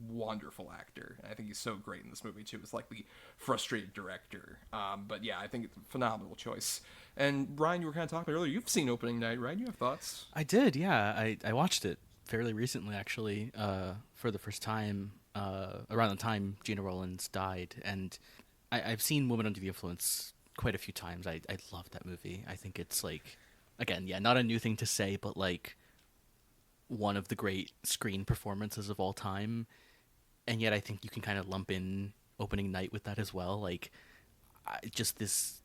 Speaker 1: wonderful actor. And I think he's so great in this movie too. It's like the frustrated director. But yeah, I think it's a phenomenal choice. And Brian, you were kind of talking earlier. You've seen opening night, right? You have thoughts?
Speaker 2: I did, yeah. I watched it fairly recently, actually, for the first time, around the time Gina Rollins died. And I've seen Woman Under the Influence quite a few times. I love that movie. I think it's like, again, yeah, not a new thing to say, but like one of the great screen performances of all time. And yet I think you can kind of lump in opening night with that as well. Like, just this,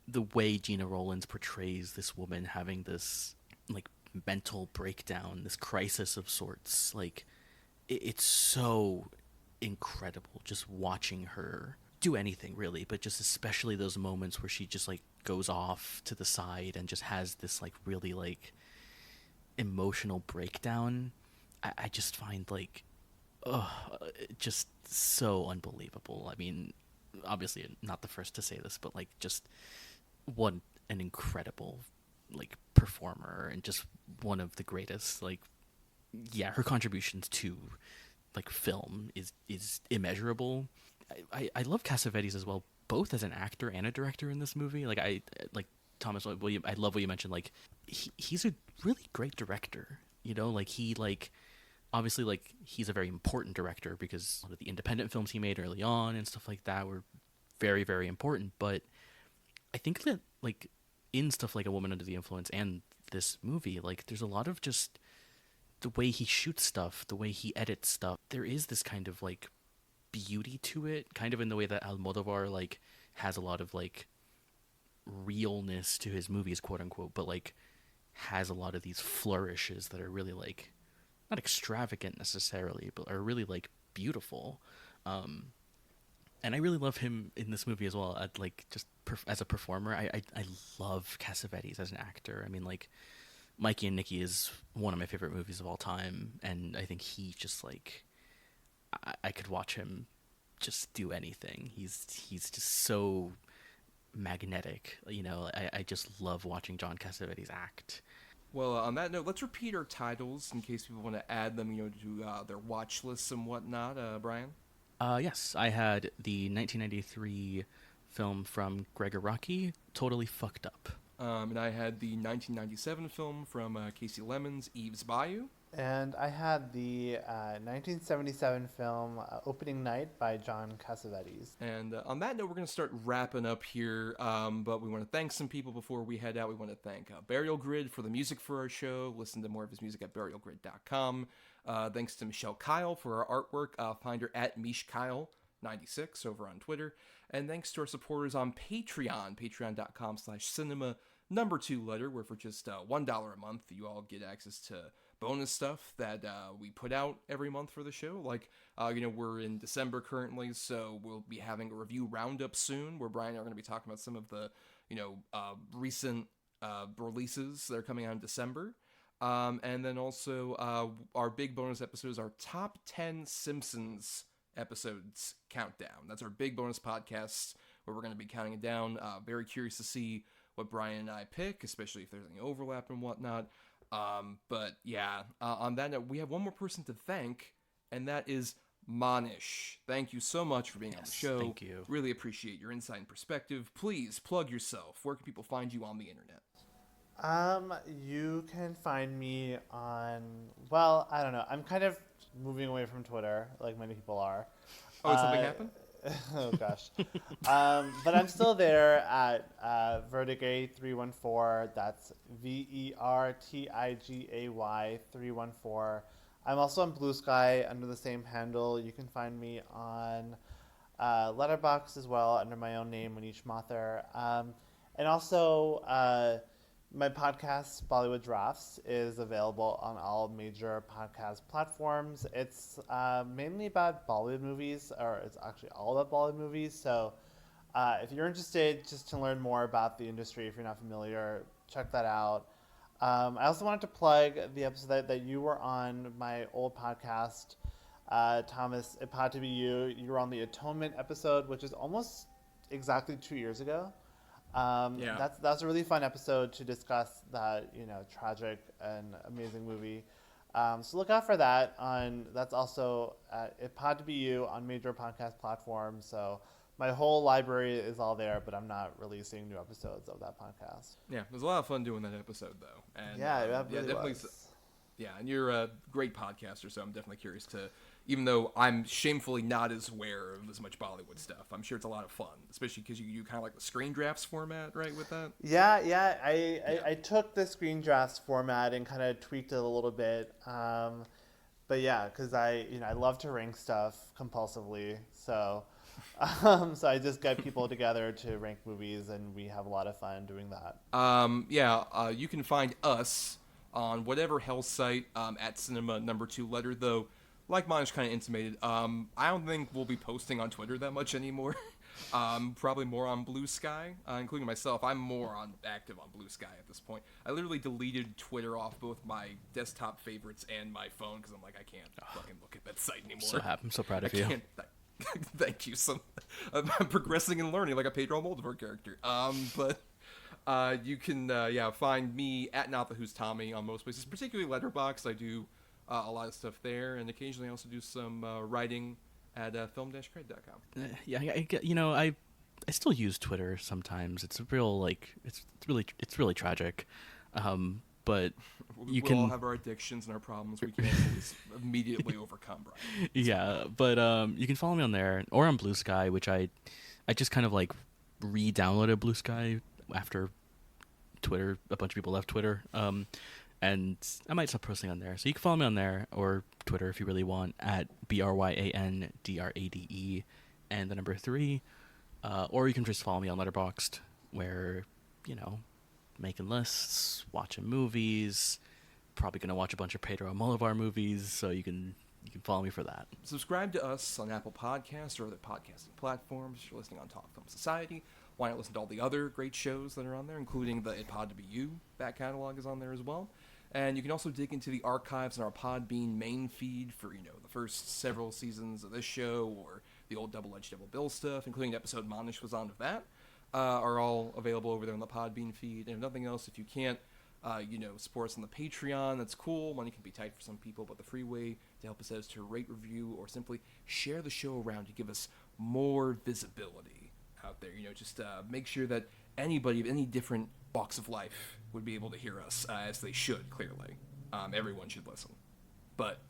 Speaker 2: the way Gina Rollins portrays this woman having this like mental breakdown, this crisis of sorts. Like, it's so incredible just watching her do anything really, but just especially those moments where she just like goes off to the side and just has this like really like emotional breakdown. I just find like, just so unbelievable. I mean, obviously not the first to say this, but like just what an incredible like performer, and just one of the greatest. Like, yeah, her contributions to like film is immeasurable. I love Cassavetes as well, both as an actor and a director in this movie. Like, I like Thomas William. I love what you mentioned. Like, he's a really great director. You know, like he like obviously like he's a very important director because the independent films he made early on and stuff like that were very, very important. But I think that like in stuff like A Woman Under the Influence and this movie, like there's a lot of just the way he shoots stuff, the way he edits stuff. There is this kind of like beauty to it, kind of in the way that Almodovar like has a lot of like realness to his movies, quote unquote, but like has a lot of these flourishes that are really like not extravagant necessarily, but are really like beautiful. And I really love him in this movie as well. I'd like just as a performer, I love Cassavetes as an actor. I mean, like Mikey and Nikki is one of my favorite movies of all time, and I think he just like I could watch him just do anything. He's just so magnetic. You know, I just love watching John Cassavetes act.
Speaker 1: Well, on that note, let's repeat our titles in case people want to add them, to their watch lists and whatnot. Brian?
Speaker 2: Yes, I had the 1993 film from Gregor Rocky, Totally Fucked Up.
Speaker 1: And I had the 1997 film from Casey Lemon's Eve's Bayou.
Speaker 3: And I had the 1977 film Opening Night by John Cassavetes.
Speaker 1: And on that note, we're going to start wrapping up here. But we want to thank some people before we head out. We want to thank Burial Grid for the music for our show. Listen to more of his music at burialgrid.com. Thanks to Michelle Kyle for our artwork. Find her at MishKyle96 over on Twitter. And thanks to our supporters on Patreon, patreon.com/cinema2letter, where for just $1 a month, you all get access to bonus stuff that we put out every month for the show. Like, we're in December currently, so we'll be having a review roundup soon where Brian and I are going to be talking about some of the, recent releases that are coming out in December. And then also our big bonus episodes, our top 10 Simpsons episodes countdown. That's our big bonus podcast where we're going to be counting it down. Very curious to see what Brian and I pick, especially if there's any overlap and whatnot. But yeah, on that note, we have one more person to thank, and that is Manish. Thank you so much for being on the show.
Speaker 2: Thank you.
Speaker 1: Really appreciate your insight and perspective. Please plug yourself. Where can people find you on the internet?
Speaker 3: You can find me on, well, I don't know. I'm kind of moving away from Twitter, like many people are.
Speaker 1: Oh, did something happen?
Speaker 3: Oh gosh. But I'm still there at Vertigay314. That's VERTIGAY 314. I'm also on Blue Sky under the same handle. You can find me on Letterboxd as well under my own name, Manish Mathur. And also my podcast, Bollywood Drafts, is available on all major podcast platforms. It's mainly about Bollywood movies, or it's actually all about Bollywood movies. So if you're interested just to learn more about the industry, if you're not familiar, check that out. I also wanted to plug the episode that you were on, my old podcast, Thomas, it had to be you. You were on the Atonement episode, which is almost exactly 2 years ago. That's a really fun episode to discuss that tragic and amazing movie. So look out for that. That's also It Had to Be You on major podcast platforms. So my whole library is all there, but I'm not releasing new episodes of that podcast.
Speaker 1: Yeah, it was a lot of fun doing that episode though. And
Speaker 3: yeah, it really
Speaker 1: definitely
Speaker 3: was.
Speaker 1: Yeah, and you're a great podcaster, so I'm definitely curious to, even though I'm shamefully not as aware of as much Bollywood stuff, I'm sure it's a lot of fun, especially because you kind of like the screen drafts format, right, with that?
Speaker 3: Yeah. I took the screen drafts format and kind of tweaked it a little bit. But yeah, because I love to rank stuff compulsively, so so I just get people together to rank movies, and we have a lot of fun doing that.
Speaker 1: You can find us on whatever hell site at cinema number 2 letter, though like Manish kind of intimated, I don't think we'll be posting on Twitter that much anymore. Probably more on Blue Sky, including myself. I'm more active on Blue Sky at this point. I literally deleted Twitter off both my desktop favorites and my phone because I'm like, I can't fucking look at that site anymore.
Speaker 2: So happy. I'm so proud of you.
Speaker 1: Thank you. I'm progressing and learning like a Pedro Almodovar character. But you can find me at Not the Who's Tommy on most places, particularly Letterboxd. I do a lot of stuff there, and occasionally I also do some writing at film-cred.com.
Speaker 2: I still use Twitter sometimes. It's a real it's really tragic. But
Speaker 1: we all have our addictions and our problems we can't always immediately overcome, Bryan.
Speaker 2: Yeah, but you can follow me on there or on Blue Sky, which I just kind of like re-downloaded Blue Sky after Twitter. A bunch of people left Twitter, and I might stop posting on there. So you can follow me on there or Twitter if you really want at BRYANDRADE and the number 3, or you can just follow me on Letterboxd, where making lists, watching movies, probably gonna watch a bunch of Pedro Almodovar movies, so you can follow me for that.
Speaker 1: Subscribe to us on Apple Podcasts or other podcasting platforms. If you're listening on Talk Film Society, why not listen to all the other great shows that are on there, including the It Pod to Be You back catalog is on there as well. And you can also dig into the archives on our Podbean main feed for the first several seasons of this show, or the old Double Edge Double Bill stuff, including the episode Manish was on of that. Are all available over there on the Podbean feed. And if nothing else, if you can't, support us on the Patreon, that's cool. Money can be tight for some people, but the free way to help us out is to rate, review, or simply share the show around to give us more visibility out there. Just make sure that anybody of any different walks of life would be able to hear us, as they should, clearly. Everyone should listen. But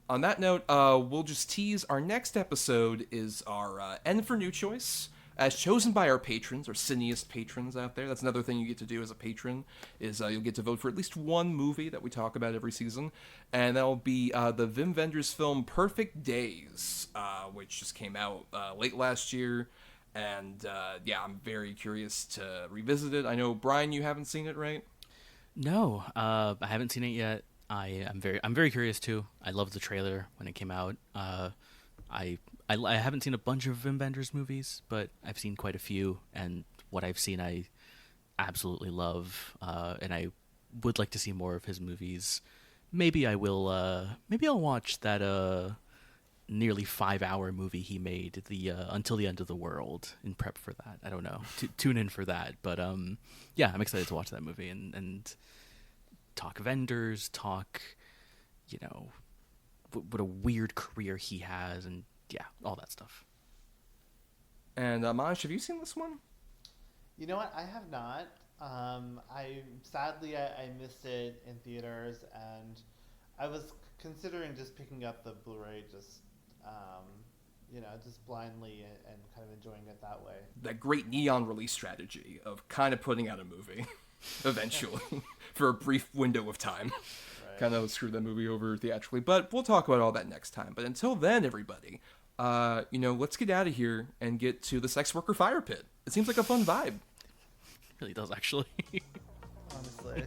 Speaker 1: on that note, we'll just tease our next episode is our N for New Choice, as chosen by our patrons, our cineast patrons out there. That's another thing you get to do as a patron, is you'll get to vote for at least one movie that we talk about every season, and that'll be the Wim Wenders film Perfect Days, which just came out late last year, and I'm very curious to revisit it. I know, Bryan, you haven't seen it, right?
Speaker 2: No, I haven't seen it yet. I'm very curious too. I loved the trailer when it came out. I haven't seen a bunch of Wim Wenders movies, but I've seen quite a few, and what I've seen I absolutely love, and I would like to see more of his movies. Maybe I will. Maybe I'll watch that nearly 5-hour movie he made, the Until the End of the World, in prep for that. I don't know. Tune in for that, but I'm excited to watch that movie and talk vendors, talk, what a weird career he has, and all that stuff.
Speaker 1: And Manish, have you seen this one?
Speaker 3: You know what? I have not. I missed it in theaters, and I was considering just picking up the Blu-ray, just blindly and kind of enjoying it that way.
Speaker 1: That great neon release strategy of kind of putting out a movie eventually for a brief window of time. Right. Kind of screw that movie over theatrically, but we'll talk about all that next time. But until then, everybody, let's get out of here and get to the sex worker fire pit. It seems like a fun vibe.
Speaker 2: It really does, actually.
Speaker 3: Honestly.